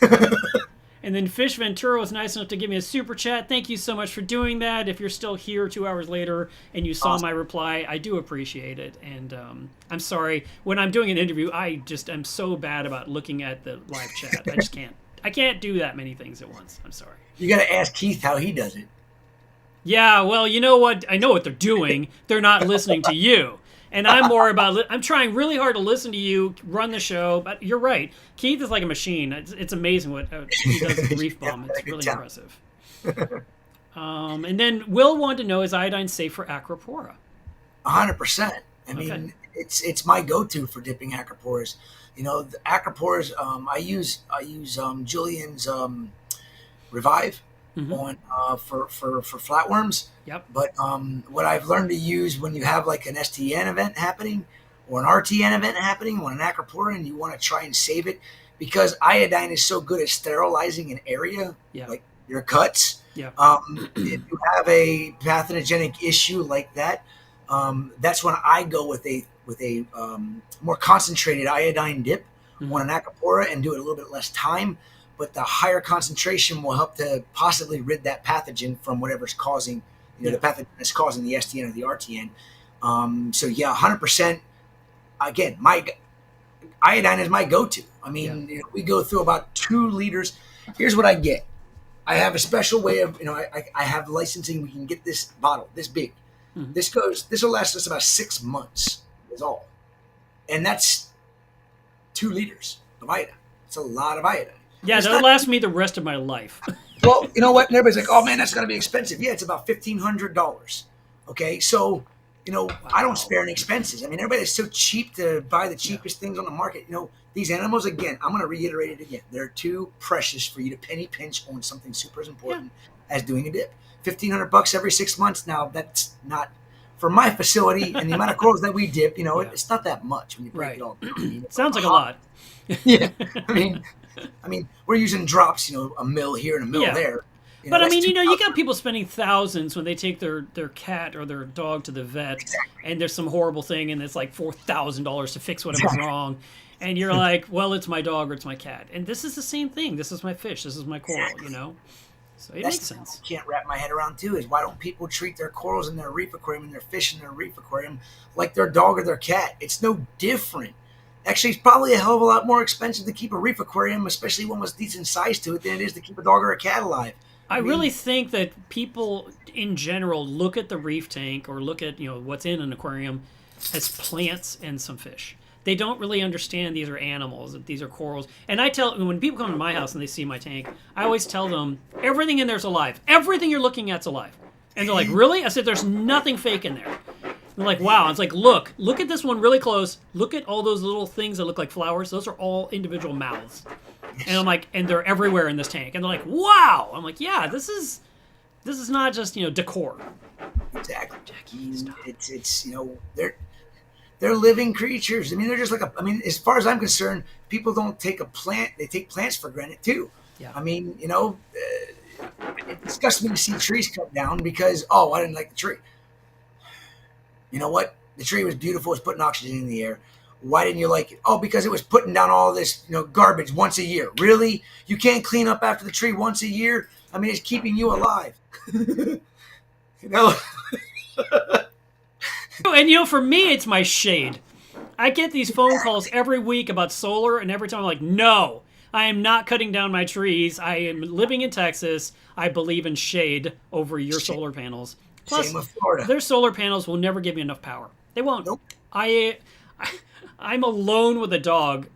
And then Fish Ventura was nice enough to give me a super chat. Thank you so much for doing that. If you're still here 2 hours later and you saw my reply, I do appreciate it. And I'm sorry. When I'm doing an interview, I'm so bad about looking at the live chat. I just can't. I can't do that many things at once. I'm sorry. You got to ask Keith how he does it. Yeah, well, you know what? I know what they're doing. They're not listening to you. And I'm more about, I'm trying really hard to listen to you, run the show. But you're right. Keith is like a machine. It's amazing what he does with Reef Bomb. It's really impressive. And then Will wanted to know, is iodine safe for acropora? 100%. I mean, it's my go-to for dipping acroporas. The acroporas, I use Julian's Revive on for flatworms. Yep. But what I've learned to use when you have like an STN event happening or an RTN event happening on an acropora and you want to try and save it, because iodine is so good at sterilizing an area, like your cuts. Yeah. If you have a pathogenic issue like that, that's when I go with a more concentrated iodine dip on an acropora and do it a little bit less time. But the higher concentration will help to possibly rid that pathogen from whatever's causing, the pathogen that's causing the STN or the RTN. 100%. Again, my iodine is my go-to. I mean, we go through about 2 liters. Here's what I get. I have a special way of, I have licensing. We can get this bottle this big. This will last us about 6 months is all. And that's 2 liters of iodine. It's a lot of iodine. Yeah, that'll last me the rest of my life. Well, you know what? And everybody's like, "Oh man, that's gonna be expensive." Yeah, it's about $1,500. Okay, so I don't spare any expenses. I mean, everybody's so cheap to buy the cheapest things on the market. These animals, again, I'm going to reiterate it again. They're too precious for you to penny pinch on something super as important as doing a dip. $1,500 every 6 months. Now, that's not for my facility and the amount of corals that we dip. It's not that much when you break it all down. I mean, Sounds like a lot. Yeah, I mean, we're using drops. A mill here and a mill there. But I mean, you got people spending thousands when they take their cat or their dog to the vet, and there's some horrible thing, and it's like $4,000 to fix whatever's wrong, and you're like, well, it's my dog or it's my cat, and this is the same thing. This is my fish. This is my coral. So it makes sense. I can't wrap my head around too is why don't people treat their corals in their reef aquarium and their fish in their reef aquarium like their dog or their cat? It's no different. Actually, it's probably a hell of a lot more expensive to keep a reef aquarium, especially one with decent size to it, than it is to keep a dog or a cat alive. I really think that people in general look at the reef tank or look at what's in an aquarium as plants and some fish. They don't really understand these are animals, that these are corals. And when people come to my house and they see my tank, I always tell them everything in there's alive. Everything you're looking at's alive. And they're like, really? I said, there's nothing fake in there. They're like, wow. It's like, look at this one really close. Look at all those little things that look like flowers. Those are all individual mouths. And I'm like, and they're everywhere in this tank. And they're like, wow. I'm like, yeah, this is not just, decor. Exactly. It's they're living creatures. I mean, they're just like as far as I'm concerned, people don't take a plant. They take plants for granted too. Yeah. I mean, it disgusts me to see trees cut down because, I didn't like the tree. You know what? The tree was beautiful. It's putting oxygen in the air. Why didn't you like it? Oh, because it was putting down all this, garbage once a year. Really? You can't clean up after the tree once a year? I mean, it's keeping you alive. And for me, it's my shade. I get these phone calls every week about solar, and every time I'm like, no, I am not cutting down my trees. I am living in Texas. I believe in shade over your solar panels. Plus, same with Florida. Their solar panels will never give me enough power. They won't. Nope. I'm alone with a dog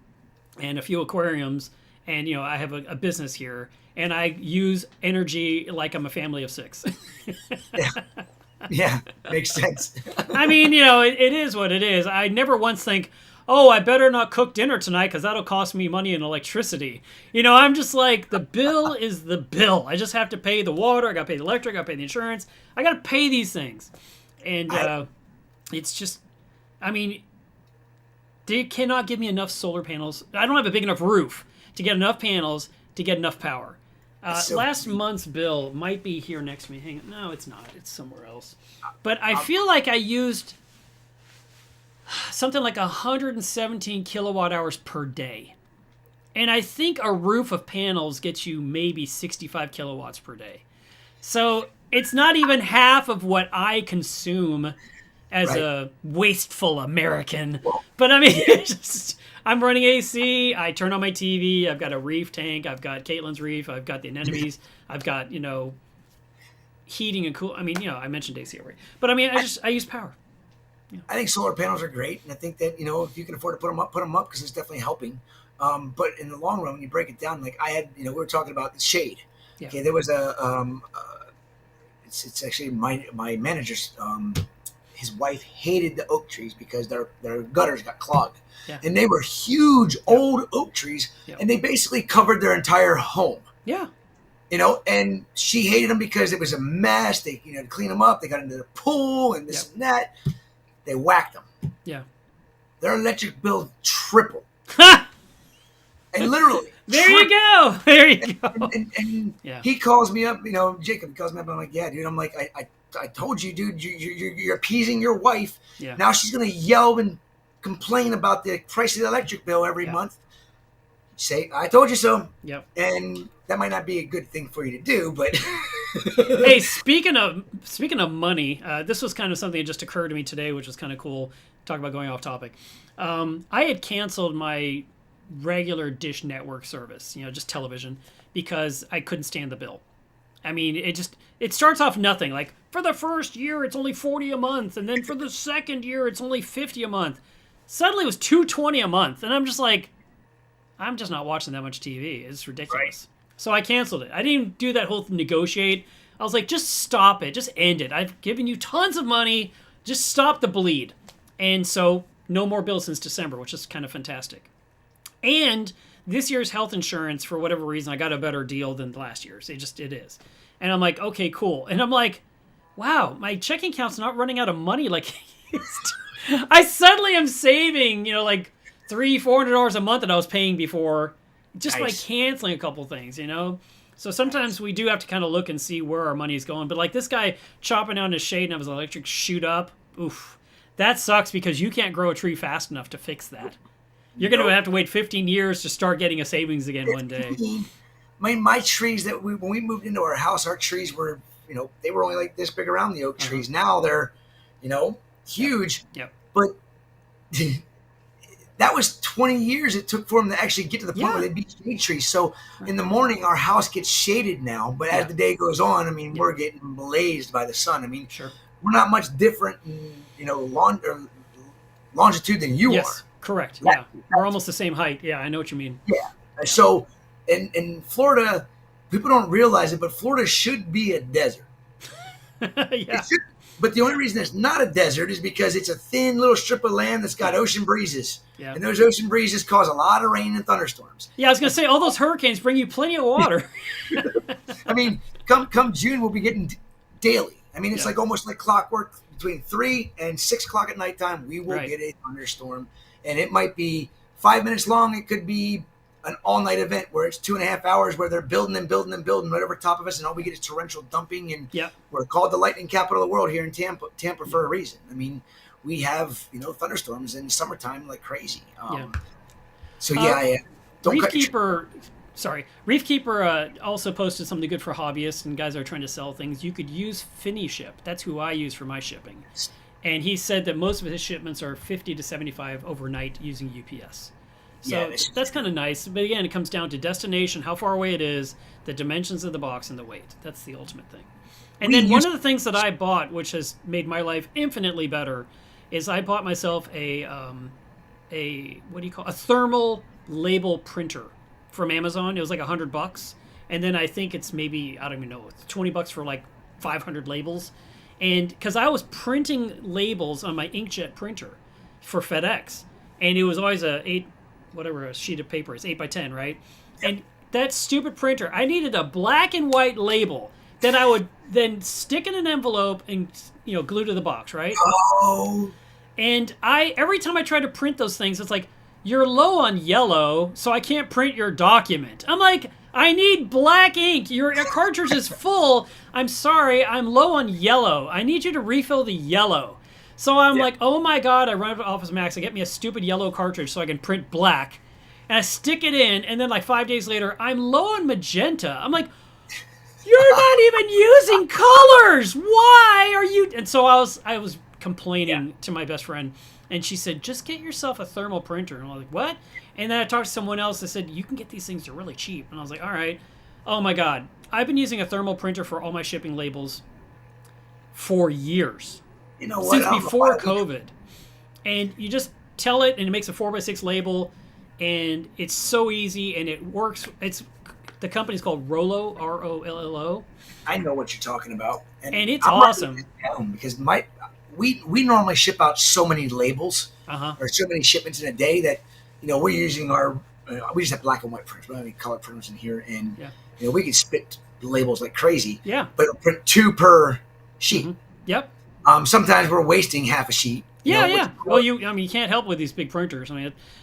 and a few aquariums, and I have a business here, and I use energy like I'm a family of 6. Yeah, makes sense. I mean, it is what it is. I never once think, oh, I better not cook dinner tonight because that'll cost me money in electricity. I'm just like, the bill is the bill. I just have to pay the water. I got to pay the electric. I got to pay the insurance. I got to pay these things. And it's just, I mean, they cannot give me enough solar panels. I don't have a big enough roof to get enough panels to get enough power. Last month's bill might be here next to me. Hang on. No, it's not. It's somewhere else. But I feel like I used something like 117 kilowatt hours per day. And I think a roof of panels gets you maybe 65 kilowatts per day. So it's not even half of what I consume as a wasteful American. But I mean, I'm running AC. I turn on my TV. I've got a reef tank. I've got Caitlin's reef. I've got the anemones. I've got, heating and cool. I mean, I mentioned AC already. But I mean, I use power. Yeah. I think solar panels are great. And I think that, if you can afford to put them up because it's definitely helping. But in the long run, when you break it down, like I had, we were talking about the shade. Yeah. Okay. There was it's actually my manager's, his wife hated the oak trees because their gutters got clogged. Yeah. And they were huge old oak trees, and they basically covered their entire home. Yeah. And she hated them because it was a mess. They, to clean them up. They got into the pool and this and that. They whacked them. Yeah. Their electric bill tripled. And literally. There you go. There you go. And he calls me up, Jacob calls me up. I'm like, yeah, dude. I'm like, I told you, dude, you're appeasing your wife. Yeah. Now she's going to yell and complain about the price of the electric bill every month. Say, I told you so. Yep. And that might not be a good thing for you to do, but. Hey, speaking of money, this was kind of something that just occurred to me today, which was kind of cool. Talk about going off topic. I had canceled my regular Dish Network service, just television, because I couldn't stand the bill. I mean, it starts off nothing. Like, for the first year, it's only $40 a month. And then for the second year, it's only $50 a month. Suddenly, it was $220 a month. And I'm just like, I'm just not watching that much TV. It's ridiculous. So I canceled it. I didn't even do that whole negotiate. I was like, just stop it. Just end it. I've given you tons of money. Just stop the bleed. And so no more bills since December, which is kind of fantastic. And this year's health insurance, for whatever reason, I got a better deal than last year's. It is. And I'm like, okay, cool. And I'm like, wow, my checking account's not running out of money like it used to. I suddenly am saving, like $300-$400 a month that I was paying before just by canceling a couple things, So sometimes we do have to kind of look and see where our money is going. But like this guy chopping down his shade and have his electric shoot up, oof, that sucks because you can't grow a tree fast enough to fix that. You're going to have to wait 15 years to start getting a savings again one day. My trees that when we moved into our house, our trees were, they were only like this big around the oak trees. Now they're, huge. Yep. But that was 20 years it took for them to actually get to the point where they'd be shade trees. So in the morning, our house gets shaded now. But as the day goes on, we're getting blazed by the sun. We're not much different in, longitude than you are. Correct. Yeah. We're almost the same height. Yeah, I know what you mean. Yeah. So in Florida, people don't realize it, but Florida should be a desert. Yeah. But the only reason it's not a desert is because it's a thin little strip of land that's got ocean breezes. Yeah. And those ocean breezes cause a lot of rain and thunderstorms. Yeah, I was going to say, all those hurricanes bring you plenty of water. Come June, we'll be getting daily. It's like almost like clockwork. Between 3 and 6 o'clock at nighttime, we will get a thunderstorm. And it might be 5 minutes long. It could be an all-night event where it's 2.5 hours where they're building right over top of us, and all we get is torrential dumping. And we're called the lightning capital of the world here in Tampa for a reason. We have thunderstorms in summertime like crazy. Reefkeeper also posted something good for hobbyists and guys that are trying to sell things. You could use FiniShip. That's who I use for my shipping. And he said that most of his shipments are 50 to 75 overnight using UPS. So that's kind of nice. But again, it comes down to destination, how far away it is, the dimensions of the box, and the weight. That's the ultimate thing. And then one of the things that I bought, which has made my life infinitely better, is I bought myself a thermal label printer from Amazon. It was like $100. And then I think it's maybe, I don't even know, it's $20 for like 500 labels. And because I was printing labels on my inkjet printer for FedEx, and it was always a sheet of paper is 8x10, right? And that stupid printer, I needed a black and white label that I would then stick in an envelope and glue to the box, right? Oh. And every time I try to print those things, it's like, you're low on yellow, so I can't print your document. I'm like, I need black ink. Your cartridge is full. I'm sorry, I'm low on yellow. I need you to refill the yellow. So I'm like, oh my God, I run up to Office Max, I get me a stupid yellow cartridge so I can print black. And I stick it in, and then like 5 days later, I'm low on magenta. I'm like, you're not even using colors. Why are you? And so I was complaining to my best friend, and she said, just get yourself a thermal printer. And I was like, what? And then I talked to someone else that said, you can get these things, they're really cheap. And I was like, all right. Oh my God. I've been using a thermal printer for all my shipping labels for years. You know what? Since before COVID. And you just tell it, and it makes a 4x6 label, and it's so easy, and it works. The company's called Rollo, Rollo. I know what you're talking about. And it's awesome. Because we normally ship out so many labels or so many shipments in a day that, we're using we just have black and white printers. We don't have any color printers in here. And, we can spit labels like crazy. Yeah. But it'll print 2 per sheet. Mm-hmm. Yep. Sometimes we're wasting half a sheet. Yeah. Well, you can't help with these big printers.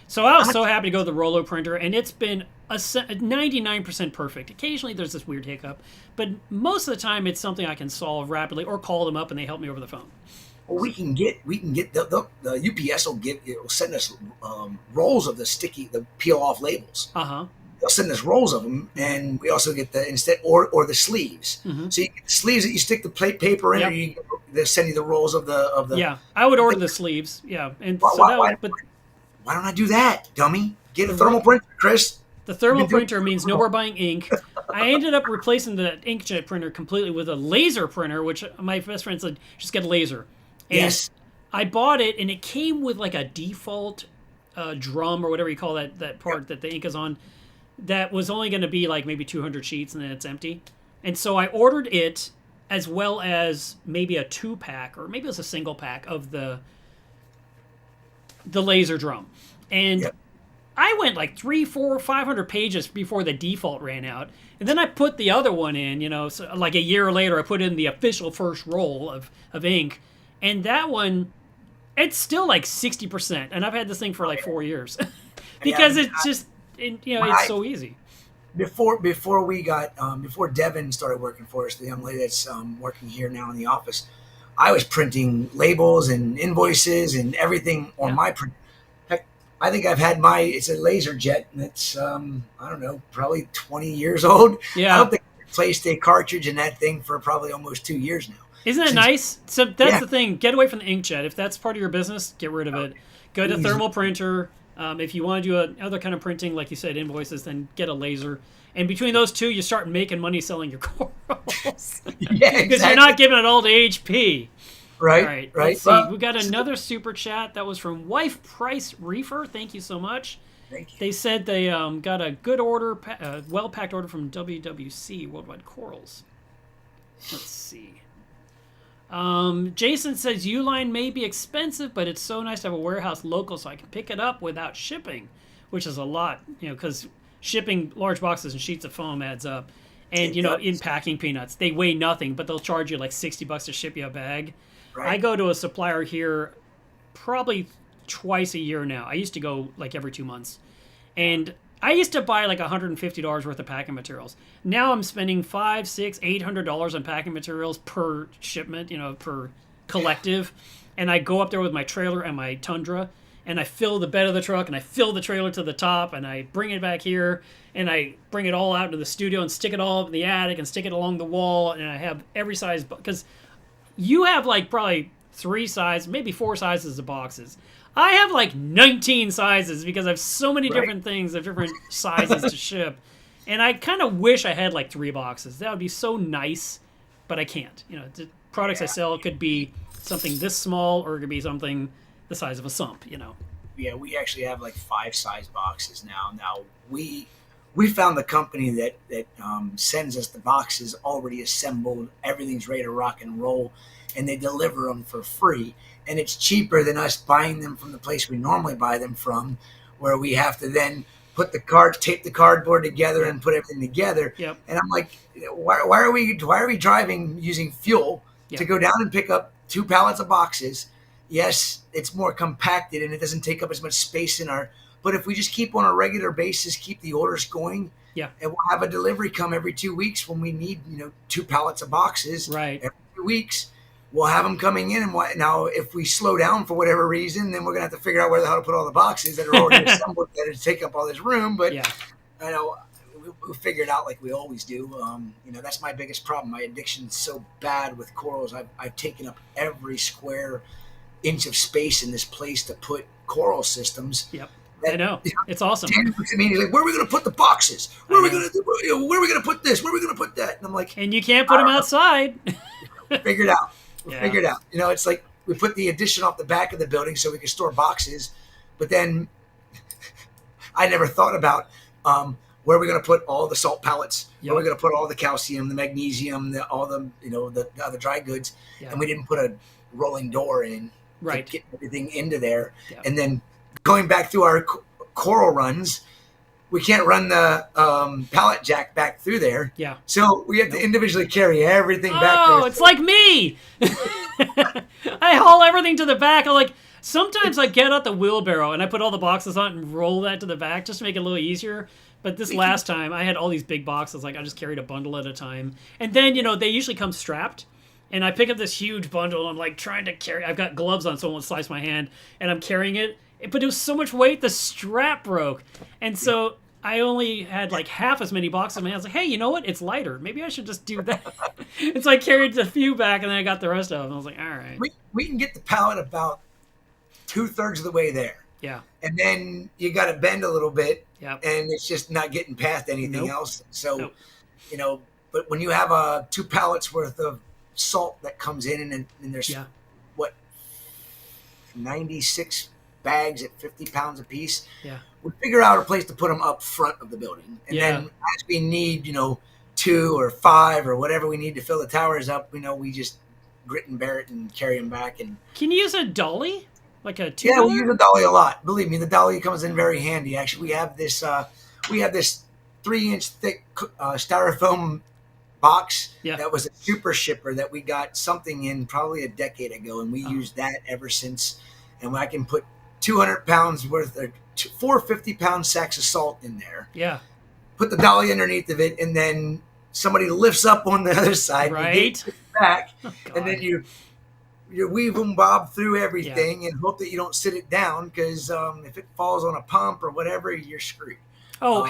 So I was so happy to go to the Rollo printer, and it's been a 99% perfect. Occasionally there's this weird hiccup, but most of the time it's something I can solve rapidly or call them up and they help me over the phone. Well, we can get the UPS will send us rolls of the peel off labels. They'll send us rolls of them, and we also get or the sleeves. Mm-hmm. So you get the sleeves that you stick the plate paper in, or they'll send you the rolls of the. Yeah, I would order the sleeves. Yeah, and why don't I do that, dummy? Get a thermal printer, Chris. The thermal printer means no more buying ink. I ended up replacing the inkjet printer completely with a laser printer, which my best friend said, just get a laser. And yes. I bought it, and it came with like a default drum or whatever you call that part that the ink is on. that was only going to be like maybe 200 sheets and then it's empty. And so I ordered it as well as maybe a 2-pack or maybe it was a single pack of the laser drum. And Yep. I went like 300, 400, 500 pages before the default ran out. And then I put the other one in, so like a year later, I put in the official first roll of ink. And that one, it's still like 60%. And I've had this thing for like 4 years because it's just, it's so easy. Before we got before Devin started working for us, the young lady that's working here now in the office, I was printing labels and invoices and everything on my print. Heck, I think I've had it's a laser jet, and it's I don't know, probably 20 years old. Yeah. I don't think I replaced a cartridge in that thing for probably almost 2 years now. Isn't it nice? So that's the thing. Get away from the inkjet. If that's part of your business, get rid of it. Go to thermal printer. If you want to do another kind of printing, like you said, invoices, then get a laser. And between those two, you start making money selling your corals. Yeah, Because you're not giving it all to HP. Right. Let's see. We got another super chat. That was from Wife Price Reefer. Thank you so much. Thank you. They said they got a good order, well-packed order from WWC, Worldwide Corals. Let's see. Jason says Uline may be expensive, but it's so nice to have a warehouse local so I can pick it up without shipping, which is a lot, because shipping large boxes and sheets of foam adds up. And, in packing peanuts, they weigh nothing, but they'll charge you like $60 to ship you a bag. Right. I go to a supplier here probably twice a year now. I used to go like every 2 months. And I used to buy like $150 worth of packing materials. Now I'm spending $500, $600, $800 on packing materials per shipment, per collective. And I go up there with my trailer and my Tundra, and I fill the bed of the truck, and I fill the trailer to the top, and I bring it back here, and I bring it all out into the studio and stick it all up in the attic and stick it along the wall, and I have every size, because you have like probably 3 sizes, maybe 4 sizes of boxes. I have like 19 sizes because I have so many different things of different sizes to ship. And I kind of wish I had like 3 boxes. That would be so nice, but I can't. The products I sell could be something this small or it could be something the size of a sump, Yeah, we actually have like 5 size boxes now. Now we found the company that sends us the boxes already assembled. Everything's ready to rock and roll, and they deliver them for free. And it's cheaper than us buying them from the place we normally buy them from, where we have to then put tape the cardboard together and put everything together. Yep. And I'm like, why are we driving using fuel to go down and pick up 2 pallets of boxes? Yes, it's more compacted and it doesn't take up as much space but if we just keep on a regular basis, keep the orders going, and we'll have a delivery come every 2 weeks when we need, 2 pallets of boxes. Right. Every 2 weeks. We'll have them coming in, and now if we slow down for whatever reason, then we're gonna have to figure out where the hell to put all the boxes that are already assembled that take up all this room. But I know we'll figure it out like we always do. That's my biggest problem. My addiction's so bad with corals. I've taken up every square inch of space in this place to put coral systems. Yep. I know. It's awesome. Dan looks at me and he's like, where are we going to put the boxes? Where are we going to put this? Where are we going to put that? And I'm like, and you can't put them outside. Figure it out. Figure it out. It's like we put the addition off the back of the building so we can store boxes, but then I never thought about where we're going to put all the salt pellets, where we're going to put all the calcium, the magnesium, all the the other dry goods, and we didn't put a rolling door in to get everything into there. And then going back through our coral runs, we can't run the pallet jack back through there. Yeah. So we have to individually carry everything back there. Oh, it's like me. I haul everything to the back. Sometimes I get out the wheelbarrow and I put all the boxes on and roll that to the back just to make it a little easier. But this last time I had all these big boxes. I just carried a bundle at a time. And then, they usually come strapped. And I pick up this huge bundle and I'm trying to carry. I've got gloves on so it won't slice my hand. And I'm carrying it. But it was so much weight, the strap broke. And so I only had half as many boxes in my hand. I was like, hey, you know what? It's lighter. Maybe I should just do that. And so I carried a few back and then I got the rest of them. I was like, all right. We can get the pallet about 2/3 of the way there. Yeah. And then you got to bend a little bit. Yeah. And it's just not getting past anything else. So, but when you have 2 pallets worth of salt that comes in and there's 96 bags at 50 pounds a piece. Yeah. We figure out a place to put them up front of the building. And Yeah. then as we need, 2 or 5 or whatever we need to fill the towers up, we just grit and bear it and carry them back. And Can you use a dolly? Like a yeah, we two-wheeler? use a dolly a lot. Believe me, the dolly comes in very handy. Actually, we have this 3-inch thick styrofoam box Yeah. that was a super shipper that we got something in probably a decade ago, and we used that ever since. And I can put 200 pounds worth of 450-pound sacks of salt in there. Yeah. Put the dolly underneath of it, and then somebody lifts up on the other side, Right. you get it back, Oh, and then God. you weave and bob through everything and hope that you don't sit it down, because if it falls on a pump or whatever, you're screwed. Oh,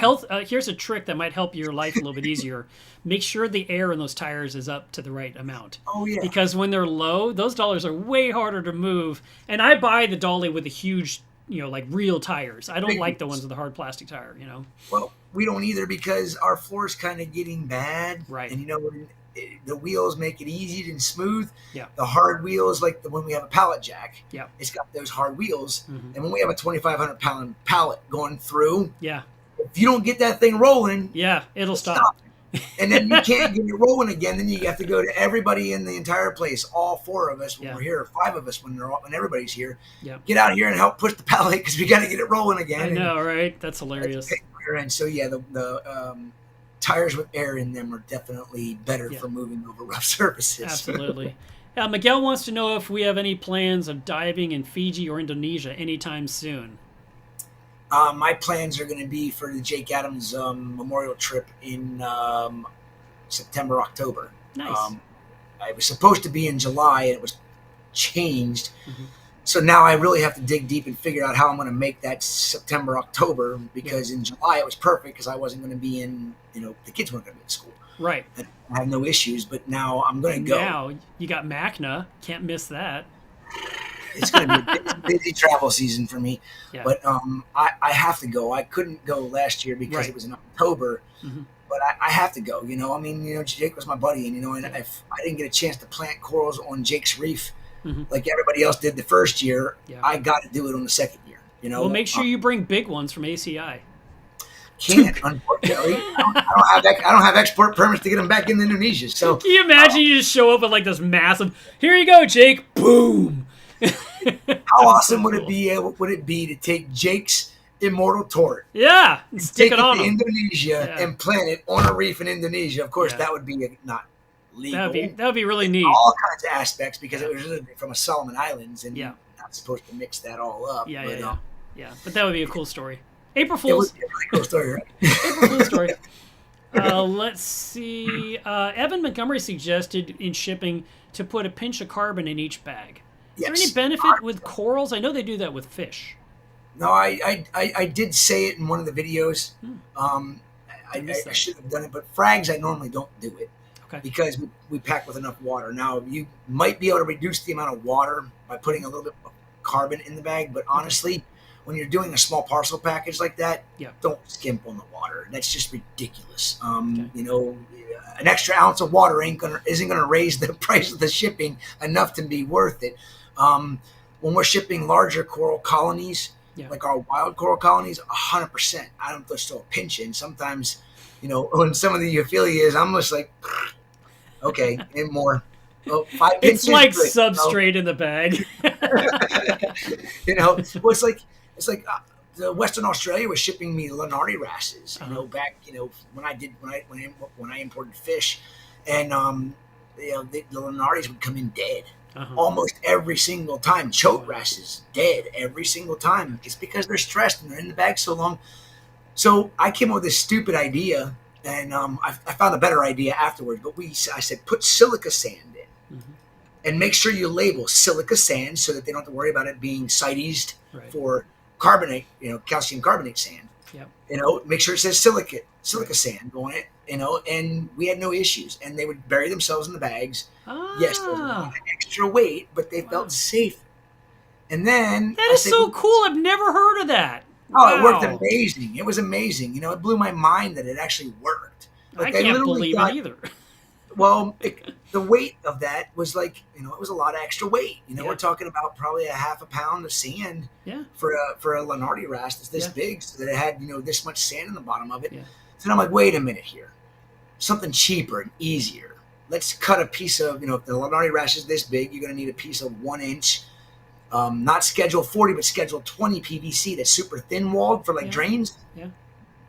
here's a trick that might help your life a little bit easier. Make sure the air in those tires is up to the right amount. Oh yeah, Because when they're low, those dollies are way harder to move. And I buy the dolly with the huge, like real tires. I don't like the ones with the hard plastic tire, well, we don't either, because our floor's kind of getting bad, Right. and the wheels make it easy and smooth. Yeah. The hard wheels, like the when we have a pallet jack, Yeah. it's got those hard wheels, Mhm. and when we have a 2,500-pound pallet going through, Yeah. if you don't get that thing rolling, Yeah. It'll stop. and then you can't get it rolling again. Then you have to go to everybody in the entire place, all 4 of us when Yeah. we're here, or 5 of us when everybody's here. Yeah. Get out here and help push the pallet, because we got to get it rolling again. I And know, right? That's hilarious. And so yeah, the tires with air in them are definitely better Yeah. for moving over rough surfaces. Absolutely. Miguel wants to know if we have any plans of diving in Fiji or Indonesia anytime soon. My plans are going to be for the Jake Adams memorial trip in September, October. Nice. I was supposed to be in July, and it was changed. Mhm. So now I really have to dig deep and figure out how I'm going to make that September, October, because in July it was perfect because I wasn't going to be in, the kids weren't going to be in school. Right. I have no issues, but now I'm going to go. Now you got Macna. Can't miss that. It's going to be a busy travel season for me. Yeah. But I have to go. I couldn't go last year because Right. it was in October. Mhm. But I have to go. Jake was my buddy, and and if I didn't get a chance to plant corals on Jake's reef Mhm. like everybody else did the first year, Yeah. I got to do it on the second year. Well, make sure you bring big ones from ACI. Can't, unfortunately. I don't have export permits to get them back in Indonesia. So Can you imagine you just show up with like this massive, here you go, Jake, boom. how awesome would it be to take Jake's immortal tort, Yeah, and stick take it on to them. Indonesia, Yeah. and plant it on a reef in Indonesia? Of course, Yeah. that would be not legal. That would be really neat. All kinds of aspects, because it was originally from a Solomon Islands, and Yeah. not supposed to mix that all up. Yeah, but, yeah. But that would be a cool story. April It was Fool's. a really cool story, right? April Fool's story. Let's see. Evan Montgomery suggested in shipping to put a pinch of carbon in each bag. Is there any benefit with corals? I know they do that with fish. No, I did say it in one of the videos. I missed that. should have done it, but frags I normally don't do it. Okay. Because we pack with enough water. Now, you might be able to reduce the amount of water by putting a little bit of carbon in the bag, but honestly, when you're doing a small parcel package like that, Yeah. don't skimp on the water. That's just ridiculous. Okay. An extra ounce of water isn't gonna raise the price of the shipping enough to be worth it. When we're shipping larger coral colonies, Yeah. like our wild coral colonies, 100%. I don't just throw a pinch in. Sometimes, when some of the euphyllias, I'm just like, okay, and more. Oh, 5 pinches. It's like good, substrate in the bag. Well, it's like the Western Australia was shipping me Lenardi wrasses. Back when I imported fish, and the Lenardis would come in dead. Uh-huh. Almost every single time. Choke wrasses dead every single time. It's because they're stressed and they're in the bag so long. So I came up with this stupid idea, and I found a better idea afterwards. But I said put silica sand in, and make sure you label silica sand so that they don't have to worry about it being CITES Right. for carbonate, calcium carbonate sand. Yep. Make sure it says silica sand on it. And we had no issues, and they would bury themselves in the bags. Ah, Yes, there was a lot of extra weight, but they felt safe. And then that is so cool. I've never heard of that. Oh, it worked Wow. amazing. It was amazing. It blew my mind that it actually worked. I they can't literally believe got- it either. Well, the weight of that was like, it was a lot of extra weight. Yeah. We're talking about probably a half a pound of sand Yeah. for a Lenardi wrasse that's this Yeah. big, so that it had, this much sand in the bottom of it. Yeah. So I'm like, wait a minute here, something cheaper and easier. Let's cut a piece of, if the Lenardi wrasse is this big, you're going to need a piece of 1 inch, not schedule 40, but schedule 20 PVC that's super thin walled for like Yeah. drains. Yeah.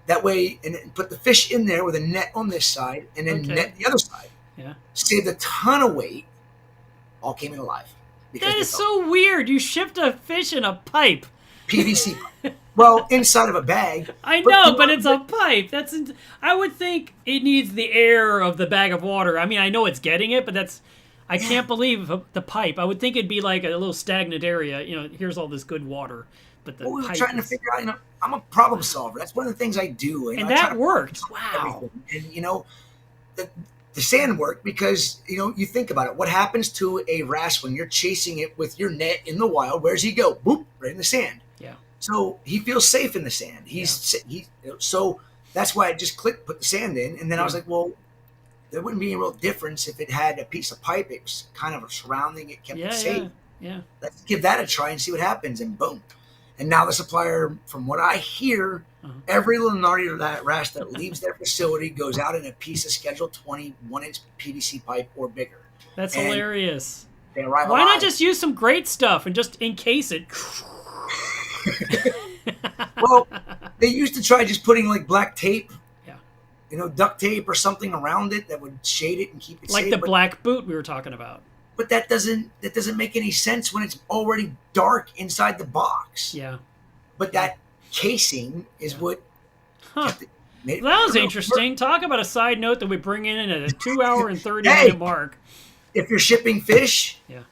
That way, and put the fish in there with a net on this side and then Okay. net the other side. Yeah. Saved a ton of weight. All came in alive. That they is felt so weird. You shipped a fish in a pipe. PVC. Well, inside of a bag. I But know, you but know- it's a pipe. I would think it needs the air of the bag of water. I mean, I know it's getting it, but I can't believe the pipe. I would think it'd be like a little stagnant area. Here's all this good water, but the What we were pipe trying to is- figure out, I'm a problem solver. That's one of the things I do. And I that try to worked. solve Wow. everything. And the sand worked because you think about it. What happens to a wrasse when you're chasing it with your net in the wild? Where's he go? Boop, right in the sand. Yeah. So he feels safe in the sand. So that's why I just clicked, put the sand in, and then I was like, well, there wouldn't be any real difference if it had a piece of pipe. It was kind of surrounding it, kept Yeah. it safe. Yeah. Let's give that a try and see what happens. And boom. And now the supplier, from what I hear, Uh-huh. every Lenardi wrasse that leaves their facility goes out in a piece of Schedule 20 1-inch PVC pipe or bigger. That's And hilarious. They arrive Why alive. not just use some great stuff and just encase it? Well, they used to try just putting like black tape, Yeah. duct tape or something around it that would shade it and keep it Like safe. the but, black boot we were talking about. but that doesn't make any sense when it's already dark inside the box. Yeah. But that casing is what Huh. kept it, made it That was real interesting. Talk about a side note that we bring in at a 2 hour and 30 Hey. minute mark. If you're shipping fish, Yeah.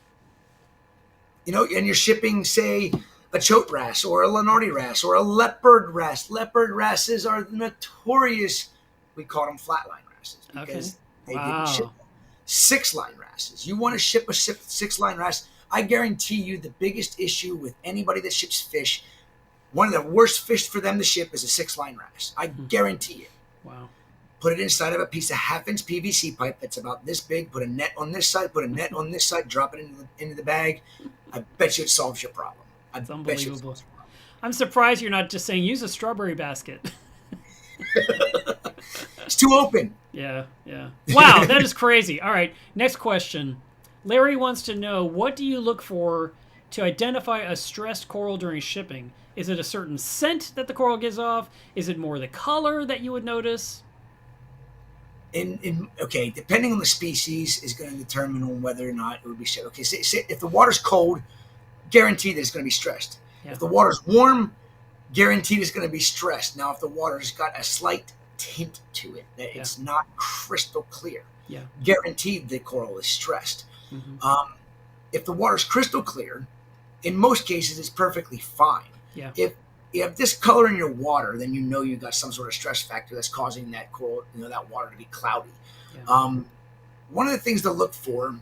and you're shipping, say, a chote wrasse or a Lenardi wrasse or a leopard wrasse. Leopard wrasses are notorious. We call them flatline wrasses because they Wow. didn't ship 6-line wrasses. You want to ship a 6-line wrasse, I guarantee you the biggest issue with anybody that ships fish, one of the worst fish for them to ship is a 6-line wrasse. I guarantee it. Wow. Put it inside of a piece of 1/2-inch PVC pipe that's about this big. Put a net on this side. Put a net on this side. Drop it into the bag. I bet you it solves your problem. I It's bet you it unbelievable. solves your problem. I'm surprised you're not just saying use a strawberry basket. It's too open. Yeah, yeah. Wow, that is crazy. All right, next question. Larry wants to know, what do you look for to identify a stressed coral during shipping? Is it a certain scent that the coral gives off? Is it more the color that you would notice? Okay, depending on the species is going to determine on whether or not it would be shipped. Okay, say if the water's cold, guaranteed that it's going to be stressed. Yeah. If the water's warm, guaranteed it's going to be stressed. Now, if the water's got a slight tint to it, that it's not crystal clear, Yeah. guaranteed the coral is stressed. Mm-hmm. If the water's crystal clear, in most cases it's perfectly fine. Yeah. If you have this color in your water, then you got some sort of stress factor that's causing that coral, that water to be cloudy. Yeah. One of the things to look for,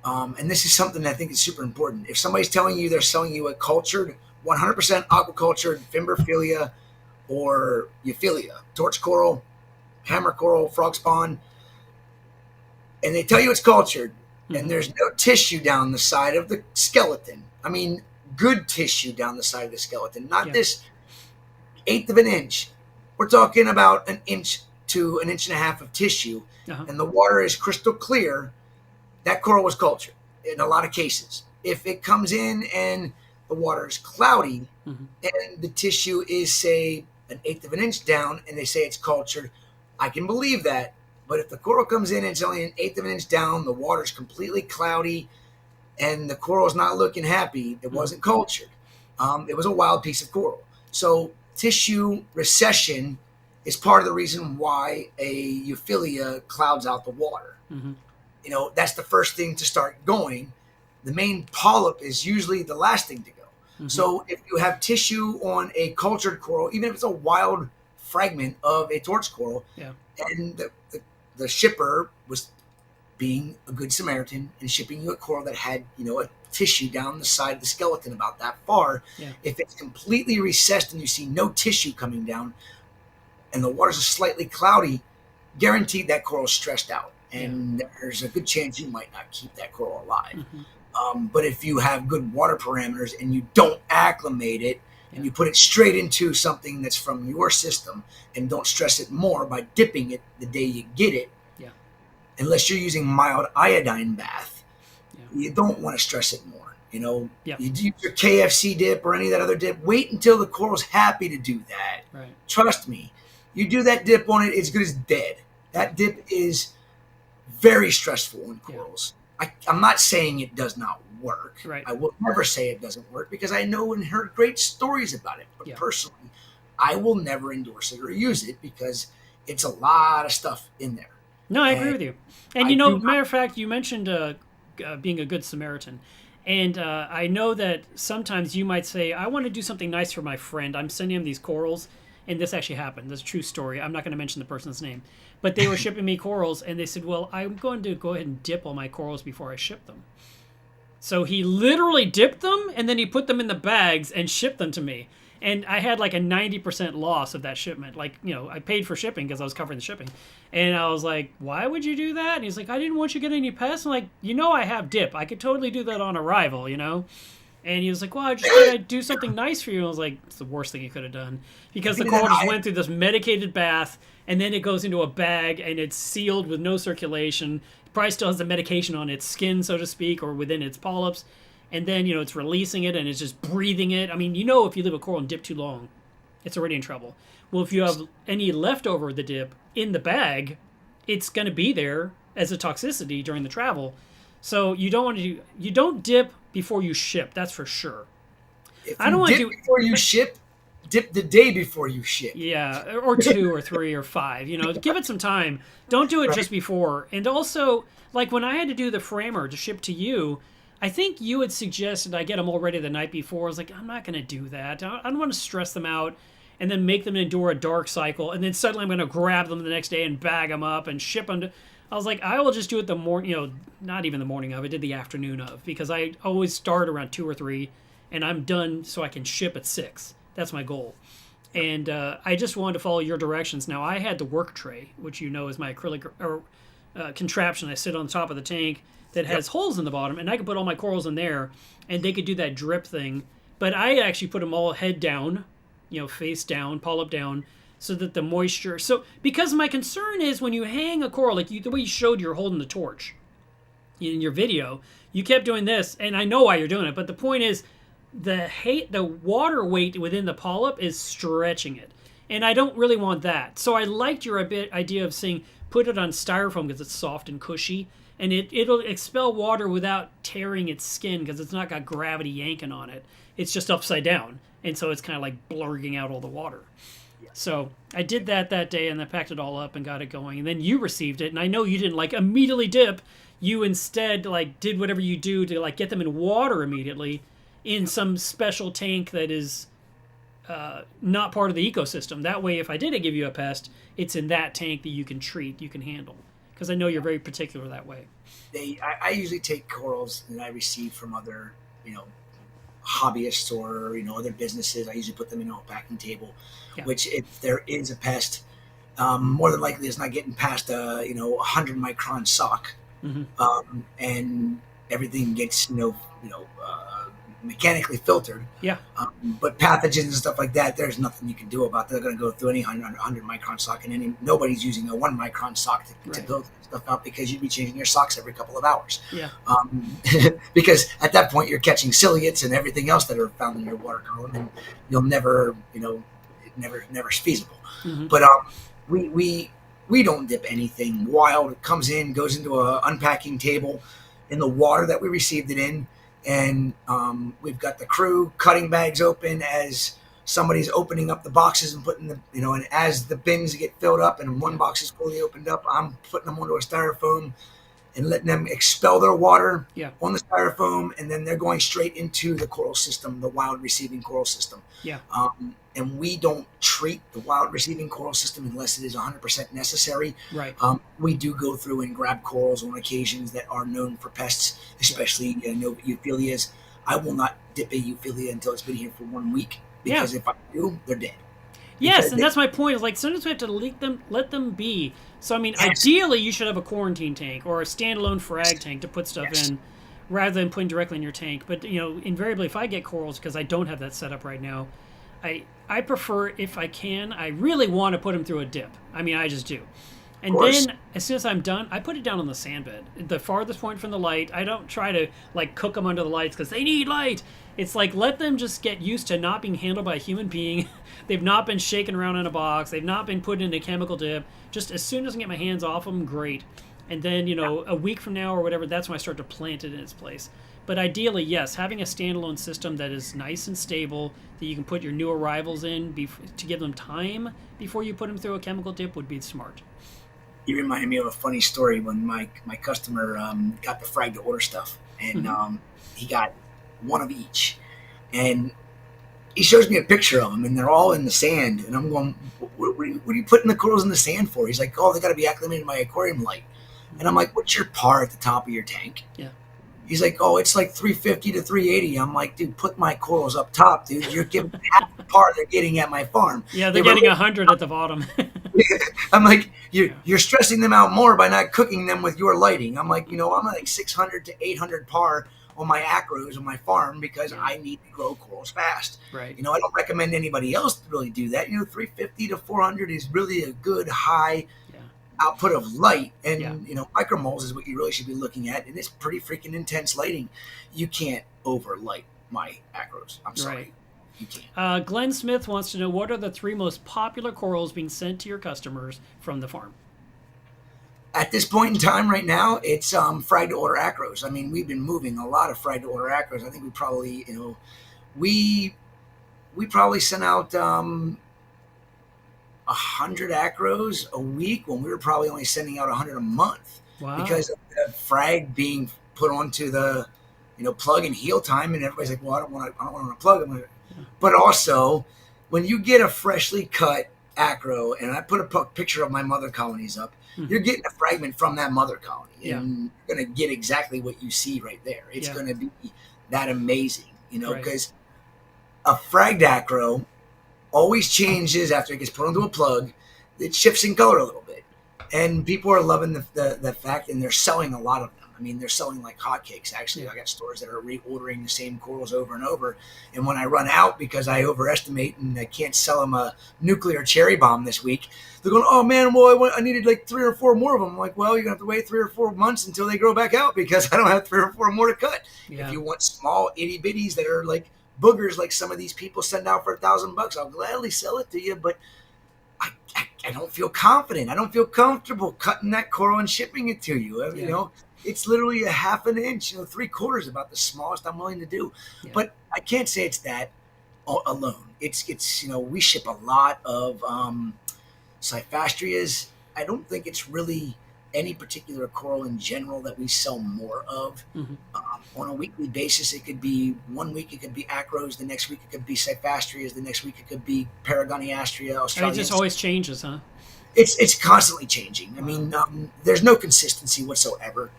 and this is something that I think is super important. If somebody's telling you they're selling you a cultured, 100% aquacultured Fimberphilia or Euphilia, torch coral, hammer coral, frog spawn, and they tell you it's cultured, and there's no tissue down the side of the skeleton. I mean, good tissue down the side of the skeleton, not this 1/8 of an inch. We're talking about 1 inch to 1.5 inches of tissue, and the water is crystal clear. That coral was cultured in a lot of cases. If it comes in and the water is cloudy and the tissue is, say, 1/8 of an inch down, and they say it's cultured, I can believe that. But if the coral comes in and it's only 1/8 of an inch down, the water's completely cloudy, and the coral's not looking happy, it wasn't cultured. It was a wild piece of coral. So tissue recession is part of the reason why a Euphilia clouds out the water. That's the first thing to start going. The main polyp is usually the last thing to go. So if you have tissue on a cultured coral, even if it's a wild fragment of a torch coral, and the shipper was being a good Samaritan and shipping you a coral that had, a tissue down the side of the skeleton about that far, if it's completely recessed and you see no tissue coming down and the waters are slightly cloudy, guaranteed that coral is stressed out. and there's a good chance you might not keep that coral alive. Mm-hmm. But if you have good water parameters and you don't acclimate it, and you put it straight into something that's from your system and don't stress it more by dipping it the day you get it, unless you're using mild iodine bath, you don't want to stress it more. You know, you do your KFC dip or any of that other dip, wait until the coral's happy to do that. Right. Trust me. You do that dip on it, it's good as dead. That dip is very stressful on corals. I'm not saying it does not work. Right. I will never say it doesn't work because I know and heard great stories about it. But personally, I will never endorse it or use it because it's a lot of stuff in there. No, I agree with you. And matter of fact, you mentioned being a good Samaritan. And I know that sometimes you might say, I want to do something nice for my friend. I'm sending him these corals. And this actually happened. This is a true story. I'm not going to mention the person's name. But they were shipping me corals, and they said, well, I'm going to go ahead and dip all my corals before I ship them. So he literally dipped them, and then he put them in the bags and shipped them to me. And I had like a 90% loss of that shipment. Like, I paid for shipping because I was covering the shipping. And I was like, why would you do that? And he's like, I didn't want you to get any pests. I'm like, I have dip. I could totally do that on arrival, And he was like, well, I just thought I'd do something nice for you. I was like, it's the worst thing you could have done. Because the coral just went through this medicated bath, and then it goes into a bag, and it's sealed with no circulation. It probably still has the medication on its skin, so to speak, or within its polyps. And then, it's releasing it, and it's just breathing it. I mean, if you leave a coral and dip too long, it's already in trouble. Well, if you have any leftover of the dip in the bag, it's going to be there as a toxicity during the travel. So you don't dip before you ship. That's for sure. If you dip before you ship, dip the day before you ship. Yeah, or 2 or 3 or 5. Give it some time. Don't do it just before. And also, like when I had to do the framer to ship to you, I think you had suggested I get them all ready the night before. I was like, I'm not going to do that. I don't want to stress them out and then make them endure a dark cycle. And then suddenly I'm going to grab them the next day and bag them up and ship them to... I was like, I will just do it the morning, not even the morning of. I did the afternoon of, because I always start around 2 or 3, and I'm done so I can ship at 6. That's my goal. And I just wanted to follow your directions. Now, I had the work tray, which is my acrylic contraption. I sit on the top of the tank that has holes in the bottom, and I could put all my corals in there, and they could do that drip thing. But I actually put them all head down, face down, polyp down, so that the moisture... So, because my concern is when you hang a coral, like the way you showed you're holding the torch in your video, you kept doing this, and I know why you're doing it, but the point is the water weight within the polyp is stretching it. And I don't really want that. So I liked your idea of saying put it on styrofoam because it's soft and cushy, and it'll expel water without tearing its skin because it's not got gravity yanking on it. It's just upside down, and so it's kind of like blurring out all the water. So I did that day, and I packed it all up and got it going. And then you received it, and I know you didn't immediately dip. You instead did whatever you do to get them in water immediately in some special tank that is not part of the ecosystem. That way, if I did give you a pest, it's in that tank that you can treat, you can handle. Because I know you're very particular that way. I usually take corals that I receive from other, hobbyists or other businesses. I usually put them in a packing table, which if there is a pest, more than likely it's not getting past a 100 micron sock, and everything gets mechanically filtered. Yeah. But pathogens and stuff like that, there's nothing you can do about that. They're going to go through any 100 micron sock, and nobody's using a 1 micron sock to build stuff out because you'd be changing your socks every couple of hours. Yeah. Because at that point you're catching ciliates and everything else that are found in your water column, and you'll never, never is feasible. But we don't dip anything wild. It comes in, goes into a unpacking table in the water that we received it in. And we've got the crew cutting bags open as somebody's opening up the boxes and putting and as the bins get filled up and one box is fully opened up, I'm putting them onto a styrofoam and letting them expel their water on the styrofoam, and then they're going straight into the coral system, the wild receiving coral system. Yeah. And we don't treat the wild receiving coral system unless it is 100% necessary. Right. We do go through and grab corals on occasions that are known for pests, especially euphyllias. I will not dip a euphilia until it's been here for 1 week, because if I do, they're dead. Yes, and that's my point. Is like sometimes we have to let them be. So I mean, ideally, you should have a quarantine tank or a standalone frag tank to put stuff in, rather than putting directly in your tank. But invariably, if I get corals, because I don't have that set up right now, I prefer, if I can, I really want to put them through a dip. I mean, I just do. And then as soon as I'm done, I put it down on the sand bed, the farthest point from the light. I don't try to like cook them under the lights because they need light. It's like, let them just get used to not being handled by a human being. They've not been shaken around in a box. They've not been put in a chemical dip. Just as soon as I can get my hands off them, great. And then, a week from now or whatever, that's when I start to plant it in its place. But ideally, yes, having a standalone system that is nice and stable, that you can put your new arrivals in to give them time before you put them through a chemical dip would be smart. You reminded me of a funny story when my customer got the Frag to order stuff, and he got one of each, and he shows me a picture of them, and they're all in the sand, and I'm going, what are you putting the corals in the sand for? He's like, oh, they got to be acclimated to my aquarium light. And I'm like, what's your par at the top of your tank? Yeah. He's like, oh, it's like 350 to 380. I'm like, dude, put my corals up top, dude. You're giving half the par they're getting at my farm. Yeah, they're getting 100 at the bottom. I'm like, you're stressing them out more by not cooking them with your lighting. I'm like, I'm like 600 to 800 par on my acros on my farm because I need to grow corals fast. Right. I don't recommend anybody else to really do that. 350 to 400 is really a good high output of light, and micromoles is what you really should be looking at, and it's pretty freaking intense lighting. You can't overlight my acros. I'm sorry. Right. You can't. Glenn Smith wants to know, what are the 3 most popular corals being sent to your customers from the farm? At this point in time right now, it's Frag to order acros. I mean, we've been moving a lot of Frag to order acros. I think we probably, we probably sent out 100 acros a week when we were probably only sending out 100 a month. Wow. Because of the Frag being put onto the plug and heal time, and everybody's like, well, I don't want to plug. But also, when you get a freshly cut acro, and I put a picture of my mother colonies up, you're getting a fragment from that mother colony, and you're going to get exactly what you see right there. It's going to be that amazing, because a fragged acro always changes after it gets put onto a plug. It shifts in color a little bit, and people are loving the fact, and they're selling a lot of them. I mean, they're selling like hotcakes. Actually, I got stores that are reordering the same corals over and over. And when I run out because I overestimate and I can't sell them a nuclear cherry bomb this week, they're going, oh man, well, I needed like 3 or 4 more of them. I'm like, well, you're going to have to wait 3 or 4 months until they grow back out because I don't have 3 or 4 more to cut. Yeah. If you want small itty bitties that are like boogers, like some of these people send out for $1,000, I'll gladly sell it to you. But I don't feel confident. I don't feel comfortable cutting that coral and shipping it to you. You know, it's literally a half an inch, 3/4 about the smallest I'm willing to do. Yeah. But I can't say it's that alone. It's we ship a lot of cyphastrias. I don't think it's really any particular coral in general that we sell more of. On a weekly basis. It could be 1 week it could be acros, the next week it could be cyphastrias, the next week it could be paragoniastria, Australians. It just always changes, huh? It's constantly changing. I mean, there's no consistency whatsoever.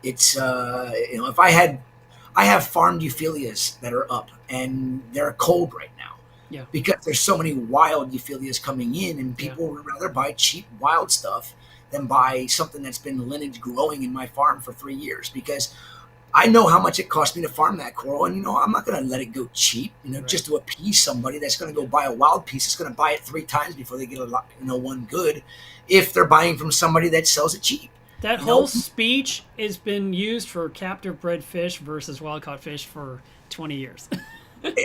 If I have farmed euphyllias that are up and they're cold right now. Yeah. Because there's so many wild euphyllias coming in, and people would rather buy cheap wild stuff than buy something that's been lineage growing in my farm for 3 years, because I know how much it cost me to farm that coral, and I'm not going to let it go cheap, just to appease somebody that's going to go buy a wild piece. It's going to buy it 3 times before they get one good, if they're buying from somebody that sells it cheap. That whole speech has been used for captive bred fish versus wild caught fish for 20 years.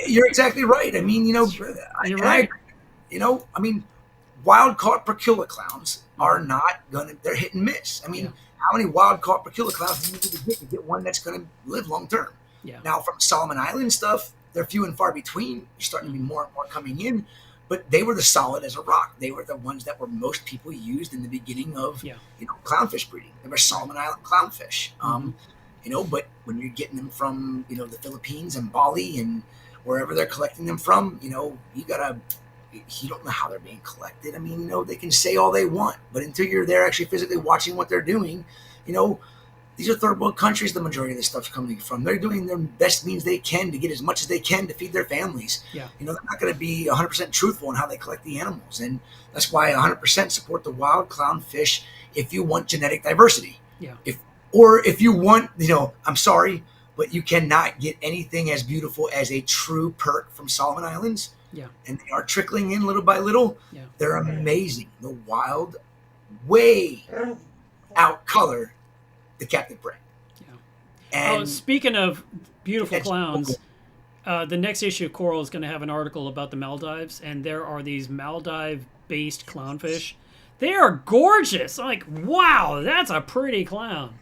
You're exactly right. I mean, you're right. I mean, wild caught Procula clowns are not gonna. They're hit and miss. I mean, how many wild caught Procula clowns do you need to get one that's going to live long term? Yeah. Now, from Solomon Island stuff, they're few and far between. You're starting to be more and more coming in, but they were the solid as a rock. They were the ones that were most people used in the beginning of clownfish breeding. They were Solomon Island clownfish. But when you're getting them from the Philippines and Bali and wherever they're collecting them from, you don't know how they're being collected. I mean, they can say all they want, but until you're there actually physically watching what they're doing, these are third world countries. The majority of this stuff's coming from. They're doing their best means they can to get as much as they can to feed their families. Yeah. You know, they're not going to be 100% truthful in how they collect the animals, and that's why I 100% support the wild clownfish if you want genetic diversity. Yeah. If you want, you know, I'm sorry, but you cannot get anything as beautiful as a true perk from Solomon Islands. Yeah. And they are trickling in little by little. Yeah. They're amazing. The wild way out color the captive prey. Yeah. And Speaking of beautiful That's clowns, the next issue of Coral is going to have an article about the Maldives, and there are these Maldive-based clownfish. They are gorgeous. I'm like, wow, that's a pretty clown.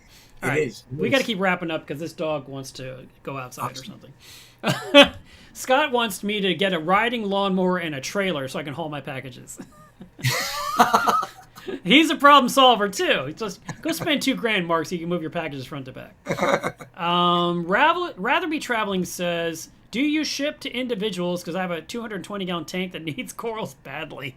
All right, It is. we got to keep wrapping up because this dog wants to go outside or something. Scott wants me to get a riding lawnmower and a trailer so I can haul my packages. He's a problem solver too. Just go spend $2,000, Mark, so you can move your packages front to back. Rather Be Traveling says, do you ship to individuals? Because I have a 220-gallon tank that needs corals badly.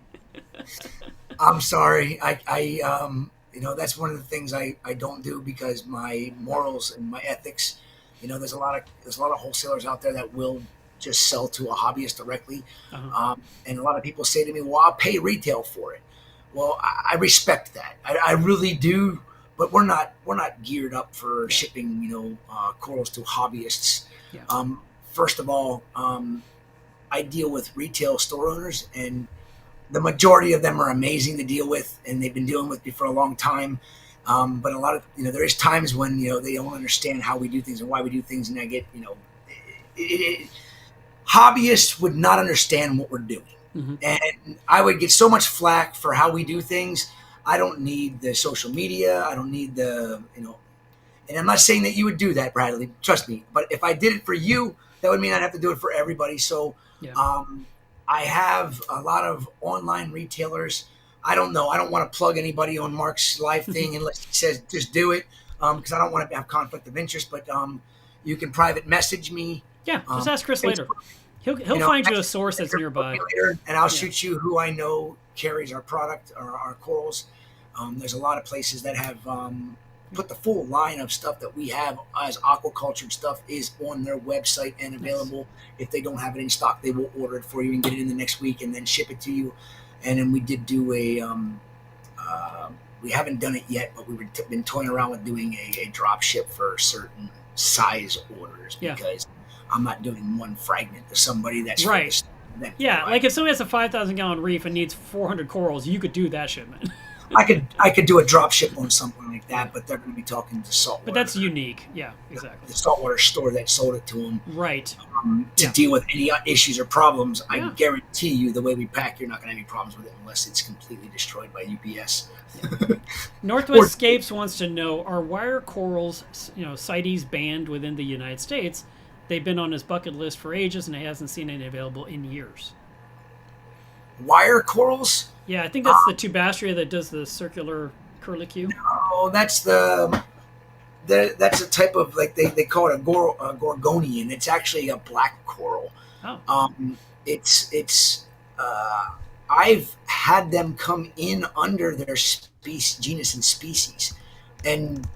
I'm sorry. You know, that's one of the things I don't do because my morals and my ethics. You know, there's a lot of wholesalers out there that will just sell to a hobbyist directly, and a lot of people say to me, "Well, I'll pay retail for it." Well, I respect that. I really do, but we're not geared up for shipping, you know, corals to hobbyists. Yeah. First of all, I deal with retail store owners, and the majority of them are amazing to deal with, and they've been dealing with me for a long time. But a lot of, you know, there is times when, you know, they don't understand how we do things and why we do things, and I get, you know, hobbyists would not understand what we're doing. Mm-hmm. And I would get so much flack for how we do things. I don't need the social media. I don't need the, you know, and I'm not saying that you would do that, Bradley. Trust me. But if I did it for you, that would mean I'd have to do it for everybody. So I have a lot of online retailers. I don't know. I don't want to plug anybody on Mark's live thing unless he says just do it, because I don't want to have conflict of interest. But you can private message me. Yeah, just ask Chris later. He'll You know, find you a source that's nearby. later, and I'll shoot you who I know carries our product or our corals. There's a lot of places that have put the full line of stuff that we have as aquaculture stuff is on their website and available. If they don't have it in stock, they will order it for you and get it in the next week and then ship it to you. And then we did do we haven't done it yet, but we've been toying around with doing a drop ship for certain size orders because I'm not doing one fragment to somebody that's right. Like if somebody has a 5,000-gallon reef and needs 400 corals, you could do that shipment. I could do a drop ship on something like that, but they're going to be talking to saltwater. But that's unique. Yeah, exactly. The saltwater store that sold it to them. Right. To deal with any issues or problems, I guarantee you the way we pack, you're not going to have any problems with it unless it's completely destroyed by UPS. Northwest Scapes wants to know, are wire corals, you know, CITES banned within the United States? They've been on his bucket list for ages, and he hasn't seen any available in years. Wire corals? Yeah, I think that's the tubastria that does the circular curlicue. No, that's that's a type of, like, they call it a gorgonian. It's actually a black coral. Oh. I've had them come in under their genus and species, and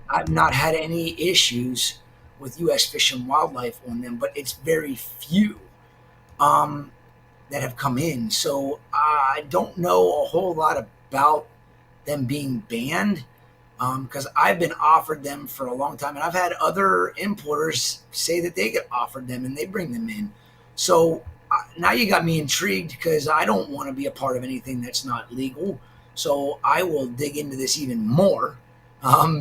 I've not had any issues with U.S. Fish and Wildlife on them, but it's very few that have come in. So I don't know a whole lot about them being banned because I've been offered them for a long time, and I've had other importers say that they get offered them and they bring them in. So now you got me intrigued because I don't want to be a part of anything that's not legal. So I will dig into this even more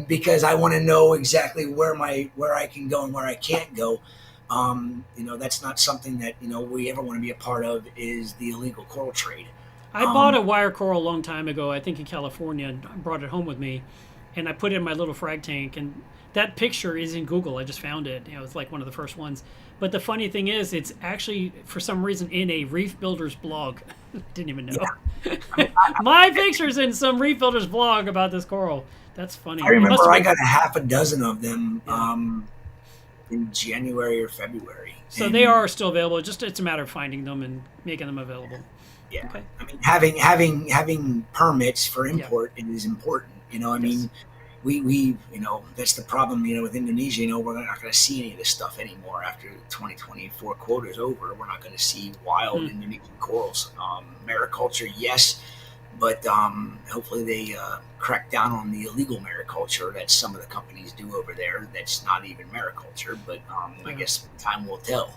because I want to know exactly where I can go and where I can't go. You know, that's not something that, you know, we ever want to be a part of is the illegal coral trade. I bought a wire coral a long time ago, I think in California, and brought it home with me, and I put it in my little frag tank, and that picture is in Google. I just found it. You know, it's like one of the first ones. But the funny thing is, it's actually, for some reason, in a Reef Builder's blog. Didn't even know. Yeah. My picture's in some Reef Builder's blog about this coral. That's funny. I remember I got a half a dozen of them in January or February. So they are still available. Just it's a matter of finding them and making them available. Yeah. Okay. I mean, having permits for import is important. You know, I mean, we that's the problem, with Indonesia. We're not going to see any of this stuff anymore after the 2024 quota is over. We're not going to see wild Indonesian corals. Mariculture, yes, but hopefully they crack down on the illegal mariculture that some of the companies do over there. That's not even mariculture, but I guess time will tell.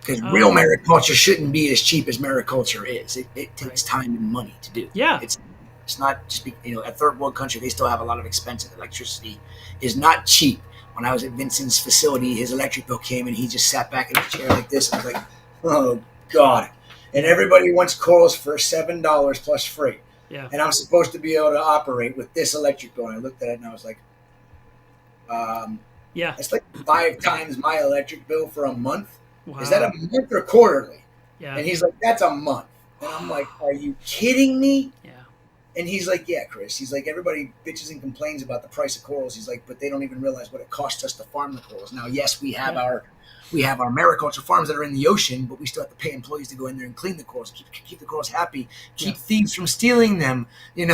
Because real mariculture shouldn't be as cheap as mariculture is. It takes time and money to do. Yeah. It's not just a third world country. They still have a lot of expensive electricity. Is not cheap. When I was at Vincent's facility, his electric bill came and he just sat back in a chair like this. I was like, oh God! And everybody wants corals for $7 plus free. Yeah. And I'm supposed to be able to operate with this electric bill. And I looked at it and I was like, yeah, it's like 5 times my electric bill for a month. Wow. Is that a month or quarterly? Yeah. And he's like, that's a month. And I'm like, are you kidding me? Yeah. And he's like, yeah, Chris. He's like, everybody bitches and complains about the price of corals. He's like, but they don't even realize what it costs us to farm the corals. Now, yes, we have our mariculture farms that are in the ocean, but we still have to pay employees to go in there and clean the corals, keep the corals happy, keep thieves from stealing them, and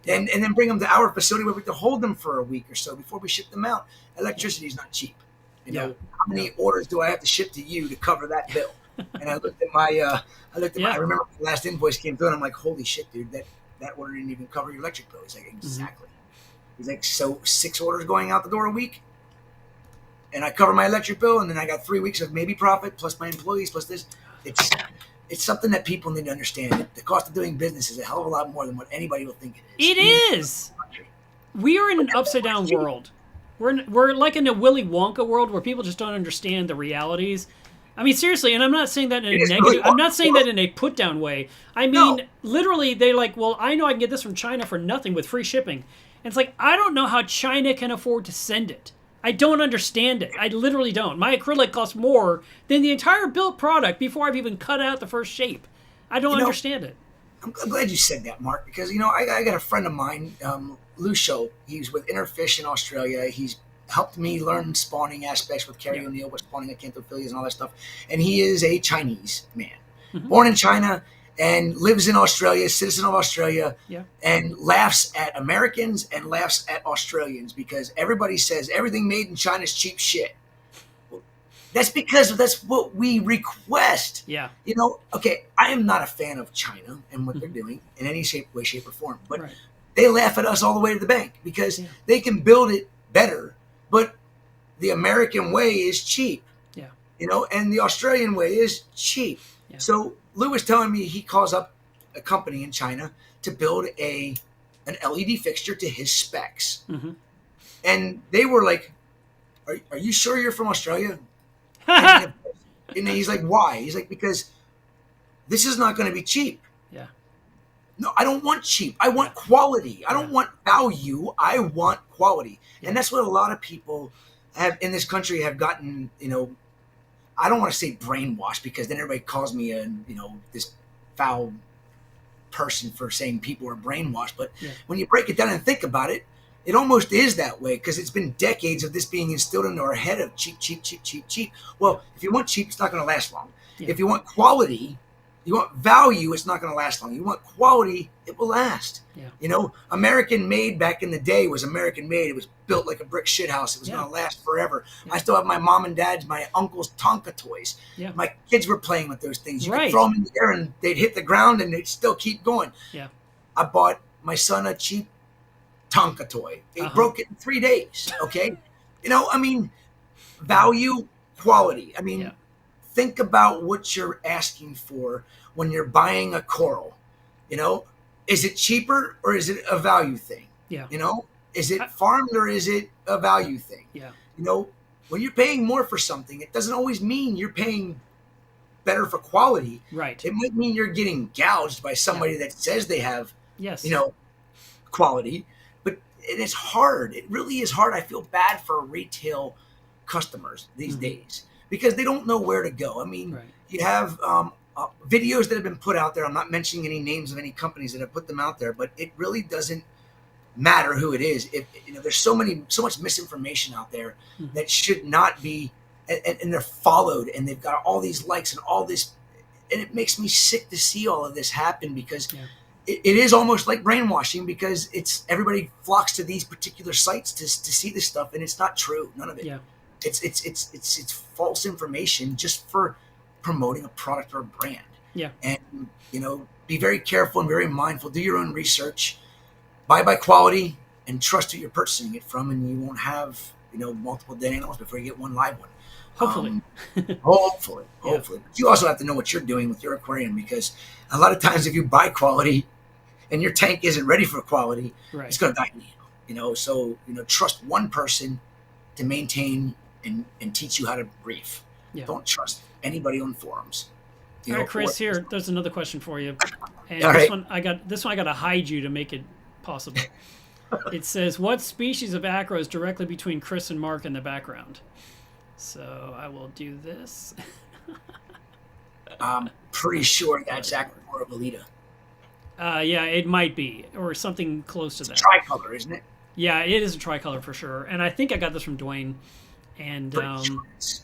then bring them to our facility where we can hold them for a week or so before we ship them out. Electricity is not cheap. How many orders do I have to ship to you to cover that bill? And I looked at my, I remember the last invoice came through and I'm like, holy shit, dude, that order didn't even cover your electric bill. He's like, exactly. He's like, so 6 orders going out the door a week? And I cover my electric bill, and then I got 3 weeks of maybe profit, plus my employees, plus this. It's something that people need to understand. The cost of doing business is a hell of a lot more than what anybody will think it is. It is. We are in an upside-down world. We're like in a Willy Wonka world where people just don't understand the realities. I mean, seriously, and I'm not saying that in a negative. Really I'm not saying that in a put-down way. I mean, literally, they're like, well, I know I can get this from China for nothing with free shipping. And it's like, I don't know how China can afford to send it. I don't understand it. I literally don't. My acrylic costs more than the entire built product before I've even cut out the first shape. I don't understand it. I'm glad you said that, Mark, because, I got a friend of mine, Lucio. He's with Interfish in Australia. He's helped me learn spawning aspects with Kerry O'Neill, with spawning acanthophilias and all that stuff. And he is a Chinese man, born in China and lives in Australia, citizen of Australia, and laughs at Americans and laughs at Australians because everybody says everything made in China is cheap shit. Well, that's because that's what we request. Yeah. Okay, I am not a fan of China and what they're doing in any way, shape, or form, but they laugh at us all the way to the bank because they can build it better, but the American way is cheap. Yeah. And the Australian way is cheap. Yeah. So Lou was telling me he calls up a company in China to build an LED fixture to his specs. And they were like, are you sure you're from Australia? And he's like, why? He's like, because this is not going to be cheap. Yeah. No, I don't want cheap. I want quality. I don't want value. I want quality. And that's what a lot of people have in this country have gotten, I don't want to say brainwashed because then everybody calls me this foul person for saying people are brainwashed. But when you break it down and think about it, it almost is that way because it's been decades of this being instilled into our head of cheap, cheap, cheap, cheap, cheap. Well, if you want cheap, it's not going to last long. Yeah. If you want quality, you want value, it's not going to last long. You want quality, it will last. Yeah. American made back in the day was American made. It was built like a brick shit house. It was going to last forever. Yeah. I still have my mom and dad's, my uncle's Tonka toys. Yeah. My kids were playing with those things. You could throw them in the air and they'd hit the ground and they'd still keep going. Yeah. I bought my son a cheap Tonka toy. He broke it in 3 days. Okay. Value, quality. Think about what you're asking for when you're buying a coral. Is it cheaper or is it a value thing? Yeah. Is it farmed or is it a value thing? Yeah. When you're paying more for something, it doesn't always mean you're paying better for quality. Right. It might mean you're getting gouged by somebody that says they have, quality. But it's hard. It really is hard. I feel bad for retail customers these days because they don't know where to go. You have videos that have been put out there. I'm not mentioning any names of any companies that have put them out there, but it really doesn't matter who it is. There's so much misinformation out there that should not be, and they're followed, and they've got all these likes and all this, and it makes me sick to see all of this happen because it is almost like brainwashing because everybody flocks to these particular sites to see this stuff, and it's not true. None of it. Yeah. It's false information just for promoting a product or a brand. Yeah. And be very careful and very mindful. Do your own research. Buy by quality and trust who you're purchasing it from, and you won't have multiple dead animals before you get one live one. Hopefully. Hopefully. Yeah. But you also have to know what you're doing with your aquarium, because a lot of times if you buy quality and your tank isn't ready for quality, Right. it's going to die in you. So trust one person to maintain and teach you how to reef. Yeah. Don't trust anybody on forums. All right, Chris. Here, there's another question for you, and All this right. one I got to hide you to make it possible. It says, "What species of acro is directly between Chris and Mark in the background?" So I will do this. I'm pretty sure that's Aquaculture Bolita. Yeah, it might be, or something close to that. Tricolor, isn't it? Yeah, it is a tricolor for sure, and I think I got this from Dwayne. And Pretty sure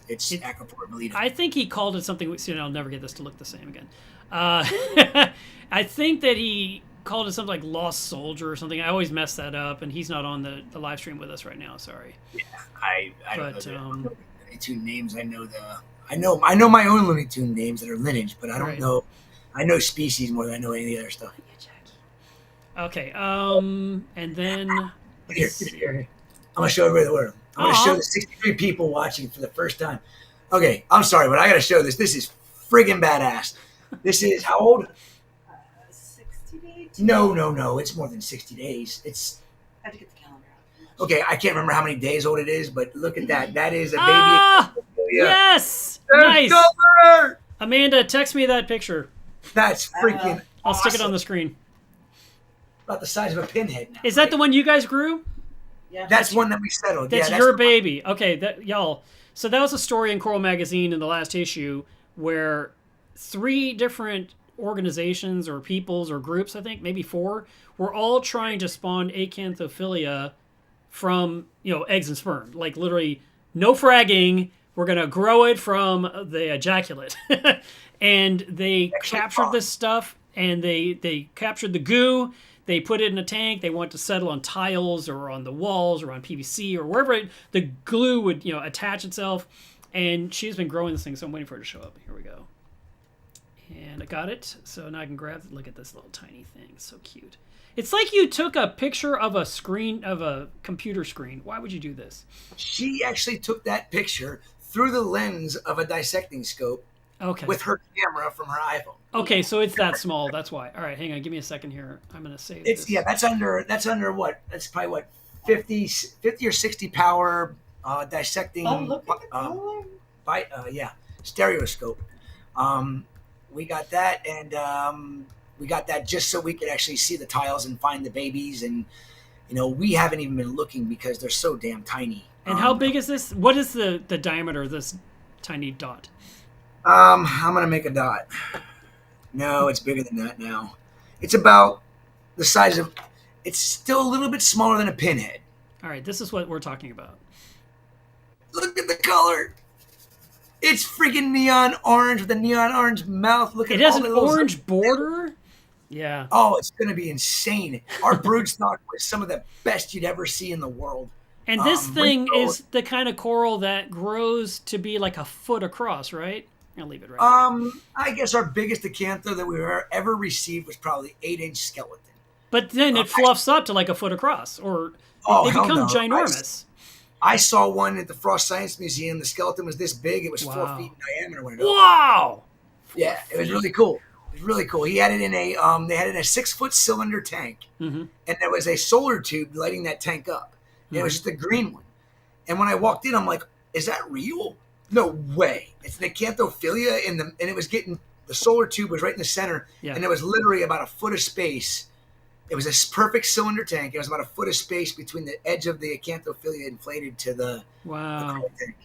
it's Aquaculture Bolita. I think he called it something. I'll never get this to look the same again. I think that he called it something like Lost Soldier or something. I always mess that up, and he's not on the live stream with us right now. Sorry. Yeah, I don't But, know the Looney Tune names. I know my own Looney Tune names that are lineage, but I don't Right. know. I know species more than I know any of the other stuff. Okay. And then Here. I'm gonna show everybody the world. I'm gonna Aw. show the 63 people watching for the first time. Okay, I'm sorry, but I gotta show this. This is friggin' badass. This is how old? 60 days? No. It's more than 60 days. It's I have to get the calendar out. okay. I can't remember how many days old it is, but look at that. That is a baby. Ah! Yeah. Yes! There's Nice! color! Amanda, text me that picture. That's freaking. I'll stick it on awesome. the screen. About the size of a pinhead now. Is that the one you guys grew? Yeah. That's one that we settled. That's yeah, your the- baby. Okay, y'all. So that was a story in Coral Magazine in the last issue where 3 different organizations or peoples or groups, I think, maybe 4, were all trying to spawn acanthophilia from, eggs and sperm. Like literally no fragging. We're going to grow it from the ejaculate. And they captured this stuff and they captured the goo. They put it in a tank. They want to settle on tiles or on the walls or on PVC or wherever the glue would, attach itself. And she's been growing this thing, so I'm waiting for it to show up. Here we go. And I got it. So now I can grab it. Look at this little tiny thing. So cute. It's like you took a picture of a screen, of a computer screen. Why would you do this? She actually took that picture through the lens of a dissecting scope Okay. with her camera from her iPhone. Okay, so it's that small. That's why. All right, hang on. Give me a second here. I'm going to save It's this. yeah, that's under what? That's probably what 50 or 60 power dissecting. Oh, look at the color. Stereoscope. We got that, and we got that just so we could actually see the tiles and find the babies, and we haven't even been looking because they're so damn tiny. And how big is this? What is the diameter of this tiny dot? I'm gonna make a dot. No, it's bigger than that now. It's about the size of. It's still a little bit smaller than a pinhead. All right, this is what we're talking about. Look at the color. It's freaking neon orange with a neon orange mouth. Look at It has all an the little- orange border. Yeah. Oh, it's gonna be insane. Our brood stock was some of the best you'd ever see in the world. And this thing Rico- is the kind of coral that grows to be like a foot across, right? I'll leave it right there. I guess our biggest acantho that we ever received was probably 8-inch skeleton. But then it fluffs up to like a foot across, or Oh, they hell become no. ginormous. I saw one at the Frost Science Museum. The skeleton was this big. It was 4 Wow. feet in diameter when it opened. Wow! Yeah, it was really cool. It was really cool. He had it in a they had it in a 6-foot cylinder tank, Mm-hmm. and there was a solar tube lighting that tank up. And it was just a green one. And when I walked in, I'm like, "Is that real? No way! It's an acanthophilia and it was getting the solar tube was right in the center, Yeah. and there was literally about a foot of space. It was a perfect cylinder tank. It was about a foot of space between the edge of the acanthophilia inflated to the Wow, tank.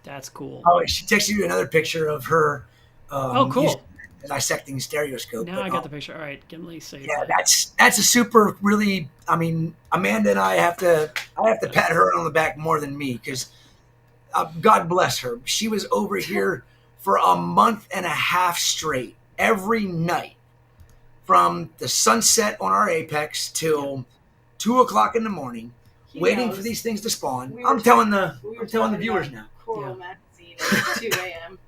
that's cool. Oh, she texted you another picture of her. Oh, cool. using a dissecting stereoscope. Now But, I got the picture. All right, Gimli save yeah, that. that's a super really. I mean, Amanda and I have to pat her on the back more than me because God bless her. She was over here for a month and a half straight every night, from the sunset on our apex till 2 o'clock in the morning, He waiting knows. for these things to spawn. We were I'm telling the We were I'm telling the talking viewers about now. Coral Yeah. magazine at 2 a.m.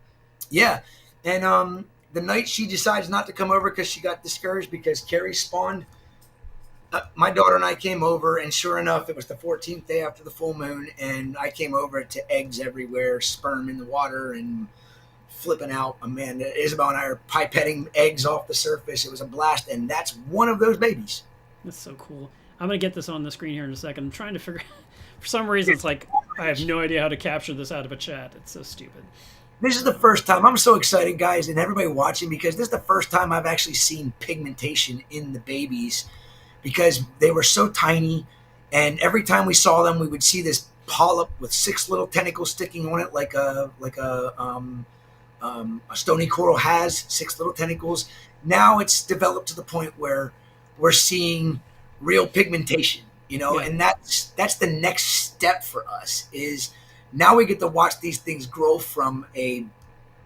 Yeah, and the night she decides not to come over because she got discouraged because Carrie spawned. My daughter and I came over, and sure enough, it was the 14th day after the full moon, and I came over to eggs everywhere, sperm in the water, and flipping out. Amanda, Isabel, and I are pipetting eggs off the surface. It was a blast, and that's one of those babies. That's so cool. I'm gonna get this on the screen here in a second. I'm trying to figure. For some reason, it's like I have no idea how to capture this out of a chat. It's so stupid. This is the first time. I'm so excited, guys, and everybody watching, because this is the first time I've actually seen pigmentation in the babies, because they were so tiny, and every time we saw them, we would see this polyp with 6 little tentacles sticking on it, like a stony coral has 6 little tentacles. Now it's developed to the point where we're seeing real pigmentation, Yeah. and that's the next step for us. Is now we get to watch these things grow from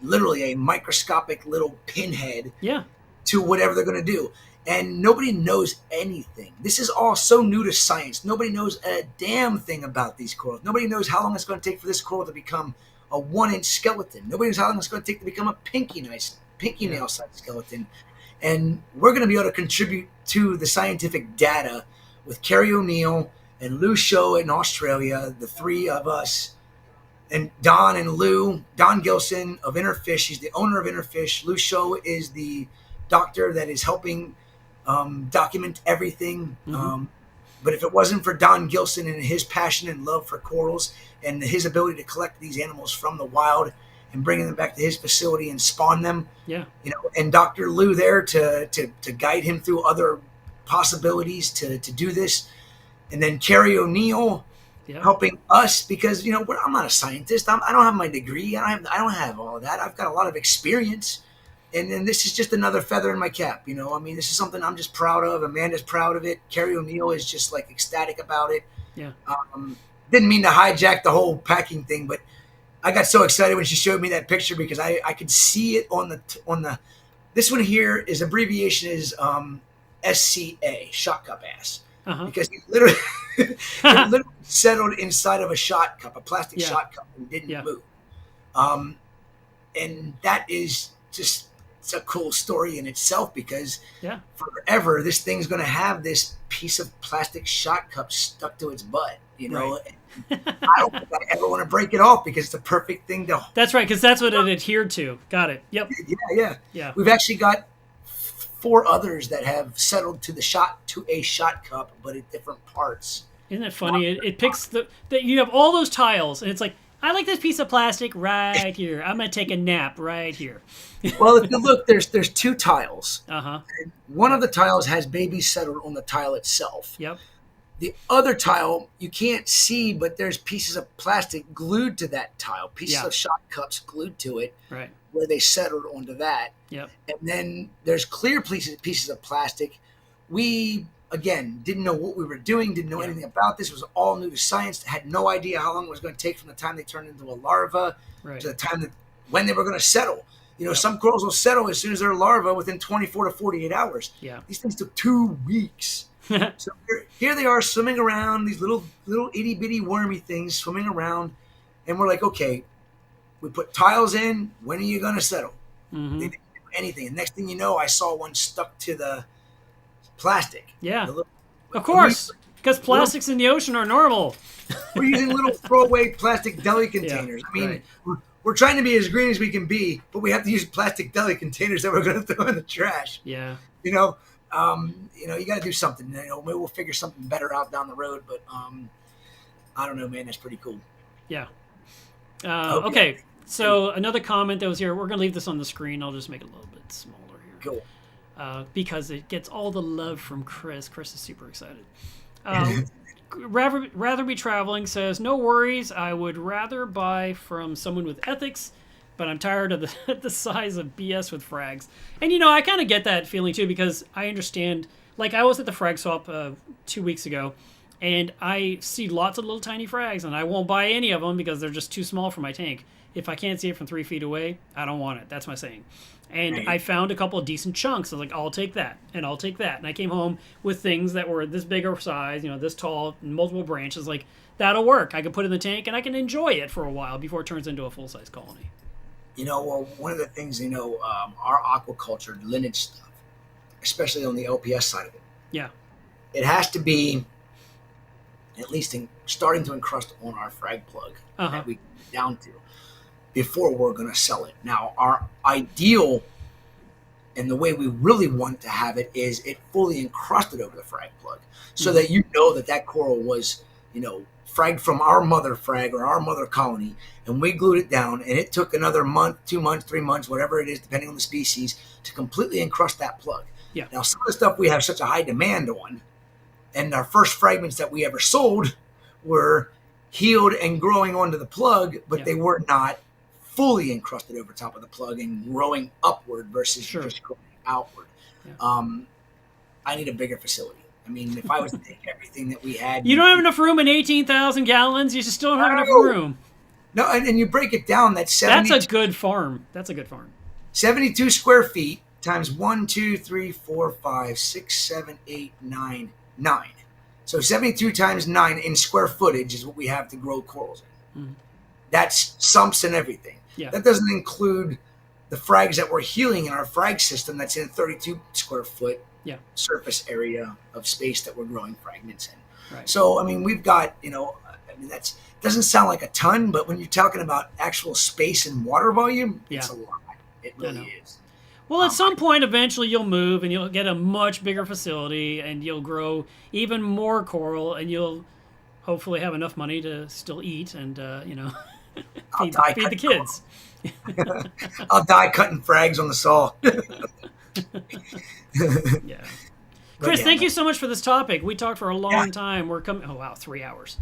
literally a microscopic little pinhead Yeah. to whatever they're going to do. And nobody knows anything. This is all so new to science. Nobody knows a damn thing about these corals. Nobody knows how long it's going to take for this coral to become a 1-inch skeleton. Nobody knows how long it's going to take to become a pinky nail sized skeleton. And we're going to be able to contribute to the scientific data with Carrie O'Neill and Lou Show in Australia, the 3 of us, and Don and Lou. Don Gilson of Interfish, he's the owner of Interfish. Lou Show is the doctor that is helping document everything. Mhm. But if it wasn't for Don Gilson and his passion and love for corals and his ability to collect these animals from the wild and bringing them back to his facility and spawn them, Yeah. and Dr. Lou there to guide him through other possibilities to do this, and then Carrie O'Neill Yeah. helping us, because I'm not a scientist. I don't have my degree. I don't have all of that. I've got a lot of experience, and then this is just another feather in my cap. This is something I'm just proud of. Amanda's proud of it. Carrie O'Neill is just like ecstatic about it. Yeah. Didn't mean to hijack the whole packing thing, but I got so excited when she showed me that picture because I could see it on the. This one here is abbreviation is SCA, shot cup ass, Uh-huh. because he literally settled inside of a shot cup, a plastic Yeah. shot cup, and didn't Yeah. move. And that is just it's a cool story in itself, because Yeah. forever this thing's going to have this piece of plastic shot cup stuck to its butt. I don't think I ever want to break it off because it's the perfect thing to. That's right, because that's what it adhered to. Got it. Yep. Yeah. We've actually got 4 others that have settled to a shot cup, but at different parts. Isn't it funny? It picks that you have all those tiles, and it's like, I like this piece of plastic right here. I'm gonna take a nap right here. Well, if you look, there's 2 tiles. Uh-huh. One of the tiles has babies settled on the tile itself. Yep. The other tile you can't see, but there's pieces of plastic glued to that tile, pieces Yeah. of shot cups glued to it, Right. where they settled onto that. Yep. And then there's clear pieces of plastic. We, again, didn't know what we were doing, didn't know Yeah. anything about this. It was all new to science. Had no idea how long it was going to take from the time they turned into a larva Right. to the time when they were going to settle. Some corals will settle as soon as they're a larva within 24 to 48 hours. Yeah. These things took 2 weeks. So here they are swimming around, these little itty bitty wormy things swimming around, and we're like, okay, we put tiles in. When are you going to settle? Mhm. They didn't do anything. And next thing you know, I saw one stuck to the plastic. Yeah. The little- Of course, because plastics in the ocean are normal. We're using little throwaway plastic deli containers. I mean, right. we're trying to be as green as we can be, but we have to use plastic deli containers that we're going to throw in the trash. Yeah. You got to do something. Maybe we'll figure something better out down the road. But I don't know, man. That's pretty cool. Yeah. Okay. So another comment that was here. We're gonna leave this on the screen. I'll just make it a little bit smaller here. Cool. Because it gets all the love from Chris. Chris is super excited. Rather be traveling says, no worries. I would rather buy from someone with ethics, but I'm tired of the size of BS with frags. And I kind of get that feeling too, because I understand. Like, I was at the frag swap 2 weeks ago, and I see lots of little tiny frags, and I won't buy any of them because they're just too small for my tank. if I can't see it from 3 feet away, I don't want it. That's my saying. And Right. I found a couple of decent chunks. I was like, I'll take that, and I'll take that. And I came home with things that were this bigger size, this tall, multiple branches. Like, that'll work. I can put it in the tank, and I can enjoy it for a while before it turns into a full-size colony. Well, one of the things, our aquaculture lineage stuff, especially on the LPS side of it, Yeah. it has to be at least starting to encrust on our frag plug that we get down to before we're going to sell it. Now, our ideal and the way we really want to have it is it fully encrusted over the frag plug so that that coral was, fragged from our mother frag or our mother colony, and we glued it down, and it took another month, 2 months, 3 months, whatever it is, depending on the species, to completely encrust that plug. Yeah. Now, some of the stuff we have such a high demand on, and our first fragments that we ever sold were healed and growing onto the plug, but they were not fully encrusted over top of the plug and growing upward versus just growing outward. Yeah. I need a bigger facility. I mean, if I was to take everything that we had... You don't have enough room in 18,000 gallons? You still don't have enough room. No, and you break it down, that's 72... That's a good farm. 72 square feet times 1, 2, 3, 4, 5, 6, 7, 8, 9, 9. So 72 times 9 in square footage is what we have to grow corals in. Mm. That's sumps and everything. Yeah. That doesn't include the frags that we're healing in our frag system that's in a 32 square foot surface area of space that we're growing fragments in. Right. So, I mean, we've got, that doesn't sound like a ton, but when you're talking about actual space and water volume, it's a lot. It really is. Well, at some point, eventually you'll move and you'll get a much bigger facility and you'll grow even more coral and you'll hopefully have enough money to still eat and, feed the kids. I'll die cutting frags on the saw. Yeah. Chris, thank you so much for this topic. We talked for a long time. We're coming. Oh, wow, 3 hours.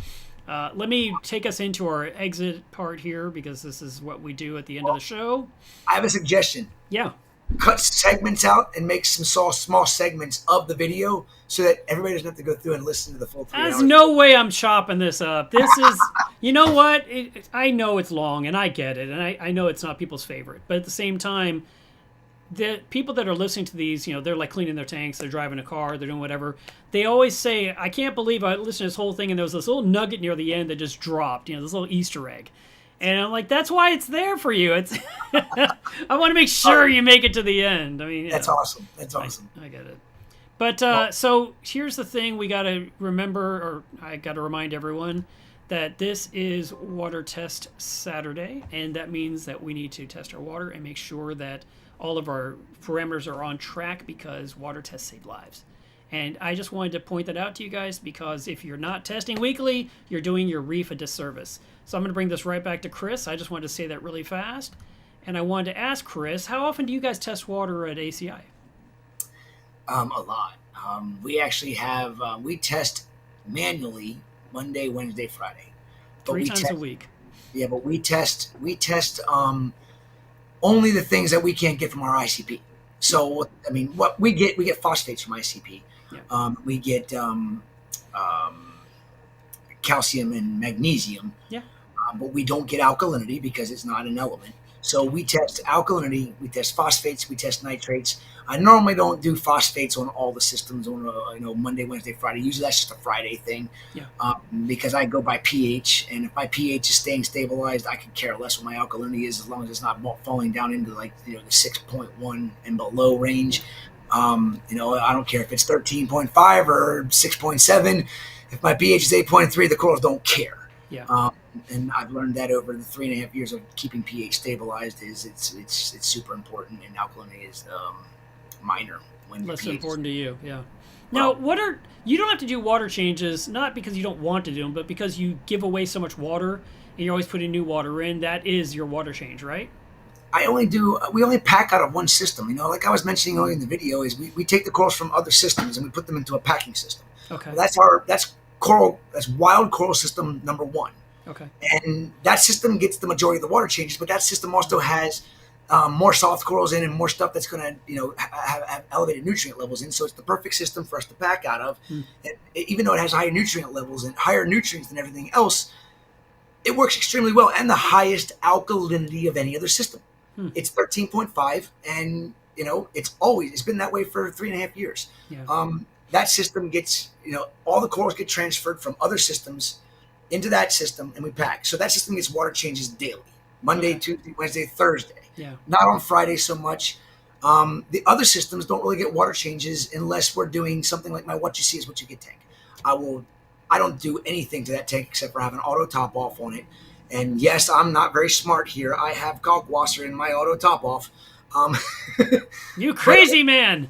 Let me take us into our exit part here because this is what we do at the end of the show. I have a suggestion. Yeah. Cut segments out and make some small segments of the video so that everybody doesn't have to go through and listen to the full 3 hours. There's no way I'm chopping this up. This is, you know what? I know it's long and I get it. And I know it's not people's favorite. But at the same time, the people that are listening to these, they're like cleaning their tanks, they're driving a car, they're doing whatever. They always say, I can't believe I listened to this whole thing and there was this little nugget near the end that just dropped, this little Easter egg. And I'm like, that's why it's there for you. It's I want to make sure you make it to the end. I mean, that's awesome. That's awesome. I get it. But so here's the thing we got to remember, or I got to remind everyone, that this is Water Test Saturday. And that means that we need to test our water and make sure that all of our parameters are on track because water tests save lives. And I just wanted to point that out to you guys because if you're not testing weekly, you're doing your reef a disservice. So I'm going to bring this right back to Chris. I just wanted to say that really fast. And I wanted to ask Chris, how often do you guys test water at ACI? A lot. We actually have, we test manually Monday, Wednesday, Friday. But 3 times a week. Yeah, but we test only the things that we can't get from our ICP. So, I mean, what we get phosphates from ICP. Yeah. We get calcium and magnesium. Yeah. But we don't get alkalinity because it's not an element. So we test alkalinity, we test phosphates, we test nitrates. I normally don't do phosphates on all the systems on Monday, Wednesday, Friday. Usually that's just a Friday thing. Yeah. Because I go by pH, and if my pH is staying stabilized, I could care less what my alkalinity is as long as it's not falling down into the 6.1 and below range. I don't care if it's 13.5 or 6.7. If my pH is 8.3, the corals don't care. Yeah. And I've learned that over the 3.5 years of keeping pH stabilized is it's super important, and alkalinity is minor when less pH important to you. Yeah. Now, you don't have to do water changes, not because you don't want to do them, but because you give away so much water and you're always putting new water in. That is your water change, right? we only pack out of one system. Like I was mentioning earlier in the video, is we take the corals from other systems and we put them into a packing system. Okay. Well, that's wild coral system number 1. Okay. And that system gets the majority of the water changes, but that system also has more soft corals in and more stuff that's going to, have elevated nutrient levels in. So it's the perfect system for us to pack out of. And even though it has higher nutrient levels and higher nutrients than everything else, it works extremely well, and the highest alkalinity of any other system. It's 13.5, and it's been that way for 3.5 years. Yeah. That system gets, all the corals get transferred from other systems into that system, and we pack. So that system gets water changes daily, Monday, Tuesday, Wednesday, Thursday. Yeah. Not on Friday so much. The other systems don't really get water changes unless we're doing something like my What You See Is What You Get tank. I don't do anything to that tank except for have an auto top off on it. And yes, I'm not very smart here. I have Kalkwasser in my auto top off. You crazy man.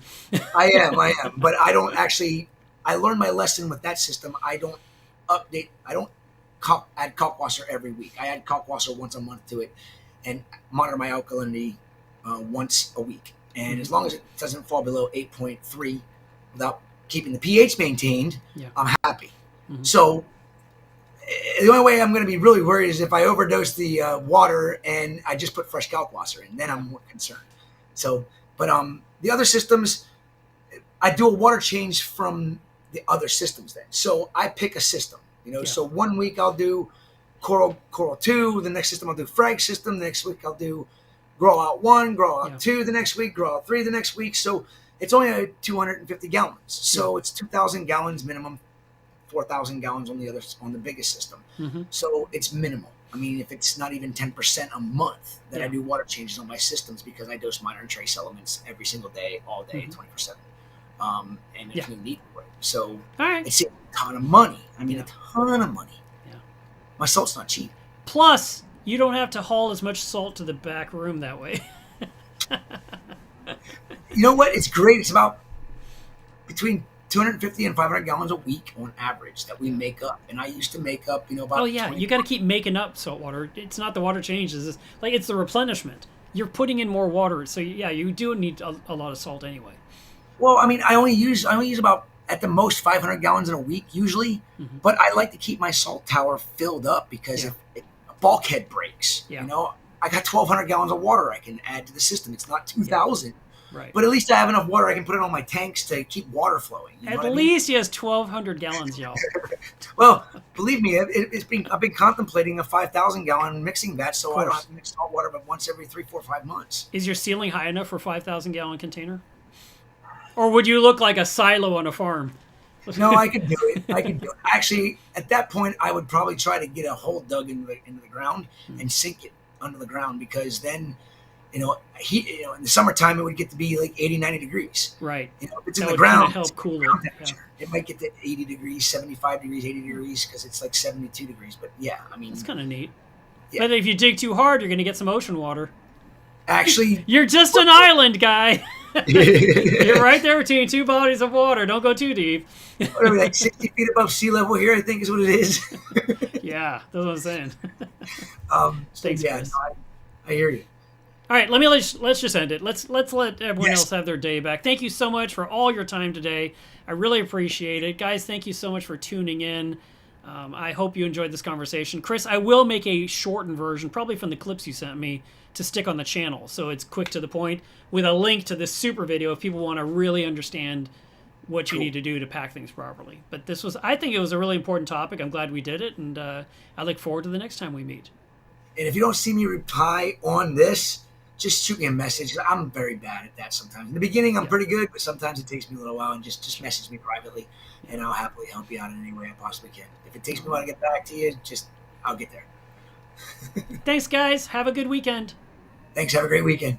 I am. But I don't actually, I learned my lesson with that system. I don't add Kalkwasser every week. I add Kalkwasser once a month to it and monitor my alkalinity once a week. And as long as it doesn't fall below 8.3 without keeping the pH maintained, I'm happy. Mm-hmm. So the only way I'm going to be really worried is if I overdose the water and I just put fresh Kalkwasser in. Then I'm more concerned. So, but the other systems, I do a water change from the other systems then. So I pick a system, So 1 week I'll do Coral 2. The next system I'll do Frag system. The next week I'll do Grow Out 1, Grow Out 2 the next week, Grow Out 3 the next week. So it's only 250 gallons. So it's 2,000 gallons minimum, 4,000 gallons on the biggest system. Mm-hmm. So it's minimal. I mean, if it's not even 10% a month that I do water changes on my systems because I dose minor and trace elements every single day, all day, 24/7. And there's no need for it. So it's a ton of money. I mean, a ton of money. Yeah. My salt's not cheap. Plus, you don't have to haul as much salt to the back room that way. You know what? It's great. It's about between 250 and 500 gallons a week on average that we make up. And I used to make up, about 20. You got to keep making up salt water. It's not the water changes. It's the replenishment. You're putting in more water. So, you do need a lot of salt anyway. Well, I mean, I only use about at the most 500 gallons in a week usually. Mm-hmm. But I like to keep my salt tower filled up because if a bulkhead breaks, I got 1,200 gallons of water I can add to the system. It's not 2,000. Right. But at least I have enough water I can put it on my tanks to keep water flowing. At least he has 1,200 gallons, y'all. Well, believe me, I've been contemplating a 5,000 gallon mixing vat, so I don't have to mix salt water but once every 3, 4, 5 months. Is your ceiling high enough for a 5,000 gallon container? Or would you look like a silo on a farm? No, I could do it. Actually, at that point, I would probably try to get a hole dug into the ground and sink it under the ground because then, in the summertime, it would get to be like 80, 90 degrees. Right. If it's in the ground, help cool it. It might get to 80 degrees, 75 degrees, 80 degrees because it's like 72 degrees. But it's kind of neat. Yeah. But if you dig too hard, you're going to get some ocean water. Actually, you're just an island guy. You're right there between two bodies of water. Don't go too deep. Whatever, like 60 feet above sea level here, I think is what it is. Yeah, that's what I'm saying. Thanks, Chris. I hear you. All right, let's just end it. Let's let everyone else have their day back. Thank you so much for all your time today. I really appreciate it. Guys, thank you so much for tuning in. I hope you enjoyed this conversation. Chris, I will make a shortened version, probably from the clips you sent me, to stick on the channel. So it's quick to the point with a link to this super video if people want to really understand what you need to do to pack things properly. But I think it was a really important topic. I'm glad we did it. And I look forward to the next time we meet. And if you don't see me reply on this, just shoot me a message. I'm very bad at that sometimes. In the beginning, I'm pretty good, but sometimes it takes me a little while. And just message me privately, and I'll happily help you out in any way I possibly can. If it takes me a while to get back to you, I'll get there. Thanks, guys. Have a good weekend. Thanks. Have a great weekend.